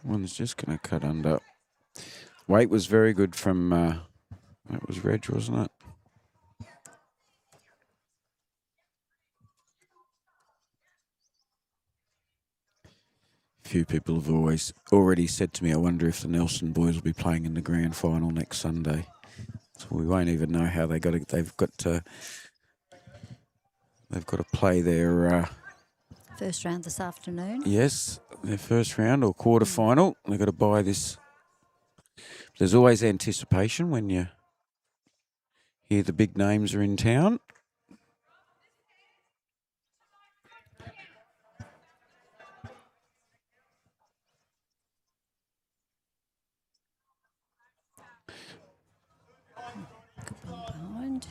One's just going to cut under. Weight was very good from, that was Reg, wasn't it? few people have already said to me, I wonder if the Nelson boys will be playing in the grand final next Sunday. So we won't even know how they've got to play their First round this afternoon. their first round or quarter final. They've got to buy this. There's always anticipation when you hear the big names are in town. Good ball behind.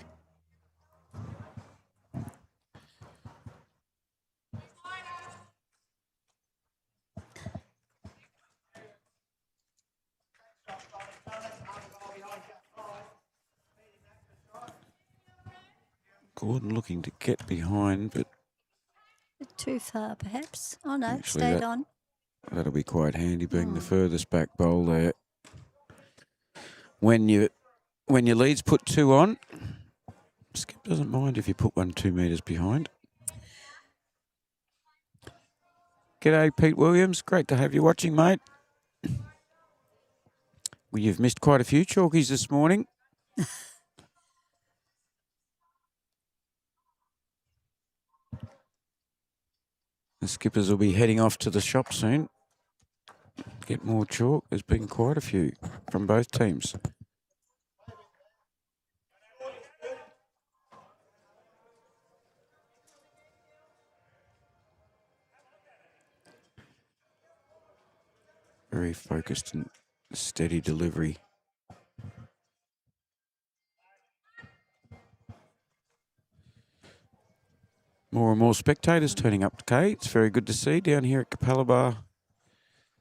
Gordon looking to get behind, but Bit too far, perhaps. Oh, no, Actually, stayed that- on. that'll be quite handy being the furthest back bowl there. When your leads put 2 on, Skip doesn't mind if you put 1 2 metres behind. G'day, Pete Williams. Great to have you watching, mate. Well, you've missed quite a few chalkies this morning. The skippers will be heading off to the shop soon. Get more chalk. There's been quite a few from both teams. Very focused and steady delivery. More and more spectators turning up, Kay. It's very good to see down here at Capalaba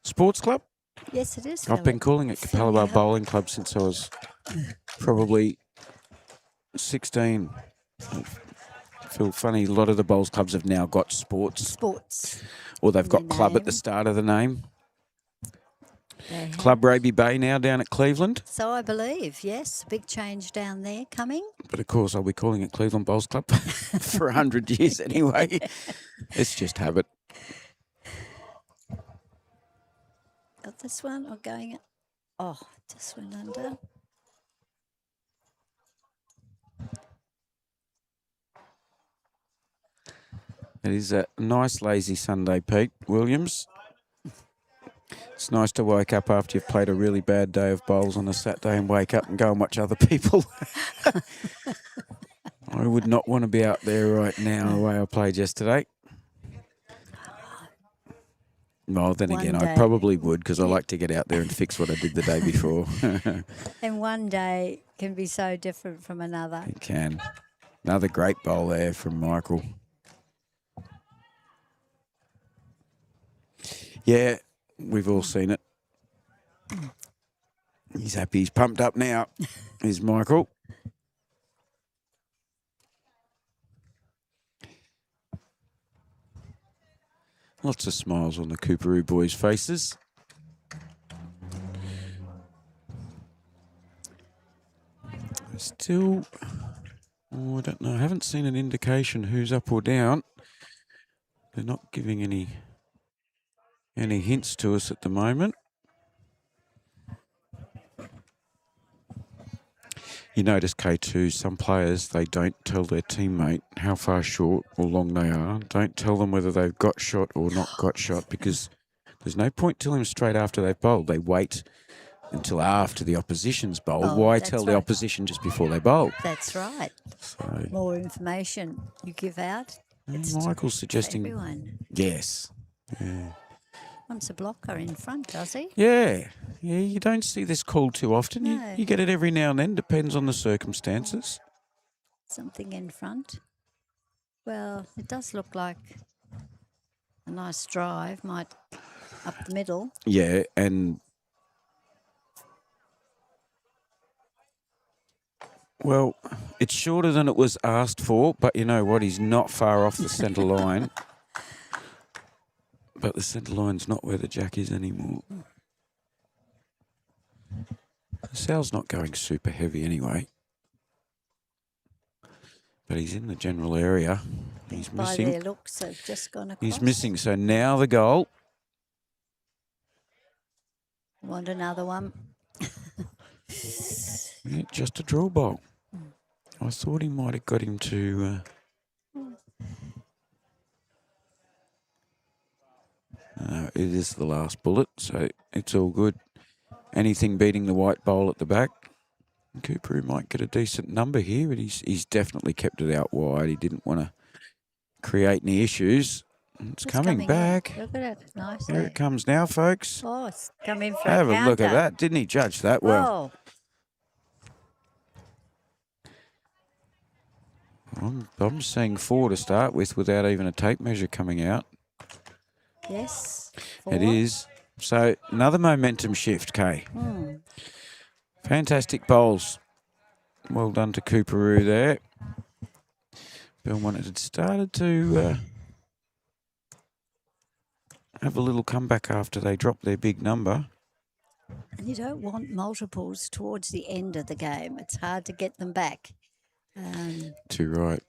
Sports Club. Yes, it is. I've been Philip. calling it Filling Capalaba up. Bowling Club since I was probably 16. I feel funny, a lot of the bowls clubs have now got sports, Sports. or they've in got their club at the name. start of the name. They have. Club Raby Bay now down at Cleveland. So I believe, yes, big change down there coming. But of course, I'll be calling it Cleveland Bowls Club for 100 years anyway. It's just habit. Got this one or going? Oh, just went under. It is a nice, lazy Sunday, Pete Williams. It's nice to wake up after you've played a really bad day of bowls on a Saturday and wake up and go and watch other people. I would not want to be out there right now the way I played yesterday. Well, then One again, I day. probably would because I like to get out there and fix what I did the day before. And one day can be so different from another. It can. Another great bowl there from Michael. Yeah, we've all seen it. He's happy. He's pumped up now. Here's Michael. Lots of smiles on the Cooperoo boys' faces. Still, I don't know. I haven't seen an indication who's up or down. They're not giving any hints to us at the moment. You notice, K2, some players, they don't tell their teammate how far short or long they are. Don't tell them whether they've got shot or not got shot because there's no point telling them straight after they've bowled. They wait until after the opposition's bowled. Oh, Why that's tell the right. opposition just before they bowl? That's right. So, More information you give out. It's Michael's for suggesting everyone. yes. Yeah. Wants a blocker in front, does he? Yeah, you don't see this call too often. No. You get it every now and then, depends on the circumstances. Something in front. Well, it does look like a nice drive, might up the middle. Yeah, and well, it's shorter than it was asked for, but you know what? He's not far off the centre line. But the centre line's not where the jack is anymore. Sal's not going super heavy anyway. But he's in the general area. He's By missing. their looks, they've just gone across. He's missing. So now the goal. Want another one? Yeah, just a draw bowl. I thought he might have got him to... it is the last bullet, so it's all good. Anything beating the white bowl at the back. Cooper might get a decent number here, but he's definitely kept it out wide. He didn't want to create any issues. It's coming back. In. Look at it. Nice. Here it comes now, folks. Oh, it's coming for Have a a look at counter. that. Didn't he judge that well? Whoa. I'm seeing 4 to start with without even a tape measure coming out. Yes. 4. It is. So another momentum shift, Kay. Fantastic bowls. Well done to Cooperoo there. Belmont had started to have a little comeback after they dropped their big number. And you don't want multiples towards the end of the game. It's hard to get them back. Too right.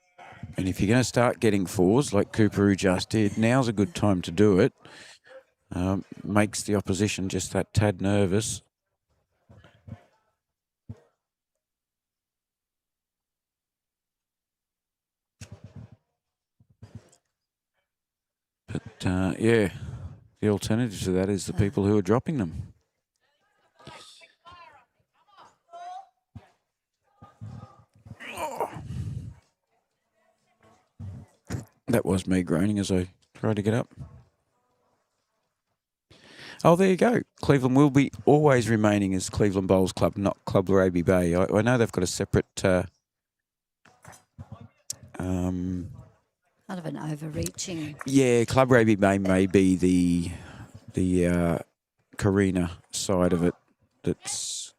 And if you're going to start getting 4s like Cooperoo just did, now's a good time to do it. Makes the opposition just that tad nervous. But, yeah, the alternative to that is the people who are dropping them. That was me groaning as I tried to get up. Oh, there you go. Cleveland will be always remaining as Cleveland Bowls Club, not Club Raby Bay. I know they've got a separate... Kind of an overreaching. Yeah, Club Raby Bay may be the Carina side of it. That's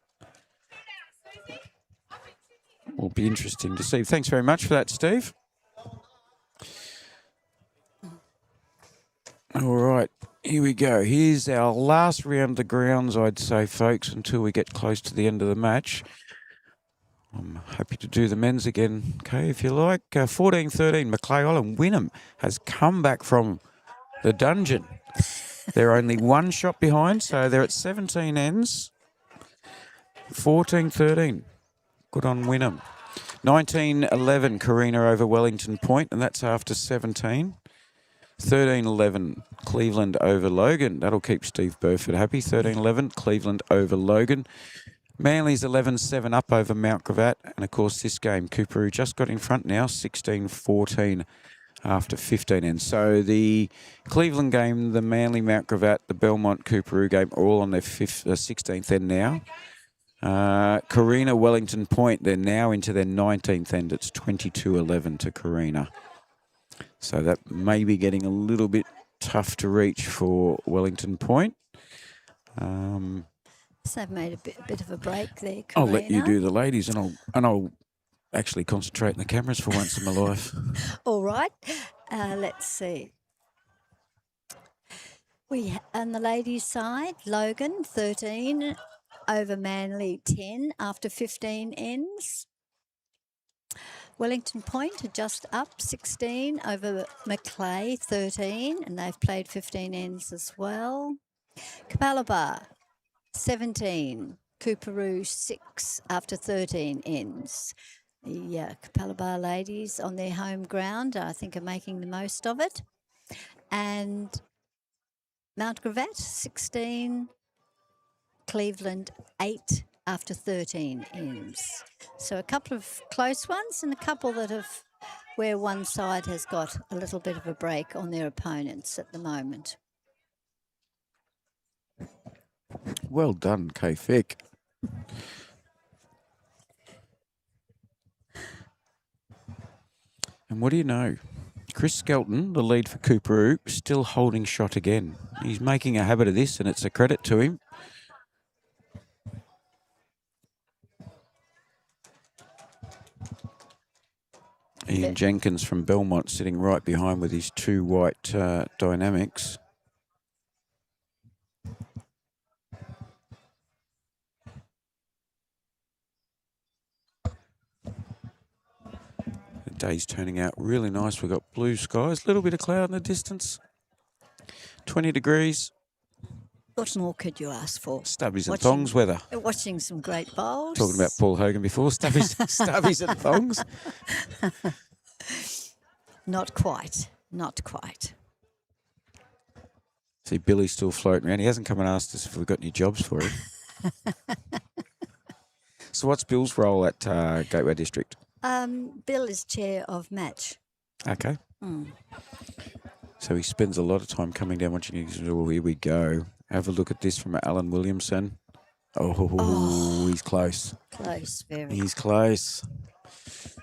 will be interesting to see. Thanks very much for that, Steve. All right, here we go. Here's our last round of the grounds, I'd say, folks, until we get close to the end of the match. I'm happy to do the men's again, okay, if you like. 14-13, Macleay Island. Wynnum has come back from the dungeon. They're only 1 shot behind, so they're at 17 ends. 14-13. Good on Wynnum. 19-11, Carina over Wellington Point, and that's after 17. 13-11, Cleveland over Logan. That'll keep Steve Burford happy. 13-11, Cleveland over Logan. Manly's 11-7 up over Mount Gravatt. And, of course, this game, Cooperoo just got in front now, 16-14 after 15 ends. So the Cleveland game, the Manly Mount Gravatt, the Belmont Cooperoo game are all on their 16th end now. Carina Wellington Point, they're now into their 19th end. It's 22-11 to Carina. So that may be getting a little bit tough to reach for Wellington Point. So they've made a bit of a break there, Carina. I'll let you do the ladies, and I'll actually concentrate on the cameras for once in my life. All right. Let's see. On the ladies' side, Logan 13 over Manly 10 after 15 ends. Wellington Point are just up 16 over Macleay 13, and they've played 15 ends as well. Capalaba 17, Cooperoo 6 after 13 ends. The Capalaba ladies on their home ground, I think, are making the most of it. And Mount Gravatt 16, Cleveland 8 after 13 ends. So a couple of close ones and a couple that have where one side has got a little bit of a break on their opponents at the moment. Well done, Kay Fick. And what do you know? Chris Skelton, the lead for Cooperoo, still holding shot again. He's making a habit of this, and it's a credit to him. Ian Jenkins from Belmont sitting right behind with his 2 white Dynamics. The day's turning out really nice. We've got blue skies, a little bit of cloud in the distance. 20 degrees. What more could you ask for? Stubbies and thongs weather. Watching some great bowls. Talking about Paul Hogan before. Stubbies and thongs. Not quite. Not quite. See, Billy's still floating around. He hasn't come and asked us if we've got any jobs for him. So what's Bill's role at Gateway District? Bill is chair of match. Okay. Mm. So he spends a lot of time coming down watching. Oh, here we go. Have a look at this from Alan Williamson. Oh, he's close. Close, very. He's close.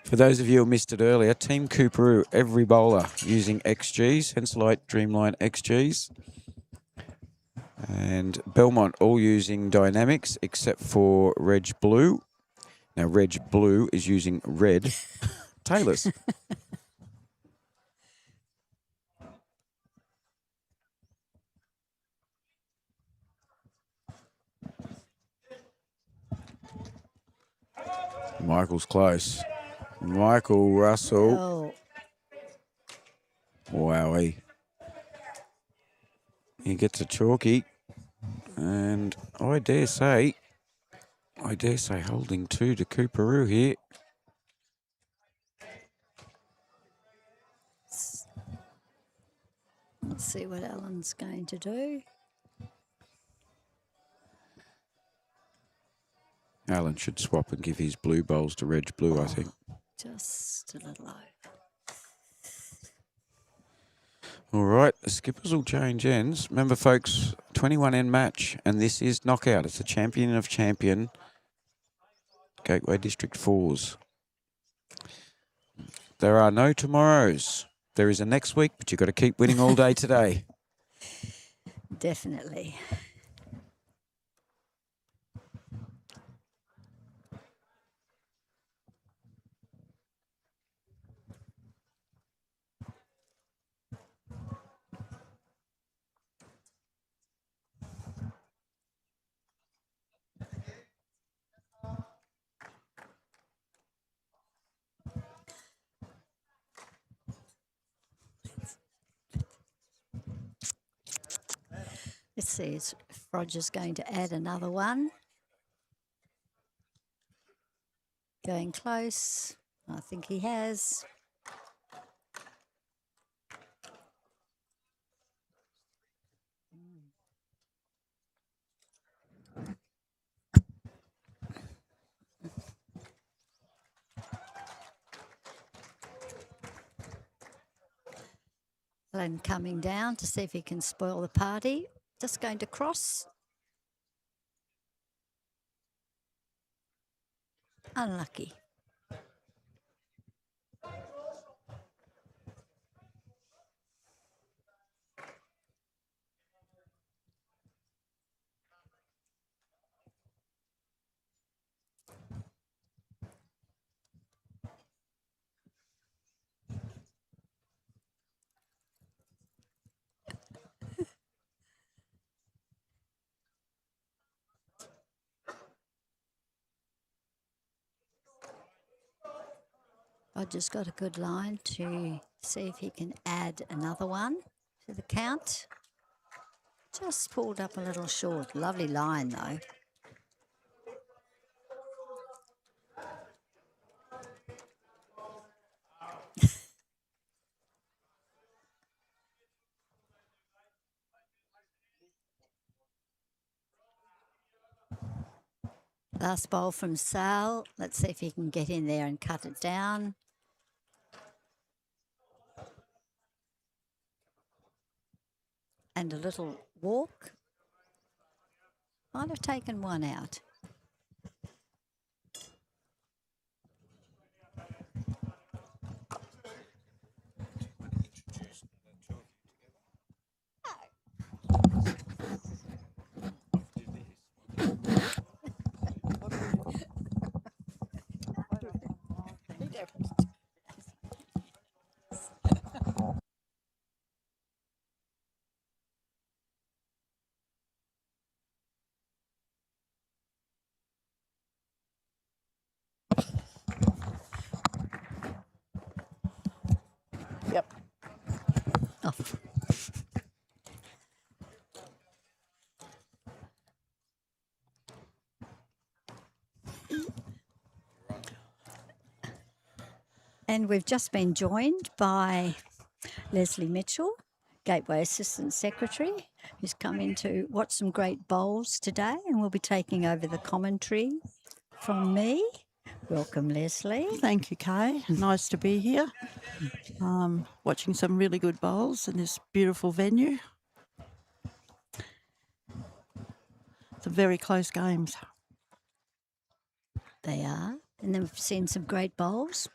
For those of you who missed it earlier, Team Cooperoo, every bowler using XGs, Henselite Dreamline XGs. And Belmont all using Dynamics except for Reg Blue. Now, Reg Blue is using red Taylors. Michael's close. Michael Russell. Oh, Wowee. He gets a chalky. And I dare say holding two to Cooperoo here. let's see what Alan's going to do. Alan should swap and give his blue bowls to Reg Blue, I think. Just a little over. All right, the skippers will change ends. Remember, folks, 21 end match, and this is knockout. It's a champion of champion Gateway District 4s. There are no tomorrows. There is a next week, but you've got to keep winning all day today. Definitely. Let's see if Roger's going to add another one. Going close. I think he has. Alan coming down to see if he can spoil the party. Just going to cross. Unlucky. Roger's got a good line to see if he can add another one to the count. Just pulled up a little short. Lovely line, though. Last bowl from Sal. Let's see if he can get in there and cut it down. And a little walk. Might have taken one out. Yep. Oh. And we've just been joined by Leslie Mitchell, Gateway Assistant Secretary, who's come in to watch some great bowls today, and will be taking over the commentary from me. Welcome, Leslie. Thank you, Kay. Nice to be here. Watching some really good bowls in this beautiful venue. Some very close games. They are. And then we've seen some great bowls.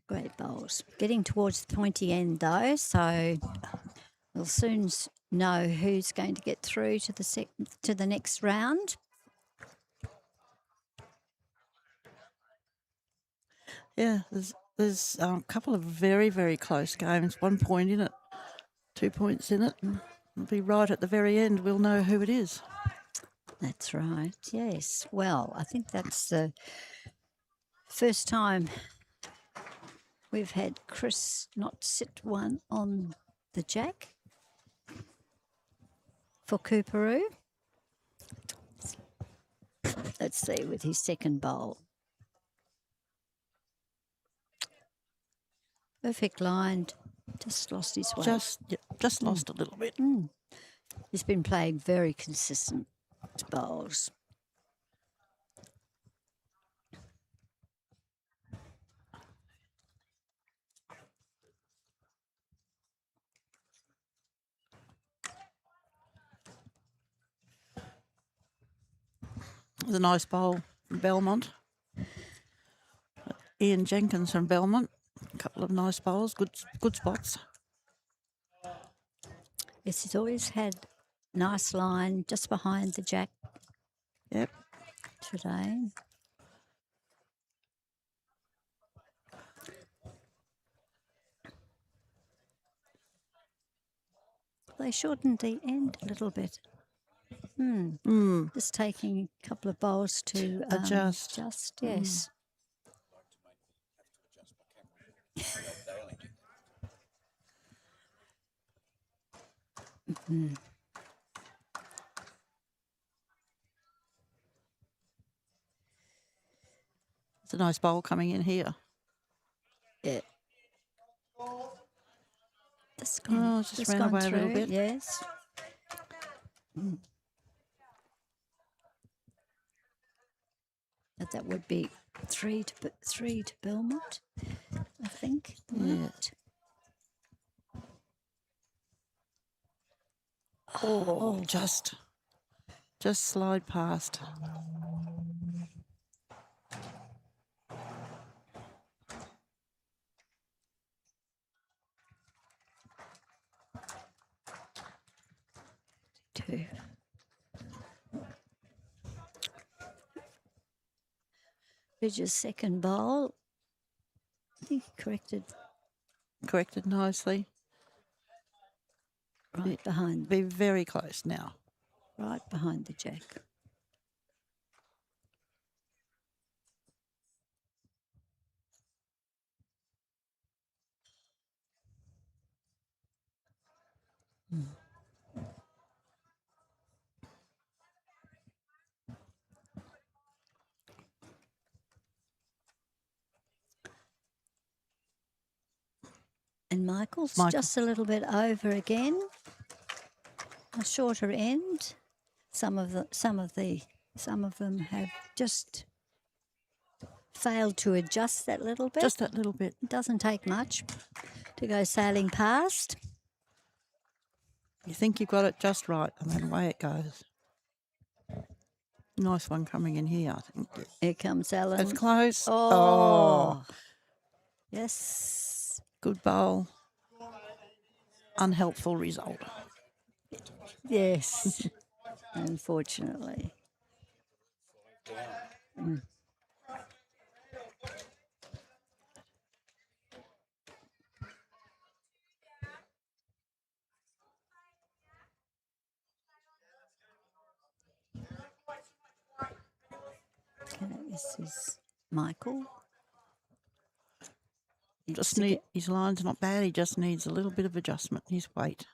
Great bowls. Getting towards the pointy end, though, so we'll soon know who's going to get through to the next round. Yeah, there's a couple of very, very close games. 1 point in it, 2 points in it. It'll be right at the very end. We'll know who it is. That's right, yes. Well, I think that's the first time we've had Chris not sit one on the jack for Cooperoo. Let's see, with his second bowl. Perfect line, just lost his way. Just lost a little bit. He's been playing very consistent bowls. It was a nice bowl from Belmont. Ian Jenkins from Belmont. A couple of nice bowls, good spots. Yes, he's always had nice line just behind the jack Yep. today. They shortened the end a little bit. Just taking a couple of bowls to Adjust. Yes. It's a nice bowl coming in here. Yeah. Just ran gone away a little through, bit. Yes. But that would be three to Belmont, I think. Yeah. Right. Oh, just slide past. Two. Bridges' second bowl. I think he Corrected nicely. right behind Be very close now. right behind the jack. And Michael's just a little bit over again. A shorter end. Some of them have just failed to adjust that little bit. Just that little bit. It doesn't take much to go sailing past. You think you've got it just right, and then away it goes. Nice one coming in here, I think. Here comes Alan. It's close. Oh. Yes. Good bowl. Unhelpful result. Yes. Unfortunately. Okay, this is Michael. His line's not bad. He just needs a little bit of adjustment. His weight.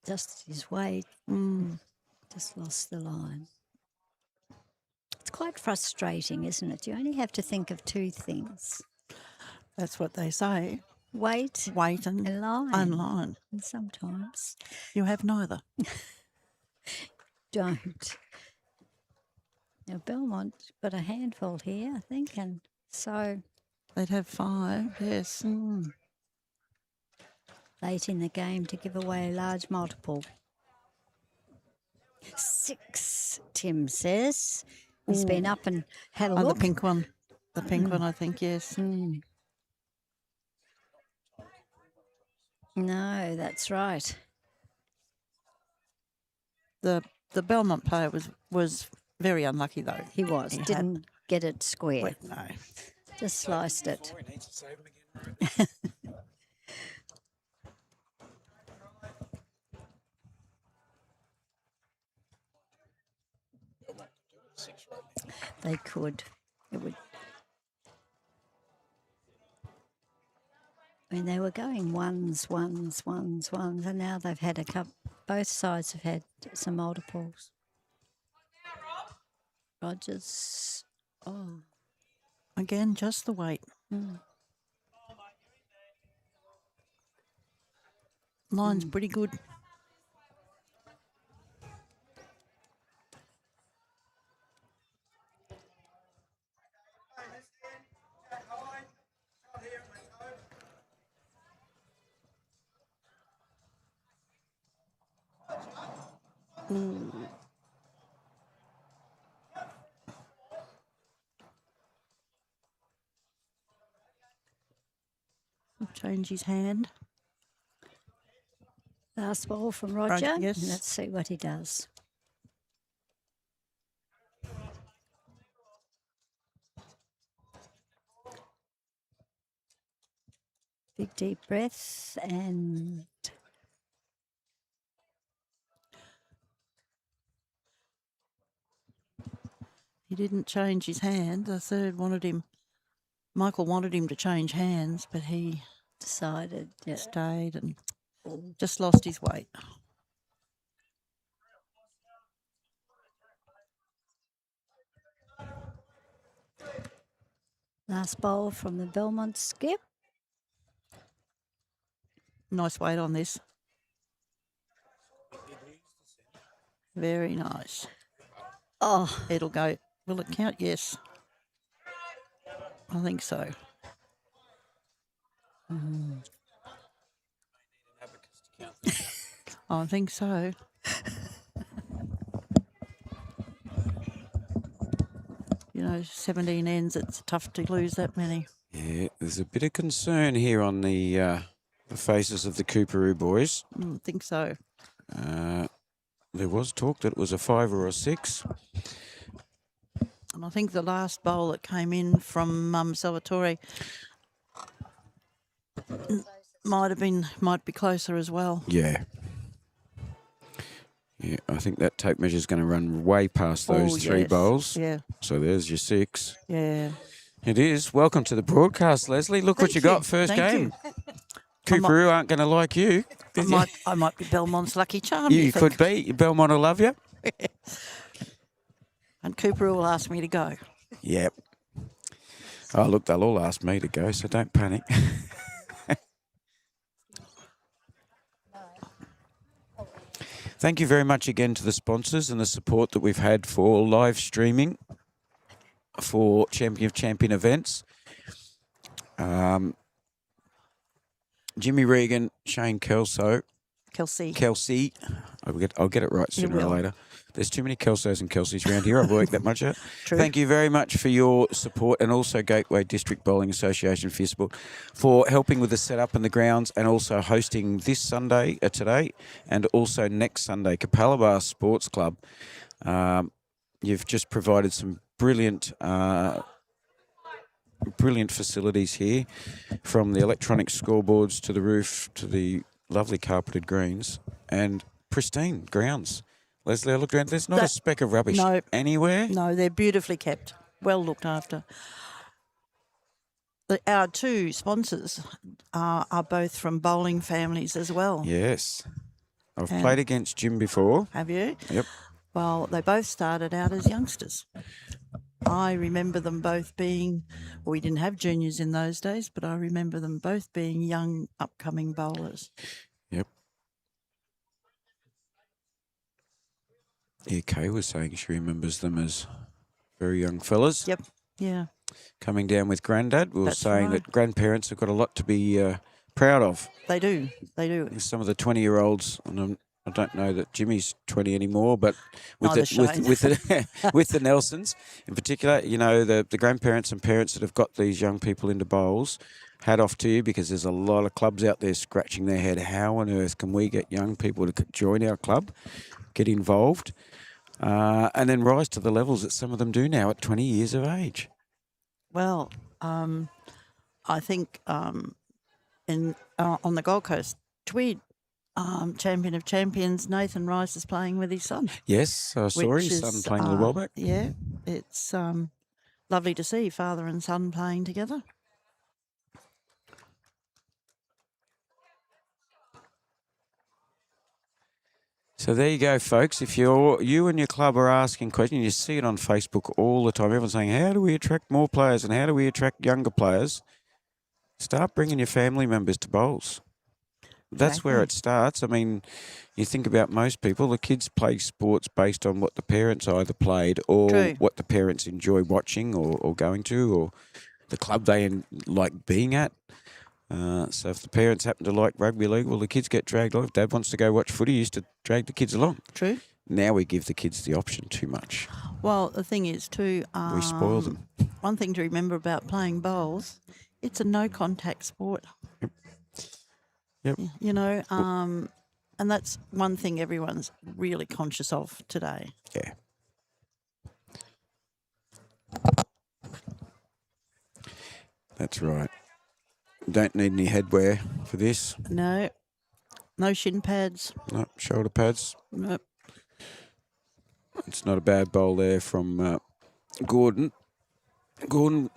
Just his weight. Just lost the line. It's quite frustrating, isn't it? You only have to think of two things. That's what they say. Weight Weight and and line. line. And sometimes You have neither. don't. Now, Belmont got a handful here, I think, and so They'd have 5, yes. late in the game to give away a large multiple. 6, Tim says. He's been up and had a Oh, the look. pink one. The pink one, I think, yes. Mm. No, that's right. The Belmont player was very unlucky, though. He was. He had- Didn't get it square. Wait, no. Just sliced it. They could. It would. I mean, they were going ones, and now they've had a couple. Both sides have had some multiples. Rogers. Oh. Again, just the weight. Line's pretty good. Change his hand. Last ball from Roger. Yes. Let's see what he does. Big deep breath and He didn't change his hand. The third wanted him. Michael wanted him to change hands, but he decided. Yeah. stayed and just lost his weight. Last bowl from the Belmont skip. Nice weight on this. Very nice. Oh, It'll go. Will it count? Yes. I think so. I think so. You know, 17 ends, it's tough to lose that many. Yeah, there's a bit of concern here on the faces of the Cooperoo boys. I think so. There was talk that it was a 5 or a 6. And I think the last bowl that came in from Salvatore might be closer as well. Yeah. Yeah, I think that tape measure's going to run way past those 3 yes. bowls. Yeah, So there's your 6. yeah. It is. Welcome to the broadcast, Leslie. Look what Thank you you. got first Thank game. you. Cooperoo aren't going to like you. I might be Belmont's lucky charm. You could be. Belmont will love you. And Cooper will ask me to go. Yep. Oh, look, they'll all ask me to go, so don't panic. Thank you very much again to the sponsors and the support that we've had for live streaming for Champion of Champion events. Jimmy Regan, Shane Kelsey. Kelsey. I'll get it right sooner or will. later. There's too many Kelsos and Kelseys around here. I've worked that much out. True. Thank you very much for your support, and also Gateway District Bowling Association for your support, for helping with the setup and the grounds, and also hosting this Sunday, today, and also next Sunday, Capalaba Sports Club. You've just provided some brilliant facilities here, from the electronic scoreboards to the roof to the lovely carpeted greens and pristine grounds. Leslie, I looked around. There's not a speck of rubbish anywhere. No, they're beautifully kept, well looked after. Our 2 sponsors are both from bowling families as well. Yes. I've played against Jim before. Have you? Yep. Well, they both started out as youngsters. I remember them both being, well, we didn't have juniors in those days, but I remember them both being young, upcoming bowlers. Yep. Yeah, Kay was saying she remembers them as very young fellas. Yep. Yeah. Coming down with Grandad. We were That's saying right. that grandparents have got a lot to be proud of. They do. They do. Some of the 20-year-olds, and I don't know that Jimmy's 20 anymore, but with Neither with the Nelsons in particular, you know, the grandparents and parents that have got these young people into bowls, hat off to you, because there's a lot of clubs out there scratching their head. How on earth can we get young people to join our club, get involved, and then rise to the levels that some of them do now at 20 years of age? Well, I think in on the Gold Coast, Tweed, champion of champions, Nathan Rice is playing with his son. Yes, I saw which his son is, playing a little while back. Yeah, it's lovely to see father and son playing together. So there you go, folks. If you and your club are asking questions, you see it on Facebook all the time. Everyone's saying, how do we attract more players and how do we attract younger players? Start bringing your family members to bowls. That's where it starts. I mean, you think about most people, the kids play sports based on what the parents either played or True. what the parents enjoy watching or going to, or the club they like being at. So if the parents happen to like rugby league, well, the kids get dragged along. If Dad wants to go watch footy, he used to drag the kids along. True. Now we give the kids the option too much. Well, the thing is too, We spoil them. one thing to remember about playing bowls, it's a no-contact sport. Yep. You know, and that's one thing everyone's really conscious of today. Yeah. That's right. Don't need any headwear for this. No shin pads. No, shoulder pads. No. It's not a bad bowl there from Gordon. Gordon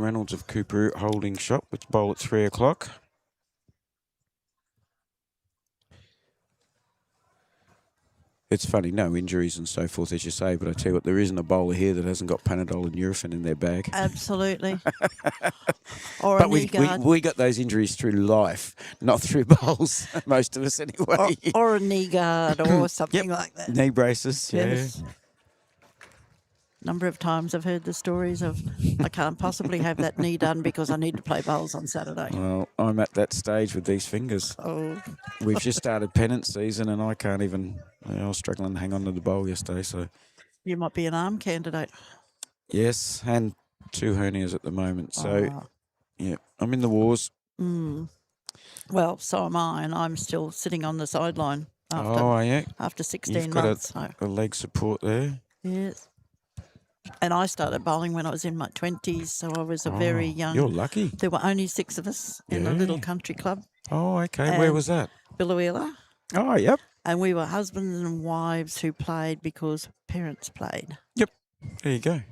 Reynolds of Cooper Holding Shop. It's bowl at 3 o'clock. It's funny, no injuries and so forth, as you say, but I tell you what, there isn't a bowler here that hasn't got Panadol and Nurofen in their bag. Absolutely. Or But a knee guard. we got those injuries through life, not through bowls, most of us anyway. Or a knee guard or something like that. Knee braces, yeah. Yes. Number of times I've heard the stories of I can't possibly have that knee done because I need to play bowls on Saturday. Well, I'm at that stage with these fingers. Oh, We've just started pennant season and I can't even, I was struggling to hang on to the bowl yesterday. So, you might be an arm candidate. yes, and 2 hernias at the moment. So, yeah, I'm in the wars. Well, so am I, and I'm still sitting on the sideline Yeah. after 16 You've got months. So, a leg support there. yes. And I started bowling when I was in my 20s, so I was a very young. You're lucky. There were only 6 of us in a little Yeah. country club, Oh, okay. Where And- was that? Billawheeler, Oh, yep. and we were husbands and wives who played because parents played. Yep. There you go.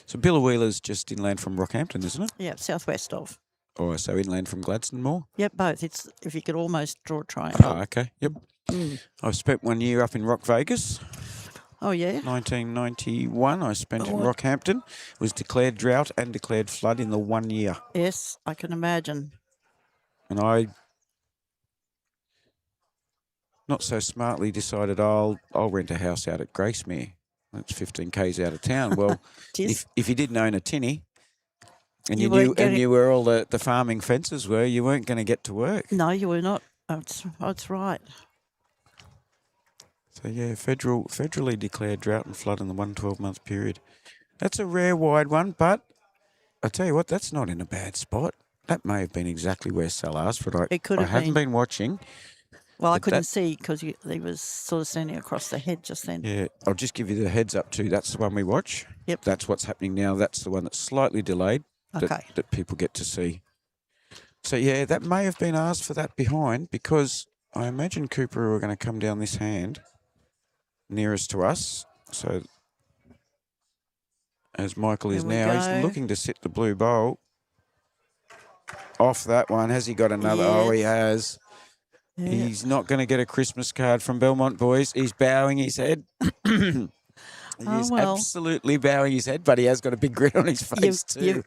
So Billawheeler's just inland from Rockhampton, isn't it? Yeah, southwest of. Or so inland from Gladstone more? Yep, both. It's if you could almost draw a triangle. Oh, okay. Yep. I spent 1 year up in Rock Vegas. Oh, yeah. 1991, I spent in Oh. Rockhampton. It was declared drought and declared flood in the 1 year. Yes, I can imagine. And I, not so smartly, decided I'll rent a house out at Gracemere. That's 15 k's out of town. Well, Tis. if you didn't own a tinny, and You you weren't knew and getting- knew where all the farming fences were, you weren't going to get to work. No, you were not. That's right. So yeah, federally declared drought and flood in the 1 12-month period. That's a rare wide one, but I tell you what, that's not in a bad spot. That may have been exactly where Sal asked, but It could I have haven't been. been watching. Well, I But couldn't that- see because he was sort of standing across the head just then. Yeah, I'll just give you the heads up too. That's the one we watch. Yep. That's what's happening now. That's the one that's slightly delayed Okay. that people get to see. So yeah, that may have been asked for that behind because I imagine Cooper are going to come down this hand nearest to us. So as Michael is Here we now, he's go. looking to sit the blue bowl. Off that one. Has he got another? Oh, he has. Yeah. He's not going to get a Christmas card from Belmont Boys. He's bowing his head. He's well. absolutely bowing his head, but he has got a big grin on his face too.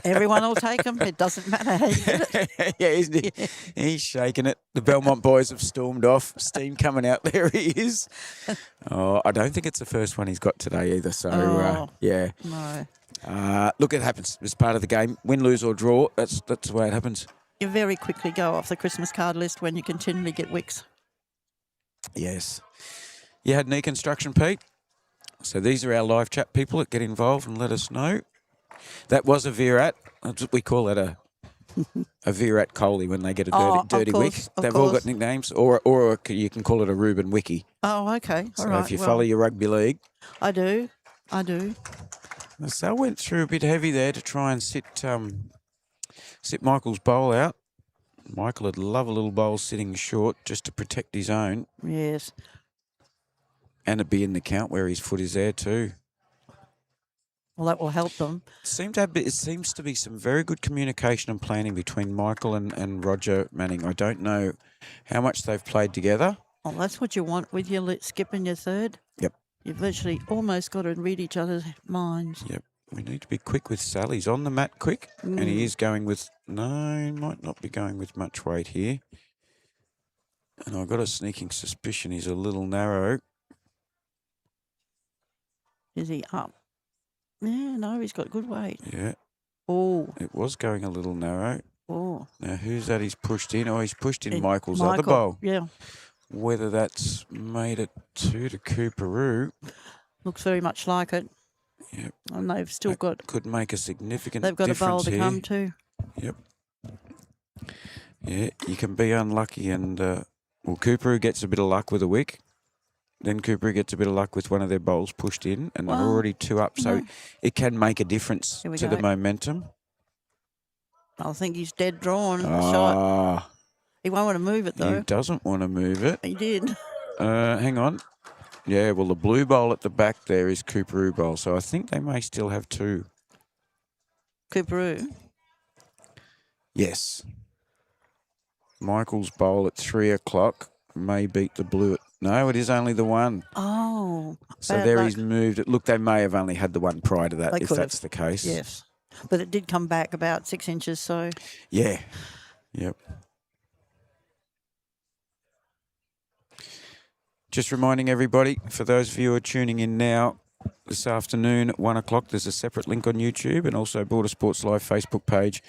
Everyone will take them. It doesn't matter how you get it. Yeah, isn't he? He's shaking it. The Belmont boys have stormed off. Steam coming out. There he is. Oh, I don't think it's the first one he's got today either. So, yeah. No. Look, it happens. It's part of the game. Win, lose or draw. That's the way it happens. You very quickly go off the Christmas card list when you continually get wicks. Yes. You had knee construction, Pete. So these are our live chat people that get involved and let us know. That was a Virat. We call that a Virat Kohli when they get a dirty wick. They've all got nicknames. Or you can call it a Reuben Wiki. Oh, okay. So if you follow your rugby league. I do. So I went through a bit heavy there to try and sit Michael's bowl out. Michael would love a little bowl sitting short just to protect his own. Yes. And it'd be in the count where his foot is there too. Well, that will help them. It seems to be some very good communication and planning between Michael and Roger Manning. I don't know how much they've played together. Well, that's what you want with your skip and your third. Yep. You've literally almost got to read each other's minds. Yep. We need to be quick with Sal. He's on the mat quick, and he is going with... No, he might not be going with much weight here. And I've got a sneaking suspicion he's a little narrow. Is he up? Yeah, no, he's got good weight. Yeah. Oh. It was going a little narrow. Oh. Now, who's that he's pushed in? Oh, he's pushed in Michael's other bowl. Yeah. Whether that's made it to Cooperoo. Looks very much like it. Yep. And they've still got... Could make a significant difference. They've got a bowl to here. come to. Yep. Yeah, you can be unlucky and... Cooperoo gets a bit of luck with a wick. Then Cooperoo gets a bit of luck with one of their bowls pushed in, and they're already 2 up. So it can make a difference to the momentum. I think he's dead drawn. Shot. He won't want to move it, though. He doesn't want to move it. He did. Hang on. Yeah, well, the blue bowl at the back there is Cooperoo bowl, so I think they may still have 2. Cooperoo? Yes. Michael's bowl at 3 o'clock may beat the blue at... No, it is only the one. Oh. So there he's moved it. Look, they may have only had the one prior to that, if that's the case. Yes. But it did come back about 6 inches, so... Yeah. Yep. Just reminding everybody, for those of you who are tuning in now, this afternoon at 1 o'clock, there's a separate link on YouTube and also Border Sports Live Facebook page,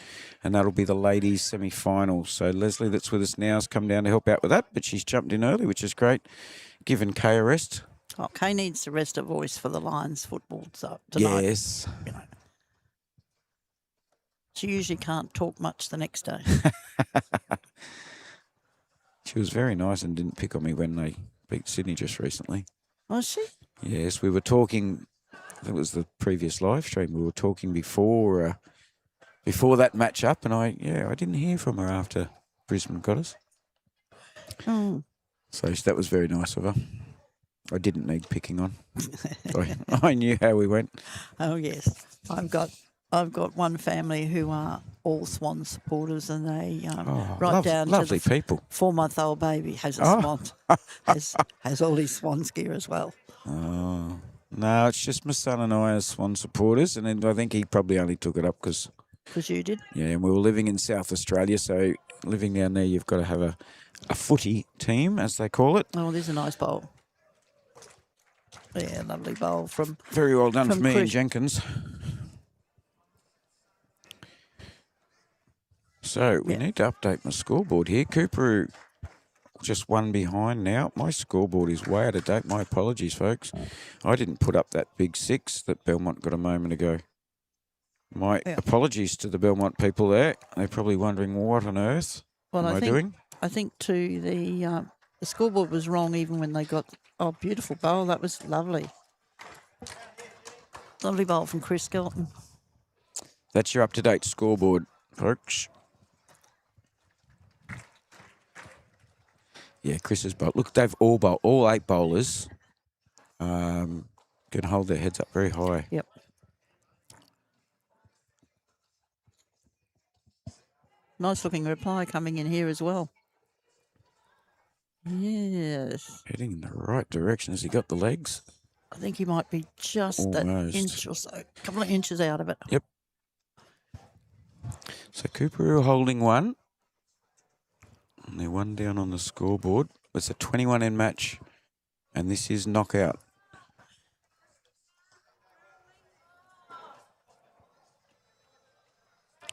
and that'll be the ladies' semi-final. So Leslie, that's with us now, has come down to help out with that, but she's jumped in early, which is great. Given Kay a rest. Oh, Kay needs to rest her voice for the Lions football tonight. Yes. You know. She usually can't talk much the next day. She was very nice and didn't pick on me when they beat Sydney just recently. Was she? Yes, we were talking. That was the previous live stream. We were talking before that match up, and I didn't hear from her after Brisbane got us. Oh. So that was very nice of her. I didn't need picking on. I knew how we went. Oh yes, I've got one family who are all Swan supporters, and they down lovely to the people. 4-month-old baby has a Swan, has all his Swans gear as well. Oh no, it's just my son and I as Swan supporters, and then I think he probably only took it up because you did. Yeah, and we were living in South Australia, so living down there, you've got to have a footy team, as they call it. Oh, there's a nice bowl. Yeah, lovely bowl from. Very well done for me and Jenkins. So we need to update my scoreboard here. Cooper just 1 behind now. My scoreboard is way out of date. My apologies, folks. I didn't put up that big 6 that Belmont got a moment ago. My apologies to the Belmont people there. They're probably wondering what on earth am I doing? I think too the scoreboard was wrong even when they got beautiful bowl. That was lovely. Lovely bowl from Chris Skelton. That's your up-to-date scoreboard, folks. Yeah, Chris's bowl. Look, they've all 8 bowlers can hold their heads up very high. Yep. Nice looking reply coming in here as well. Yes. Heading in the right direction. Has he got the legs? I think he might be just that Almost. inch or so, a couple of inches out of it. Yep. So Cooperoo holding one. And they're one down on the scoreboard. It's a 21-end match, and this is knockout.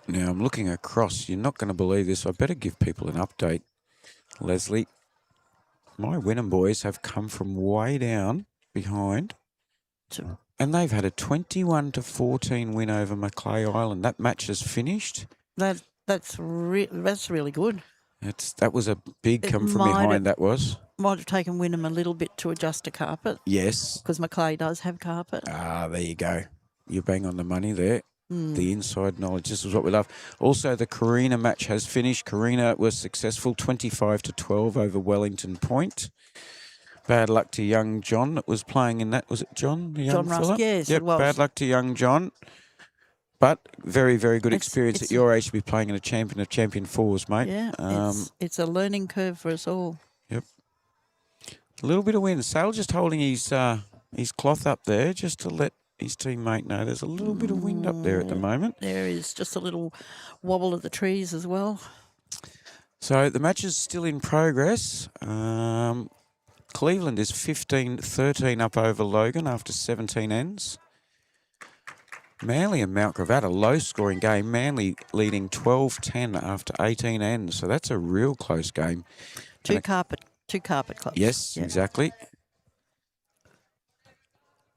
Now, I'm looking across. You're not going to believe this. I better give people an update. Leslie, my Wynnum boys have come from way down behind, and they've had a 21-14 win over Macleay Island. That match is finished. That's really good. That was a big It come from might behind, have- that was. Might have taken Wynnum a little bit to adjust to carpet Yes. because Macleay does have carpet. Ah, there you go. You bang on the money there. The inside knowledge. This is what we love. Also, the Carina match has finished. Carina was successful, 25-12 over Wellington Point. Bad luck to young John that was playing in that. Was it John, the young John Rusk, fella? yes, Yep, it was. bad luck to young John. But very, very good experience it's at your age to be playing in a champion of champion fours, mate. Yeah, it's a learning curve for us all. Yep. A little bit of wind. Sale just holding his cloth up there just to let his teammate know there's a little bit of wind up there at the moment. There is just a little wobble of the trees as well. So the match is still in progress. Cleveland is 15-13 up over Logan after 17 ends. Manly and Mount Gravatt, a low-scoring game. Manly leading 12-10 after 18 ends. So that's a real close game. Two carpet clubs. Yes, exactly.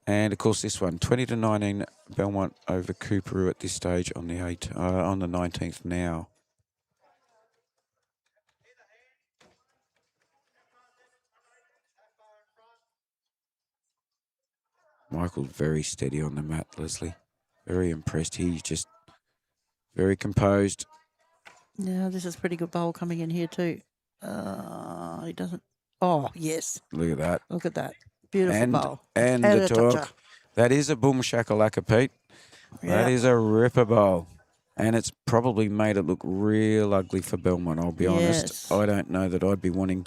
And of course, this one, 20-19 Belmont over Cooperoo at this stage on the 19th now. Michael's very steady on the mat, Leslie. Very impressed. He's just very composed. Yeah, this is a pretty good bowl coming in here too. He doesn't. Oh, yes. Look at that. Look at that. Beautiful bowl. And And the a toucher. talk. That is a boom shakalaka, Pete. Yeah. That is a ripper bowl. And it's probably made it look real ugly for Belmont, I'll be honest. Yes. I don't know that I'd be wanting...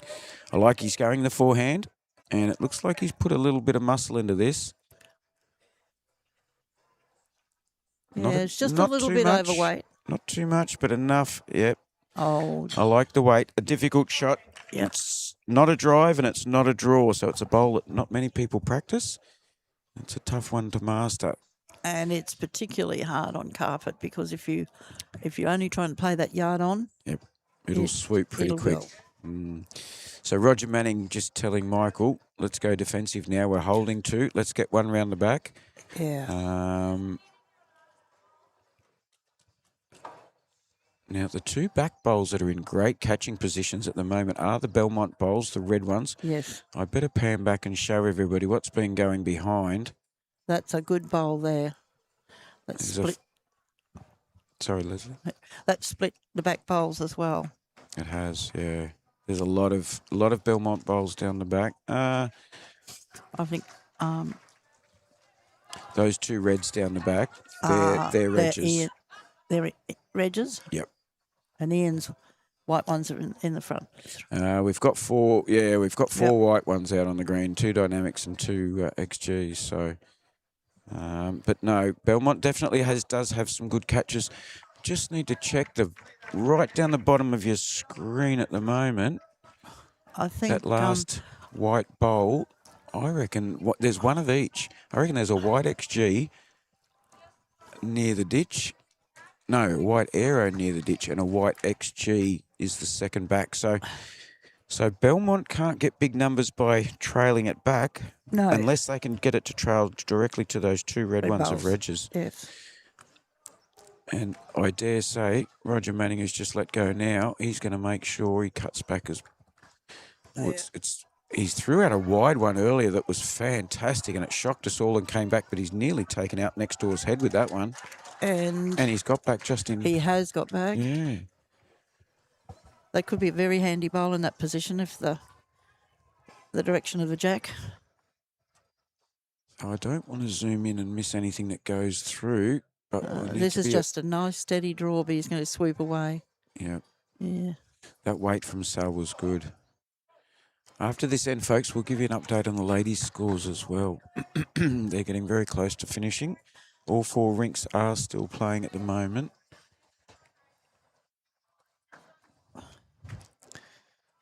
I like he's going the forehand, and it looks like he's put a little bit of muscle into this. Yeah, it's just a not little too bit much. overweight. Not too much, but enough. Yep. Oh, I like the weight. A difficult shot. Yeah. It's not a drive and it's not a draw, so it's a bowl that not many people practice. It's a tough one to master. and it's particularly hard on carpet because if you only try and play that yard on, It'll swoop pretty it'll quick. go. So Roger Manning just telling Michael, let's go defensive now. We're holding two. Let's get one round the back. Yeah. Now, the two back bowls that are in great catching positions at the moment are the Belmont bowls, the red ones. Yes. I better pan back and show everybody what's been going behind. That's a good bowl there. There's a Sorry, Leslie. That split the back bowls as well. It has, yeah. There's a lot of Belmont bowls down the back. I think Those two reds down the back, they're Regis. They're Regis. Yep. And Ian's white ones are in the front. We've got four. Yeah, we've got four Yep. white ones out on the green, two dynamics and two XGs. So, but no, Belmont definitely does have some good catches. Just need to check right down the bottom of your screen at the moment. I think That last white bowl, I reckon there's one of each. I reckon there's a white XG near the ditch. No, white arrow near the ditch, and a white XG is the second back. So Belmont can't get big numbers by trailing it back, No. unless they can get it to trail directly to those two red ones of bowls. Regis. Yes. And I dare say Roger Manning has just let go now. He's going to make sure he cuts back as. Well, He threw out a wide one earlier that was fantastic, and it shocked us all and came back. But he's nearly taken out next door's head with that one. And And he's got back just in. he has got back. Yeah. That could be a very handy bowl in that position if the direction of the jack. I don't want to zoom in and miss anything that goes through. But I need This to is be just a nice steady draw, but he's going to swoop away. Yeah. Yeah. That weight from Sal was good. After this end, folks, we'll give you an update on the ladies' scores as well. They're getting very close to finishing. All 4 rinks are still playing at the moment.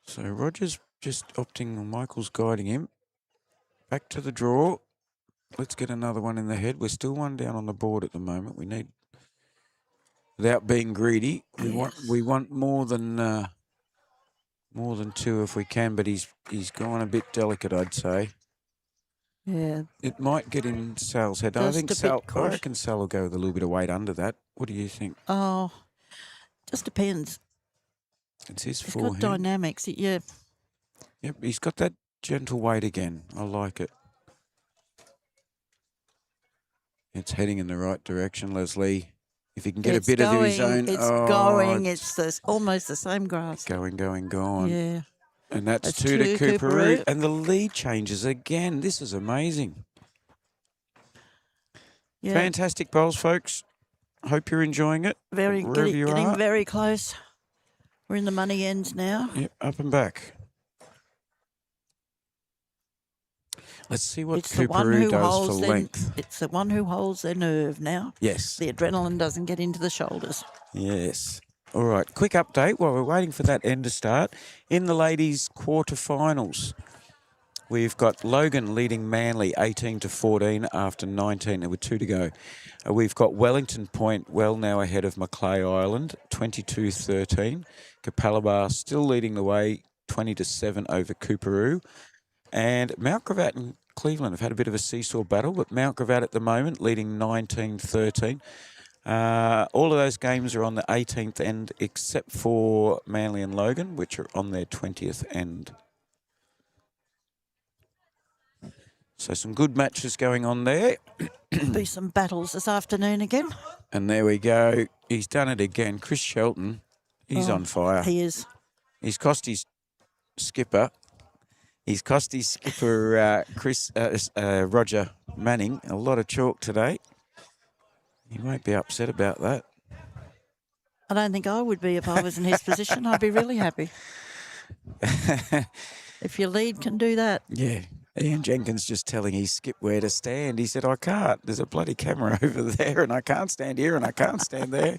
So Roger's just opting, or Michael's guiding him. Back to the draw. Let's get another one in the head. We're still 1 down on the board at the moment. We need, without being greedy, we want more than 2 if we can. But he's gone a bit delicate, I'd say. Yeah. It might get in Sal's head. Just I think a bit Sal. I cautious. reckon Sal will go with a little bit of weight under that. What do you think? Oh, just depends. It's his It's forehand. got dynamics. Yeah. Yep, he's got that gentle weight again. I like it. It's heading in the right direction, Leslie. If he can get It's a bit of his going, own. It's going. It's almost the same grass. Going, gone. Yeah. And that's That's 2 to 2 Cooperoo. Cooperoo. And the lead changes again. This is amazing. Yeah. Fantastic bowls, folks. Hope you're enjoying it. Wherever you Getting are. very close. We're in the money ends now. Yep, up and back. Let's see what It's the one Cooperoo who does for holds their, length. It's the one who holds their nerve now. Yes. The adrenaline doesn't get into the shoulders. Yes. All right, quick update while we're waiting for that end to start. In the ladies' quarterfinals, we've got Logan leading Manly 18 to 14 after 19. There were 2 to go. We've got Wellington Point well now ahead of Macleay Island, 22-13. Capalaba still leading the way, 20 to 7 over Cooperoo. And Mount Gravatt and Cleveland have had a bit of a seesaw battle, but Mount Gravatt at the moment leading 19-13. All of those games are on the 18th end, except for Manly and Logan, which are on their 20th end. So some good matches going on there. Be some battles this afternoon again. And there we go. He's done it again. Chris Shelton, he's on fire. He is. He's cost his skipper. He's cost his skipper, Roger Manning, a lot of chalk today. He won't be upset about that. I don't think I would be if I was in his position. I'd be really happy. If your lead can do that. Yeah. Ian Jenkins just telling his skip where to stand. He said, I can't. There's a bloody camera over there and I can't stand here and I can't stand there.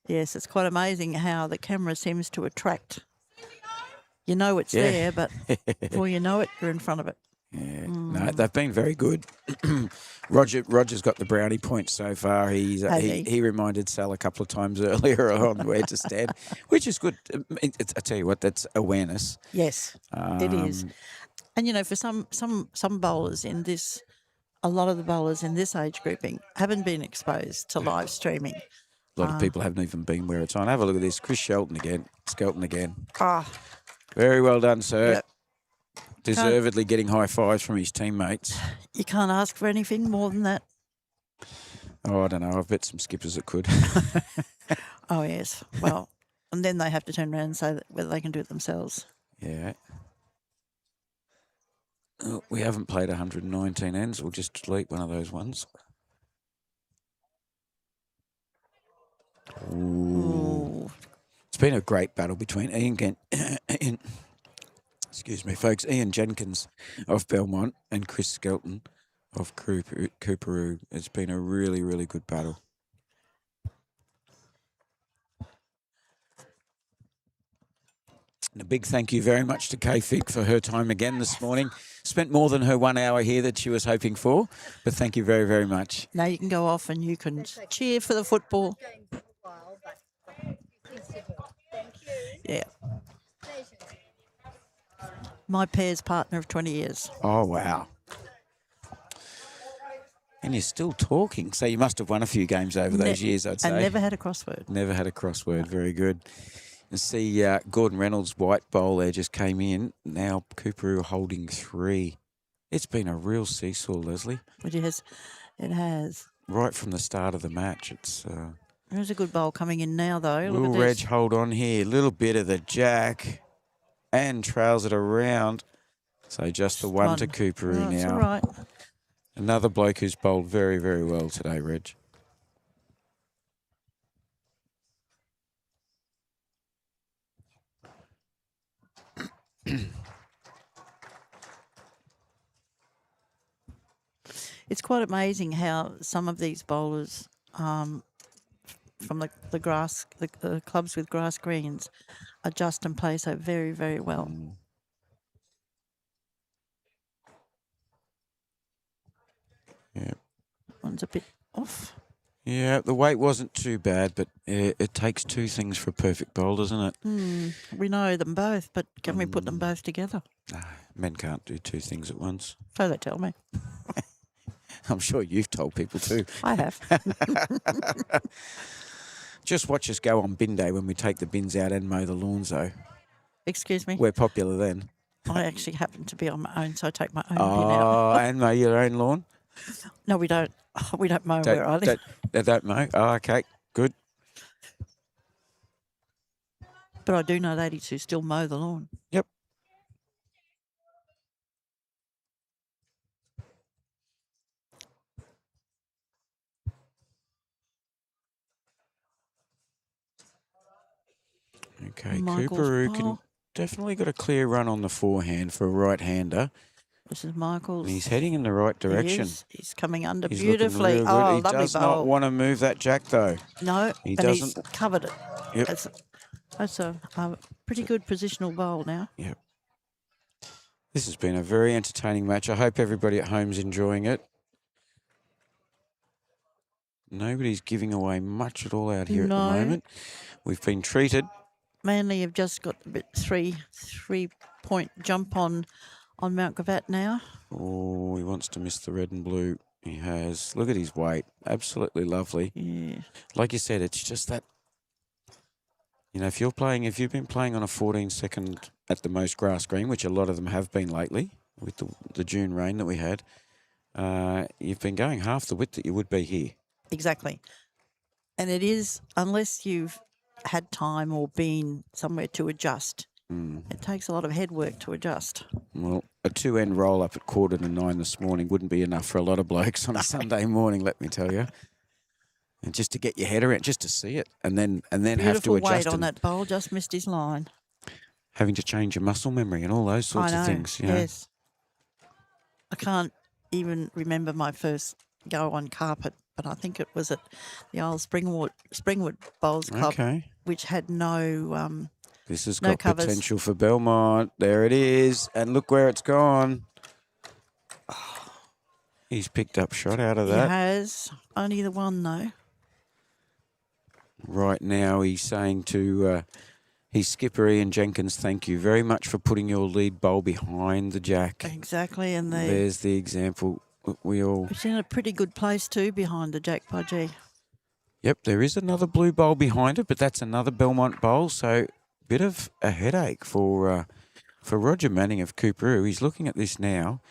Yes, it's quite amazing how the camera seems to attract. You know it's there, but before you know it, you're in front of it. Yeah, no, they've been very good. Roger's got the brownie point so far. He reminded Sal a couple of times earlier on where to stand, which is good. I tell you what, that's awareness. Yes, it is. And you know, for some bowlers in this, a lot of the bowlers in this age grouping haven't been exposed to live streaming. A lot of people haven't even been where it's on. Have a look at this. Chris Skelton again. Ah, Very well done, sir. Yep. Deservedly getting high fives from his teammates. you can't ask for anything more than that. Oh, I don't know. I've bet some skippers that could. Oh yes. Well, and then they have to turn around and say that whether they can do it themselves. Yeah. Oh, we haven't played 119 ends. We'll just delete one of those ones. Ooh. It's been a great battle between excuse me, folks, Ian Jenkins of Belmont and Chris Skelton of Cooperoo. It's been a really, really good battle. And a big thank you very much to Kay Fick for her time again this morning. Spent more than her 1 hour here that she was hoping for, but thank you very, very much. Now you can go off and you can cheer for the football. Yeah. My pairs partner of 20 years. Oh, wow. And you're still talking, so you must have won a few games over those years, I'd say. And never had a crossword. Never had a crossword. Very good. And see, Gordon Reynolds' white bowl there just came in. Now Cooperoo holding 3. It's been a real seesaw, Leslie. It has. It has. Right from the start of the match. It's There's a good bowl coming in now, though. Look will at Reg this. hold on here. Little bit of the jack and trails it around. So just the one to Cooperoo Oh, now. it's all right. Another bloke who's bowled very, very well today, Reg. It's quite amazing how some of these bowlers from the grass, the clubs with grass greens, adjust and play so very, very well. Yeah. One's a bit off. Yeah, the weight wasn't too bad, but it takes two things for a perfect bowl, doesn't it? We know them both, but can we put them both together? No, men can't do two things at once. So they tell me. I'm sure you've told people too. I have. Just watch us go on bin day when we take the bins out and mow the lawns, though. Excuse me. We're popular then. I actually happen to be on my own, so I take my own bin out. Oh, and mow your own lawn? No, we don't. We don't mow where I live. Don't mow? Oh, okay, good. But I do know ladies who still mow the lawn. Yep. Okay, Michael's Cooperoo can bowl. definitely got a clear run on the forehand for a right-hander. This is Michael's. And he's heading in the right He direction. is. He's coming under He's beautifully. looking real good. Oh, He lovely does bowl. not want to move that jack, though. No, He and he's doesn't. covered it. Yep. That's a pretty good positional bowl now. Yep. This has been a very entertaining match. I hope everybody at home's enjoying it. Nobody's giving away much at all out here at the No. moment. We've been treated. Manly have just got a bit 3-point jump on Mount Gravatt now. Oh, he wants to miss the red and blue. He has. Look at his weight. Absolutely lovely. Yeah. Like you said, it's just that, you know, if you've been playing on a 14-second at the most grass green, which a lot of them have been lately with the June rain that we had, you've been going half the width that you would be here. Exactly. And it is, unless you've had time or been somewhere to adjust, it takes a lot of head work to adjust. Well, a 2-end roll up at 8:45 this morning wouldn't be enough for a lot of blokes on a Sunday morning, let me tell you. And just to get your head around, just to see it, and then have to Beautiful adjust. weight on and that bowl, just missed his line. having to change your muscle memory and all those sorts I know, of things. You know? yes. I can't even remember my first go on carpet, but I think it was at the old Springwood Bowls Club, Okay. which had no This has No got covers. potential for Belmont. There it is. And look where it's gone. He's picked up shot out of he that. has. Only the one, though. Right now he's saying to his skipper Ian Jenkins, thank you very much for putting your lead bowl behind the jack. Exactly, and There's the example. We all... it's in a pretty good place too behind the jack budgie. Yep, there is another blue bowl behind it, but that's another Belmont bowl, so bit of a headache for Roger Manning of Cooperoo. He's looking at this now.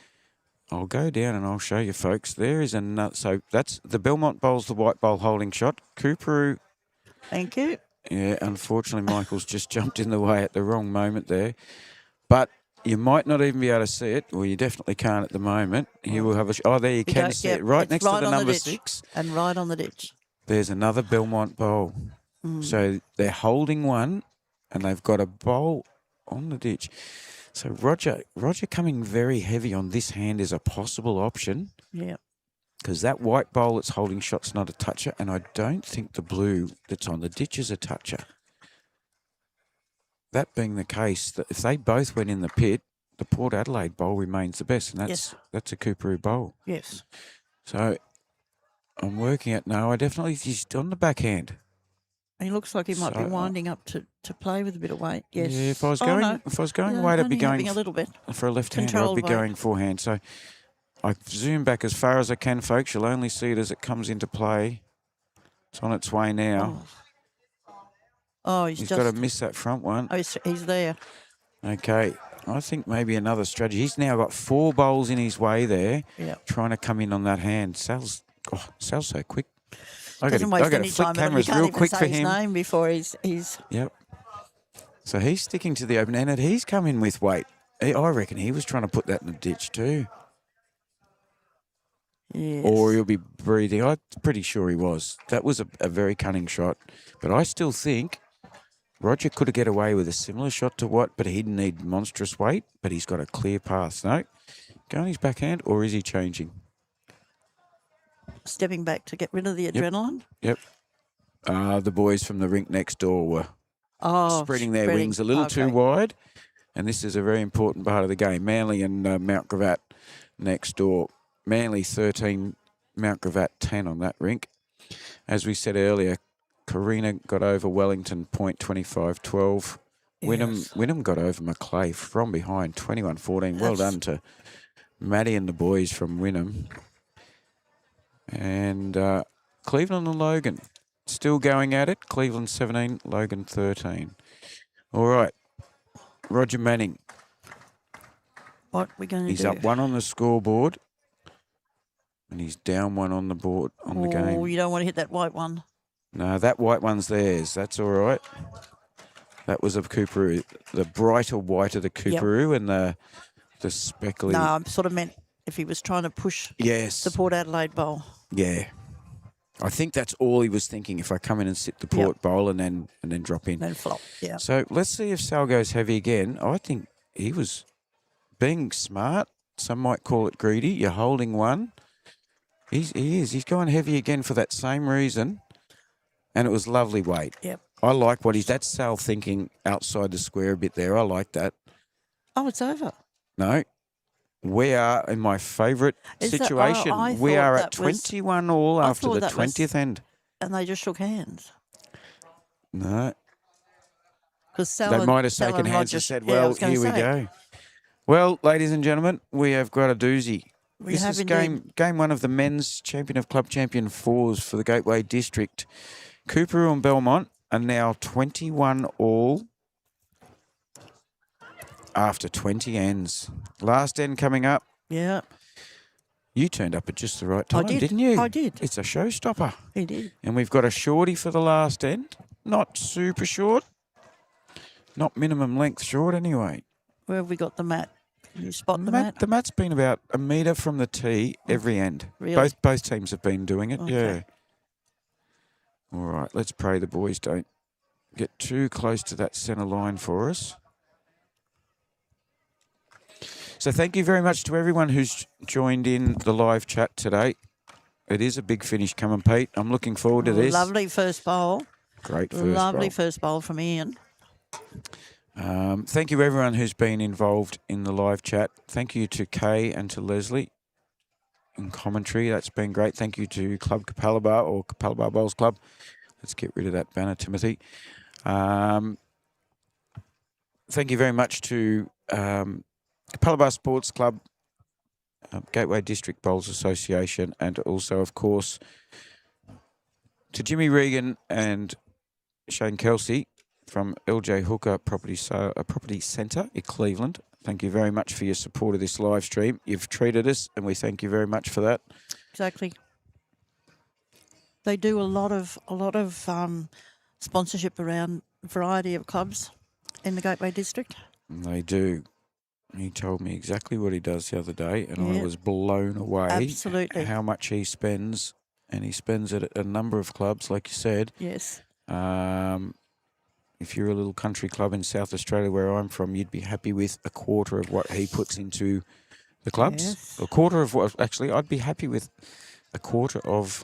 I'll go down and I'll show you, folks. There is another. So that's the Belmont bowl's the white bowl holding shot. Cooperoo. Thank you. Yeah, unfortunately, Michael's just jumped in the way at the wrong moment there. But you might not even be able to see it. Well, you definitely can't at the moment. He will have a... Oh, there you can see it. Right it's next right to the on number ditch. 6. And right on the ditch. There's another Belmont bowl. So they're holding one and they've got a bowl on the ditch. So Roger coming very heavy on this hand is a possible option. Yeah. Because that white bowl that's holding shot's not a toucher, and I don't think the blue that's on the ditch is a toucher. That being the case, that if they both went in the pit, the Port Adelaide bowl remains the best, and that's a Cooperoo bowl. Yes. So I'm working at no. I definitely he's on the backhand. He looks like he might be So, winding up to play with a bit of weight. Yes. Yeah, if I was Oh, going, no. if I was going Yeah, weight, I'd be only going having a little bit. for a left-hander. I'd Controlled be weight. going forehand. So I zoom back as far as I can, folks. You'll only see it as it comes into play. It's on its way now. Oh, He's got to miss that front one. Oh, he's there. Okay. I think maybe another strategy. He's now got 4 bowls in his way there, Yeah. trying to come in on that hand. Sal's so quick. Doesn't waste got any to flick time. But you cameras can't real even quick say for his him. name before he's. Yep. So he's sticking to the open end, and he's come in with weight. I reckon he was trying to put that in the ditch too. Yes. Or he'll be breathing. I'm pretty sure he was. That was a very cunning shot. But I still think Roger could have get away with a similar shot to Watt, but he'd need monstrous weight, but he's got a clear path. No, going his backhand, or is he changing? Stepping back to get rid of the adrenaline. Yep. The boys from the rink next door were spreading their wings a little too wide, and this is a very important part of the game. Manly and Mount Gravatt next door. Manly 13, Mount Gravatt 10 on that rink. As we said earlier, Karina got over Wellington, point 25-12. Wynnum got over Macleay from behind, 21-14. Well done to Maddie and the boys from Wynnum. And Cleveland and Logan still going at it. Cleveland 17, Logan 13. All right. Roger Manning. What are we going to do? He's up 1 on the scoreboard. And he's down 1 on the board on the game. Oh, you don't want to hit that white one. No, that white one's theirs. That's all right. That was a Cooperoo. The brighter white of the Cooperoo and the speckly. No, I sort of meant if he was trying to push the Port Adelaide bowl. Yeah. I think that's all he was thinking. If I come in and sit the Port bowl and then drop in. Then flop, yeah. So let's see if Sal goes heavy again. I think he was being smart. Some might call it greedy. You're holding 1. He is. He's going heavy again for that same reason. And it was lovely weight. Yep. I like that's Sal thinking outside the square a bit there. I like that. Oh, it's over. No. We are in my favourite situation. We are at 21 all after the 20th end. And they just shook hands. No. Because they might have shaken hands and said, well, here we go. Well, ladies and gentlemen, we have got a doozy. This is game 1 of the men's champion of club champion 4s for the Gateway District. Cooperoo and Belmont are now 21 all after 20 ends. Last end coming up. Yeah. You turned up at just the right time, didn't you? I did. It's a showstopper. He did. And we've got a shorty for the last end. Not super short. Not minimum length short anyway. Where have we got the mat? Can you spot the mat? The mat's been about a metre from the tee every end. Really? Both teams have been doing it, Okay. yeah. All right, let's pray the boys don't get too close to that centre line for us. So thank you very much to everyone who's joined in the live chat today. It is a big finish coming, Pete. I'm looking forward to this. Lovely first bowl. Great first bowl. Lovely first bowl from Ian. Thank you everyone who's been involved in the live chat. Thank you to Kay and to Leslie in commentary. That's been great. Thank you to Club Capalaba or Capalaba Bowls Club. Let's get rid of that banner, Timothy. Thank you very much to Capalaba Sports Club, Gateway District Bowls Association, and also, of course, to Jimmy Regan and Shane Kelsey from LJ Hooker Property Centre in Cleveland. Thank you very much for your support of this live stream. You've treated us, and we thank you very much for that. Exactly. They do a lot of sponsorship around a variety of clubs in the Gateway District. They do. He told me exactly what he does the other day, and I was blown away. Absolutely. How much he spends, and he spends it at a number of clubs, like you said. Yes. If you're a little country club in South Australia where I'm from, you'd be happy with a quarter of what he puts into the clubs. Yes. A quarter of what, actually, I'd be happy with a quarter of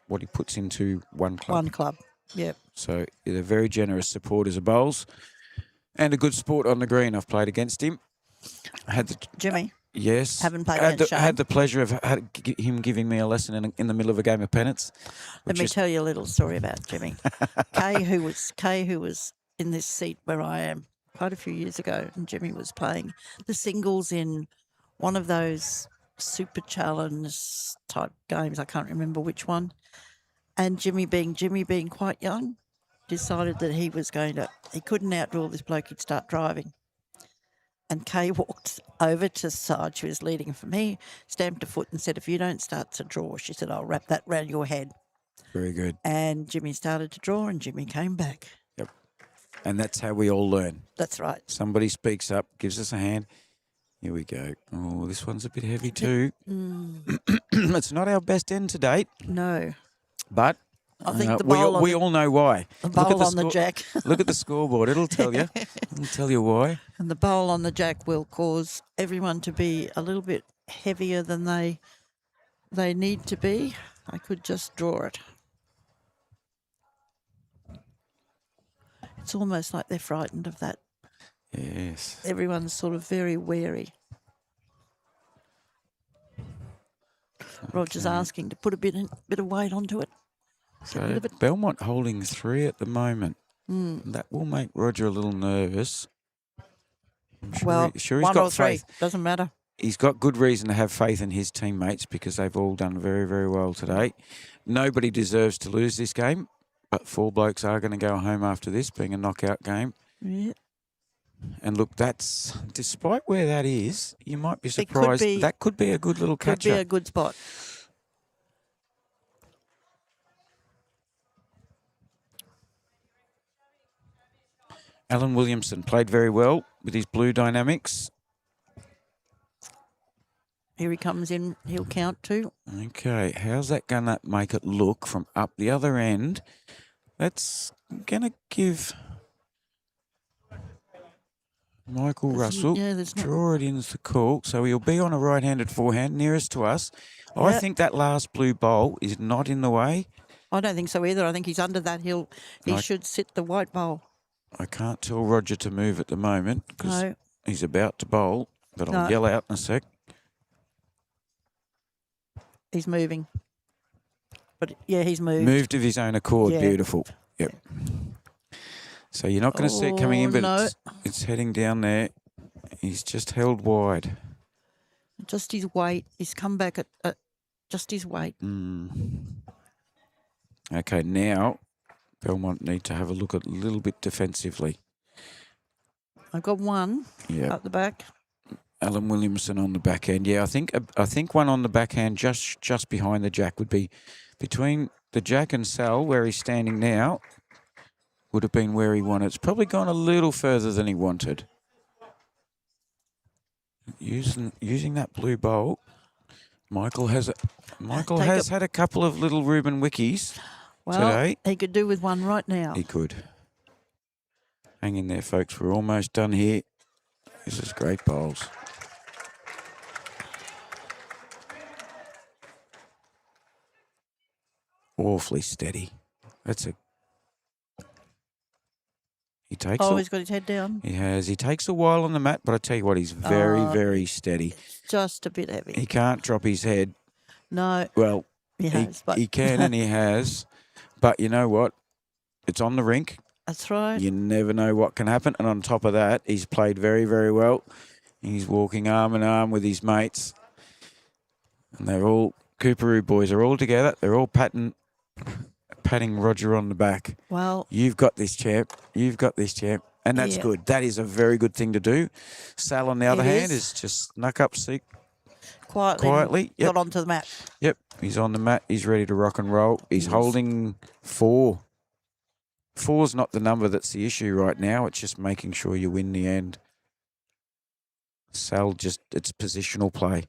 what he puts into one club. One club, yep. So they're very generous supporters of bowls and a good sport on the green. I've played against him. I had the Jimmy? Yes. Haven't played against Shane? I had the pleasure of him giving me a lesson in the middle of a game of pennants. Let me tell you a little story about Jimmy. Kay, who was in this seat where I am quite a few years ago, and Jimmy was playing the singles in one of those super challenge type games. I can't remember which one. And Jimmy being quite young, decided that he couldn't outdraw this bloke, he'd start driving. And Kay walked over to the side. She was leading for me, stamped a foot and said, if you don't start to draw, she said, I'll wrap that round your head. Very good. And Jimmy started to draw and Jimmy came back. Yep. And that's how we all learn. That's right. Somebody speaks up, gives us a hand. Here we go. Oh, this one's a bit heavy too. It's not our best end to date. No. But I think the we bowl on we the, all know why. the Look at bowl the on the jack Look at the scoreboard. It'll tell you. It'll tell you why. and the bowl on the jack will cause everyone to be a little bit heavier than they need to be. I could just draw it. It's almost like they're frightened of that. Yes. Everyone's sort of very wary. Roger's asking to put a bit of weight onto it. So Belmont holding 3 at the moment. That will make Roger a little nervous. I'm sure he's 1 got or 3 faith. doesn't matter. He's got good reason to have faith in his teammates because they've all done very, very well today. Nobody deserves to lose this game, but 4 blokes are going to go home after this, being a knockout game. Yeah. And look, that's despite where that is, you might be surprised. That could be a good little Could be catch-up. a good spot. Alan Williamson played very well with his blue dynamics. Here he comes in. He'll count 2. Okay, how's that going to make it look from up the other end? That's going to give Michael Russell draw it into the call. So he'll be on a right-handed forehand nearest to us. Yep. I think that last blue bowl is not in the way. I don't think so either. I think he's under that. He should sit the white bowl. I can't tell Roger to move at the moment because he's about to bowl, but I'll yell out in a sec. He's moving. But, yeah, he's moved. Moved of his own accord. Yeah. Beautiful. Yep. So you're not going to see it coming in, but it's heading down there. He's just held wide. Just his weight. He's come back at just his weight. Okay, now Belmont need to have a look at a little bit defensively. I've got 1 up the back. Alan Williamson on the backhand. Yeah, I think one on the backhand just behind the jack would be between the jack and Sal, where he's standing now, would have been where he wanted. It's probably gone a little further than he wanted. Using that blue bowl, Michael has had a couple of little Reuben Wickies today. He could do with 1 right now. He could. Hang in there, folks. We're almost done here. This is great bowls. Awfully steady. He takes. He's got his head down. He has. He takes a while on the mat, but I tell you what, he's very, very steady. Just a bit heavy. He can't drop his head. No. Well, he has, but he can and he has. But you know what? It's on the rink. That's right. You never know what can happen. And on top of that, he's played very, very well. He's walking arm in arm with his mates. And they're all, Cooperoo boys are all together. They're all patting Roger on the back. Well, you've got this, champ. You've got this, champ. And that's good. That is a very good thing to do. Sal, on the other hand, is just snuck up quietly. Got onto the mat. Yep. He's on the mat. He's ready to rock and roll. He's holding 4. 4's not the number that's the issue right now. It's just making sure you win the end. Sal it's positional play.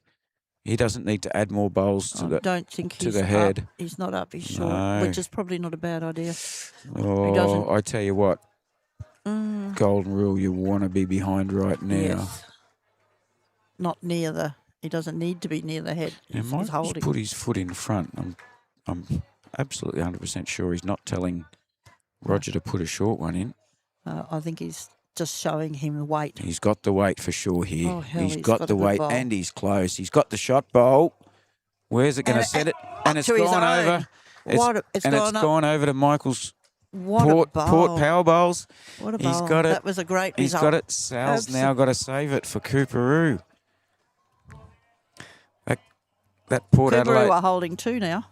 He doesn't need to add more bowls to the head. He's not up. He's short, which is probably not a bad idea. Oh, I tell you what. Golden rule, you want to be behind right now. Yes. Not near the. He doesn't need to be near the head. He might just put his foot in front. I'm absolutely 100% sure he's not telling Roger to put a short one in. I think he's just showing him the weight. He's got the weight for sure here. Oh, hell, he's got the weight bowl. and he's close. He's got the shot bowl. Where's it going to set it? And it's gone over. It's gone over to Michael's Port Power Bowls. What a bowl. He's got it. That was a great result. He's got it. Sal's now got to save it for Cooperoo. That Port Adelaide. Cooperoo are holding 2 now.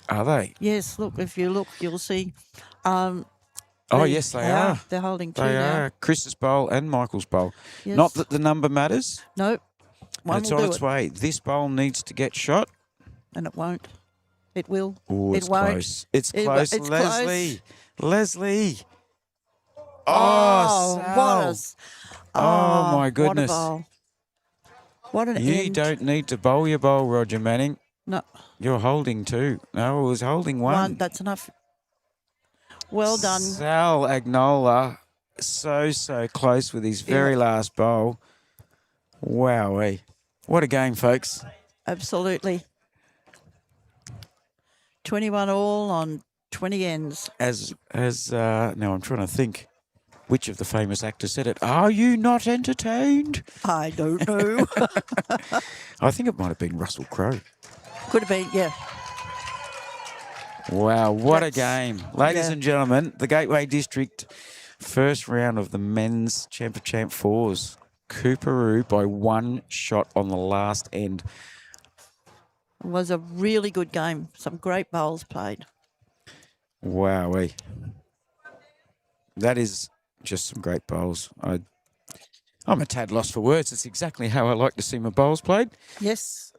Are they? Yes, look, if you look, you'll see. Yes, they are. They're holding 2 They now. are. Chris's bowl and Michael's bowl. Yes. Not that the number matters. No. It's on its way. This bowl needs to get shot. And it won't. It will. Oh, it's close. It's close. It's Leslie. close. Leslie. Oh, my goodness. What a bowl. What an You end. don't need to bowl your bowl, Roger Manning. No. You're holding 2. No, it was holding 1. That's enough. Well done. Sal Agnola, so close with his very last bowl. Wowee. What a game, folks. Absolutely. 21 all on 20 ends. Now I'm trying to think which of the famous actors said it. Are you not entertained? I don't know. I think it might have been Russell Crowe. Could have been, yeah. Wow, what a That's- game. Ladies yeah. and gentlemen, the Gateway District first round of the men's Champ of Champ fours. Cooperoo by 1 shot on the last end. It was a really good game. Some great bowls played. Wowee. That is just some great bowls. I'm a tad lost for words. It's exactly how I like to see my bowls played. Yes.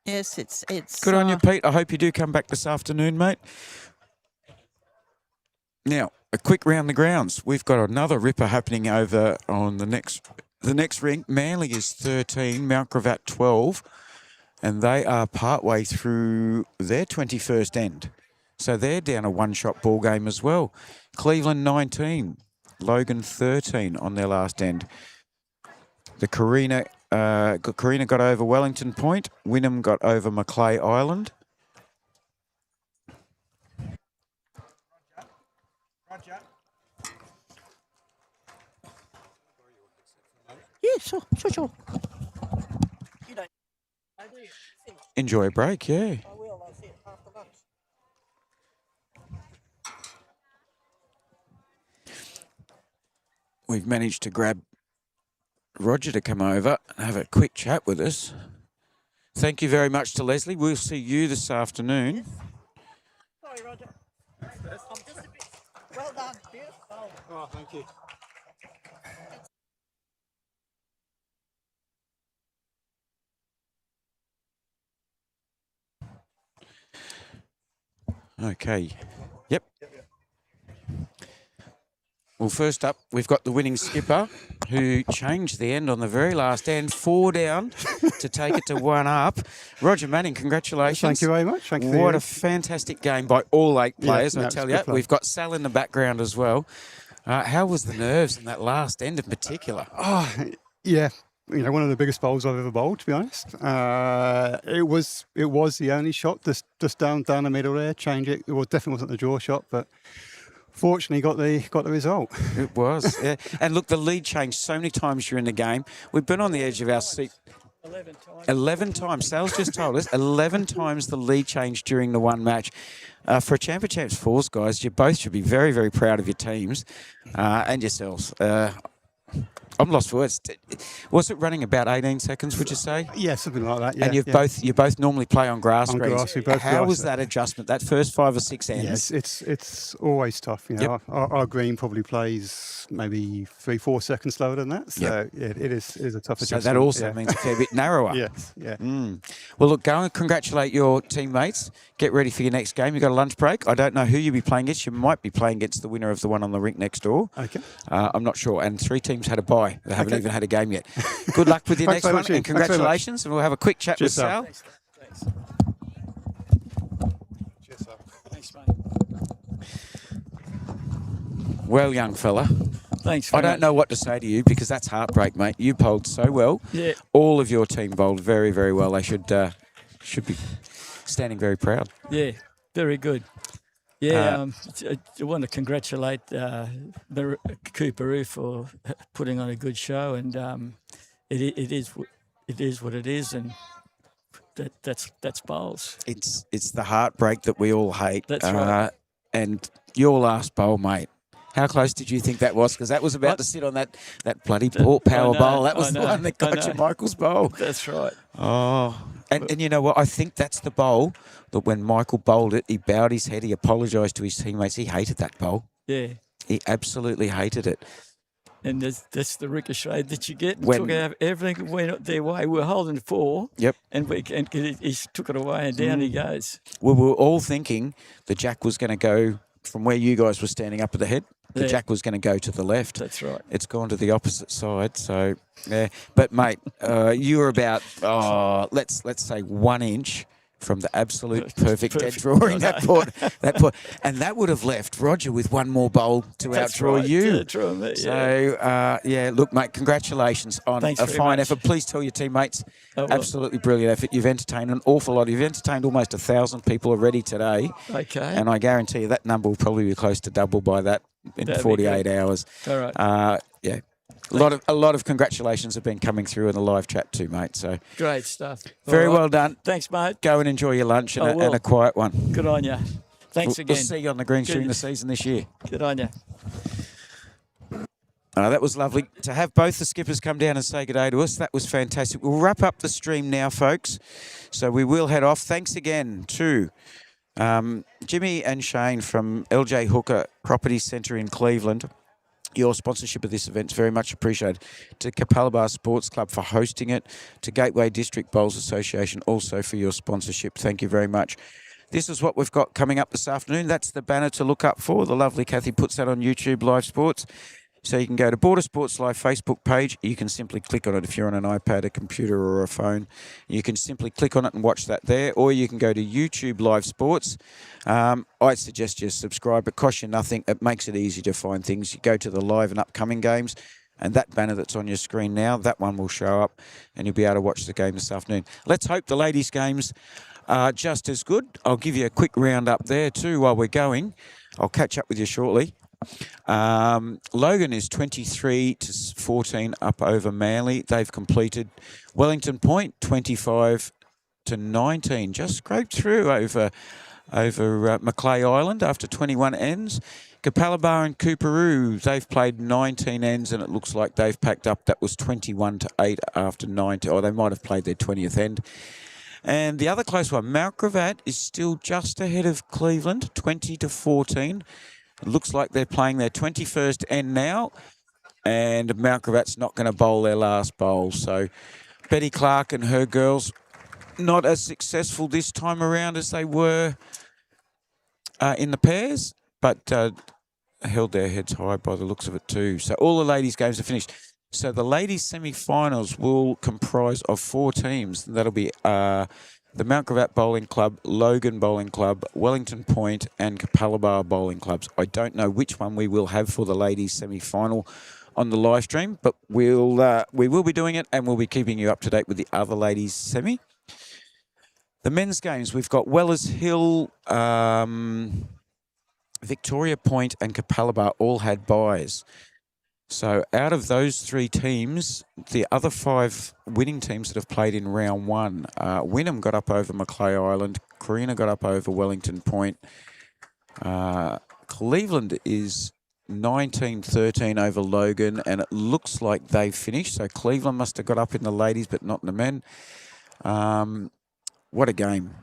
Yes, it's Good on you, Pete. I hope you do come back this afternoon, mate. Now, a quick round the grounds. We've got another ripper happening over on the next ring. Manly is 13, Mount Gravatt 12, and they are partway through their 21st end. So they're down a 1-shot ball game as well. Cleveland 19, Logan 13 on their last end. The Carina got over Wellington Point. Wynnum got over Macleay Island. Yeah, sure. You don't. Enjoy a break, yeah. I will. I'll see it after lunch. We've managed to grab Roger to come over and have a quick chat with us. Thank you very much to Leslie. We'll see you this afternoon. Sorry, Roger. I'm just a bit. Well done. Beautiful. Oh, thank you. Okay. Yep. Well, first up, we've got the winning skipper who changed the end on the very last end, 4 down to take it to 1 up. Roger Manning, congratulations. Thank you very much. Thank you. What a fantastic game by all 8 players, I it's tell good you. fun. We've got Sal in the background as well. How was the nerves in that last end in particular? Oh, yeah. You know, one of the biggest bowls I've ever bowled, to be honest. It was the only shot just down the middle there. Change it. It definitely wasn't the draw shot, but fortunately got the result. It was, yeah. And look, the lead changed so many times during the game. We've been on the edge of our seat. 11 times. 11 times. Sal's just told us 11 times the lead changed during the one match. For a Champ of Champs fours, guys, you both should be very, very proud of your teams and yourselves. I'm lost for words. Was it running about 18 seconds, would you say? Yeah, something like that. Yeah, And yeah. you both normally play on grass On greens. grass, we both How grass was it. that adjustment, that first 5 or 6 ends? Yes, it's always tough. You know, our green probably plays maybe 3-4 seconds slower than that. So it is a tough So adjustment. that also yeah. means a fair bit narrower. Yes, yeah. Well, look, go and congratulate your teammates. Get ready for your next game. You've got a lunch break. I don't know who you'll be playing against. You might be playing against the winner of the one on the rink next door. Okay. I'm not sure. And 3 teams had a bye. They haven't even had a game yet. Good luck with your Thanks next very one much, and Ian. Thanks very much. congratulations. And we'll have a quick chat Cheers, with Sal. Sal. Cheers, Sam. Thanks, mate. Well, young fella, Thanks. I very don't much. know what to say to you because that's heartbreak, mate. You bowled so well. Yeah. All of your team bowled very, very well. They should be standing very proud. Yeah, very good. Yeah, I want to congratulate Cooperoo for putting on a good show, and it is what it is, and that's bowls. It's the heartbreak that we all hate. That's right. And your last bowl, mate. How close did you think that was? Because that was about to sit on that bloody power I know, bowl. That was I the know, one that I got you know. Michael's bowl. That's right. Oh, and you know what? I think that's the bowl that when Michael bowled it, he bowed his head, he apologised to his teammates. He hated that bowl. Yeah, He absolutely hated it. and that's the ricochet that you get. When- Took out everything went their way. We're holding 4. Yep. And he took it away, and down he goes. We were all thinking the jack was going to go from where you guys were standing up at the head. The Yeah. jack was going to go to the left. That's right. It's gone to the opposite side. So, yeah. But, mate, you were about, let's say 1 inch from the absolute perfect dead drawing that put, and that would have left Roger with one more bowl to outdraw you. Yeah, draw me, So yeah, look, mate, congratulations on Thanks a very fine much. effort. Please tell your teammates, I will. absolutely brilliant effort. You've entertained an awful lot. You've entertained almost 1,000 people already today. Okay. And I guarantee you that number will probably be close to double by that in That'd be 48 good. hours. All right. Yeah. A lot of congratulations have been coming through in the live chat too, mate. So Great stuff. very All right. well done. Thanks, mate. Go and enjoy your lunch and, I and will. a quiet one. Good on you. Thanks We'll again. see you on the greens Good. during the season this year. Good on you. That was lovely to have both the skippers come down and say good day to us. That was fantastic. We'll wrap up the stream now, folks. So we will head off. Thanks again to Jimmy and Shane from LJ Hooker Property Centre in Cleveland. Your sponsorship of this event is very much appreciated. To Capalaba Sports Club for hosting it. To Gateway District Bowls Association also for your sponsorship. Thank you very much. This is what we've got coming up this afternoon. That's the banner to look up for. The lovely Kathy puts that on YouTube Live Sports. So you can go to Border Sports Live Facebook page. You can simply click on it if you're on an iPad, a computer or a phone. You can simply click on it and watch that there. Or you can go to YouTube Live Sports. I suggest you subscribe. It costs you nothing. It makes it easy to find things. You go to the live and upcoming games. And that banner that's on your screen now, that one will show up. And you'll be able to watch the game this afternoon. Let's hope the ladies' games are just as good. I'll give you a quick round up there too while we're going. I'll catch up with you shortly. Logan is 23-14 up over Manly. They've completed. Wellington Point 25-19. Just scraped through over Macleay Island after 21 ends. Capalaba and Coorparoo, they've played 19 ends and it looks like they've packed up. That was 21-8 after 90. Or they might have played their 20th end. And the other close one, Mount Gravatt is still just ahead of Cleveland, 20-14. It looks like they're playing their 21st end now, and Mount Gravatt's not going to bowl their last bowl. So Betty Clark and her girls not as successful this time around as they were in the pairs, but held their heads high by the looks of it too. So all the ladies' games are finished. So the ladies' semi-finals will comprise of 4 teams. That'll be the Mount Gravatt Bowling Club, Logan Bowling Club, Wellington Point and Capalaba Bowling Clubs. I don't know which one we will have for the ladies' semi-final on the live stream, but we will be doing it and we'll be keeping you up to date with the other ladies' semi. The men's games, we've got Wellers Hill, Victoria Point and Capalaba all had byes. So out of those 3 teams, the other 5 winning teams that have played in round 1, Wynnum got up over Macleay Island, Carina got up over Wellington Point, Cleveland is 19-13 over Logan, and it looks like they've finished. So Cleveland must have got up in the ladies, but not in the men. What a game.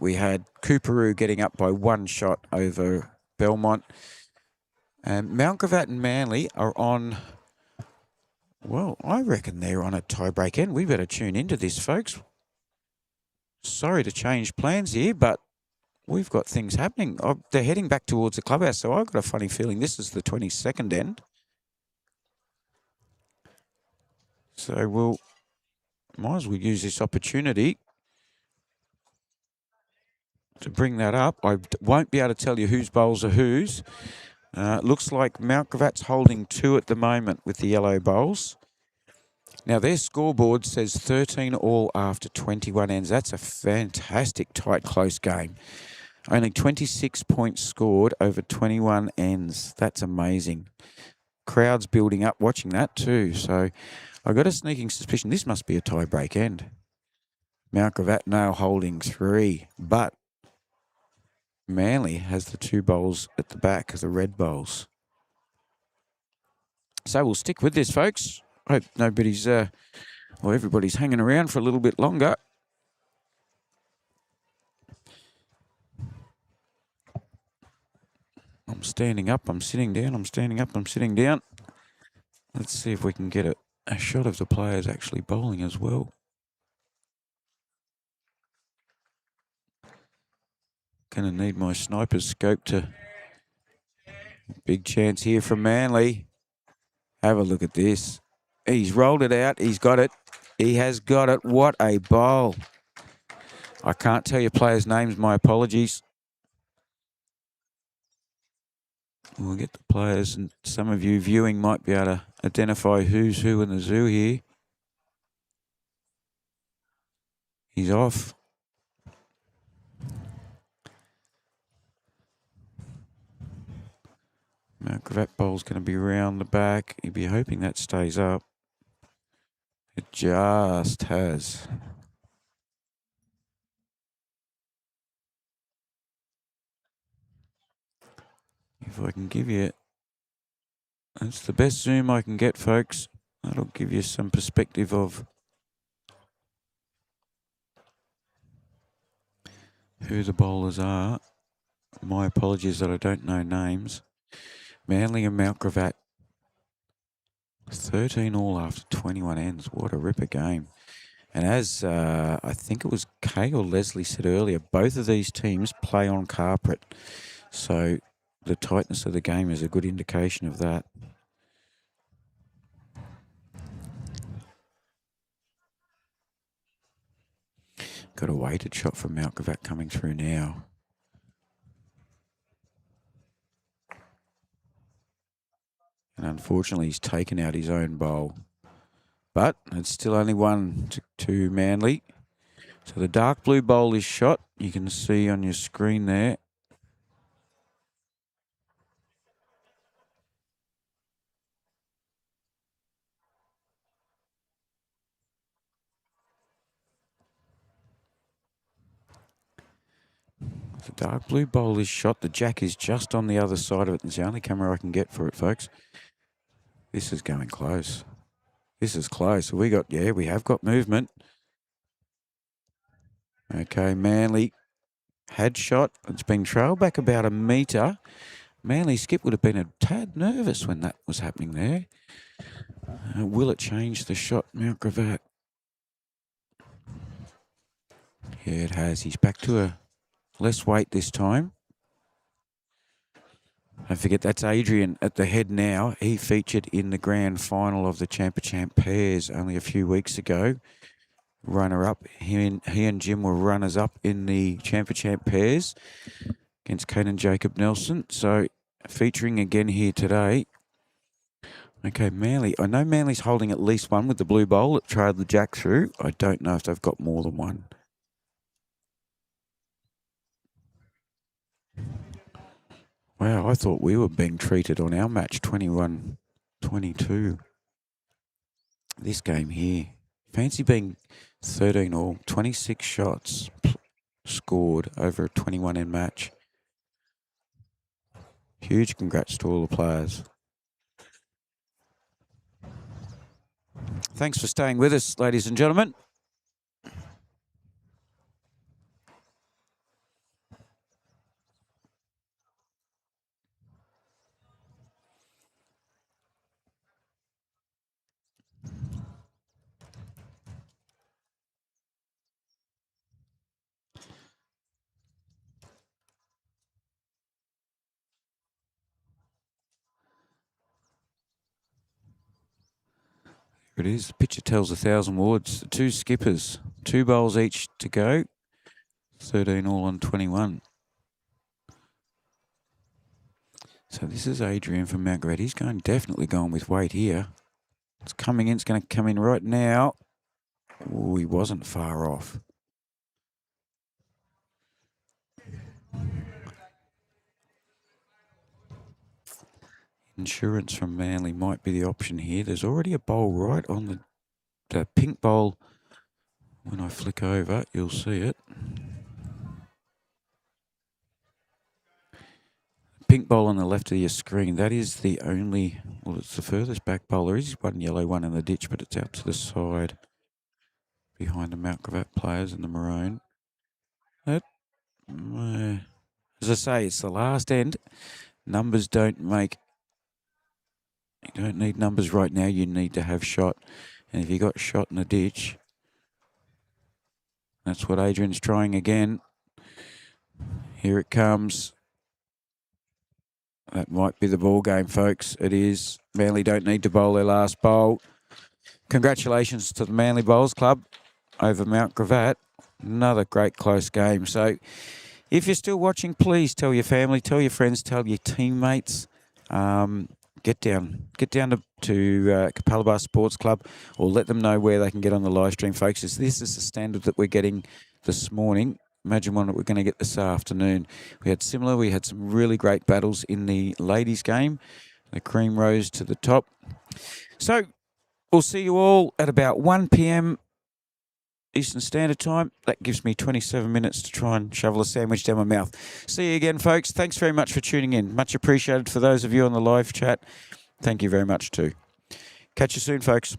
We had Coorparoo getting up by 1 shot over Belmont. And Mount Gravatt and Manly are on, well, I reckon they're on a tie-break end. We better tune into this, folks. Sorry to change plans here, but we've got things happening. They're heading back towards the clubhouse, so I've got a funny feeling this is the 22nd end. So we'll might as well use this opportunity to bring that up. I won't be able to tell you whose bowls are whose. Looks like Mount Gravatt's holding 2 at the moment with the yellow bowls. Now, their scoreboard says 13 all after 21 ends. That's a fantastic, tight, close game. Only 26 points scored over 21 ends. That's amazing. Crowds building up watching that too. So I got a sneaking suspicion this must be a tie-break end. Mount Gravatt now holding 3, but Manly has the 2 bowls at the back of the red bowls. So we'll stick with this, folks. Hope nobody's, everybody's hanging around for a little bit longer. I'm standing up, I'm sitting down, I'm standing up, I'm sitting down. Let's see if we can get a shot of the players actually bowling as well. Gonna need my sniper's scope to... Big chance here from Manly. Have a look at this. He's rolled it out. He's got it. He has got it. What a bowl. I can't tell you players' names. My apologies. We'll get the players, and some of you viewing might be able to identify who's who in the zoo here. He's off. Mount Gravatt bowl's going to be round the back. You'd be hoping that stays up. It just has. If I can give you, that's the best zoom I can get, folks. That'll give you some perspective of who the bowlers are. My apologies that I don't know names. Manly and Mount Gravatt. 13 all after 21 ends. What a ripper game. And as I think it was Kay or Leslie said earlier, both of these teams play on carpet. So the tightness of the game is a good indication of that. Got a weighted shot from Mount Gravatt coming through now. And unfortunately, he's taken out his own bowl. But it's still only 1-2 Manly. So the dark blue bowl is shot. You can see on your screen there. The dark blue bowl is shot. The jack is just on the other side of it. It's the only camera I can get for it, folks. This is going close. This is close. We have got movement. Okay, Manly had shot. It's been trailed back about a metre. Manly skip would have been a tad nervous when that was happening there. Will it change the shot, Mount Gravatt? Yeah, it has. He's back to a less weight this time. Don't forget, that's Adrian at the head now. He featured in the grand final of the Champ pairs only a few weeks ago. Runner-up. He and Jim were runners-up in the Champ pairs against Kane and Jacob Nelson. So featuring again here today. Okay, Manly. I know Manly's holding at least one with the blue bowl that trailed the jack through. I don't know if they've got more than one. Wow, I thought we were being treated on our match 21-22. This game here. Fancy being 13 all, 26 shots scored over a 21 end match. Huge congrats to all the players. Thanks for staying with us, ladies and gentlemen. It is. The picture tells 1,000 words. The two skippers, 2 bowls each to go. 13 all on 21. So this is Adrian from Mount Gravatt. He's definitely going with weight here. It's coming in. It's going to come in right now. Oh, he wasn't far off. Insurance from Manly might be the option here. There's already a bowl right on the pink bowl. When I flick over, you'll see it. Pink bowl on the left of your screen. That is the only, well, it's the furthest back bowl. There is one yellow one in the ditch, but it's out to the side behind the Mount Gravatt players in the maroon. That, as I say, it's the last end. Numbers don't make. You don't need numbers right now. You need to have shot. And if you got shot in the ditch, that's what Adrian's trying again. Here it comes. That might be the ball game, folks. It is. Manly don't need to bowl their last bowl. Congratulations to the Manly Bowls Club over Mount Gravatt. Another great close game. So if you're still watching, please tell your family, tell your friends, tell your teammates. Get down to Capalaba Sports Club, or let them know where they can get on the live stream, folks. This is the standard that we're getting this morning. Imagine one that we're going to get this afternoon. We had some really great battles in the ladies' game. The cream rose to the top. So we'll see you all at about 1 p.m. Eastern Standard Time. That gives me 27 minutes to try and shovel a sandwich down my mouth. See you again, folks. Thanks very much for tuning in. Much appreciated for those of you on the live chat. Thank you very much too. Catch you soon, folks.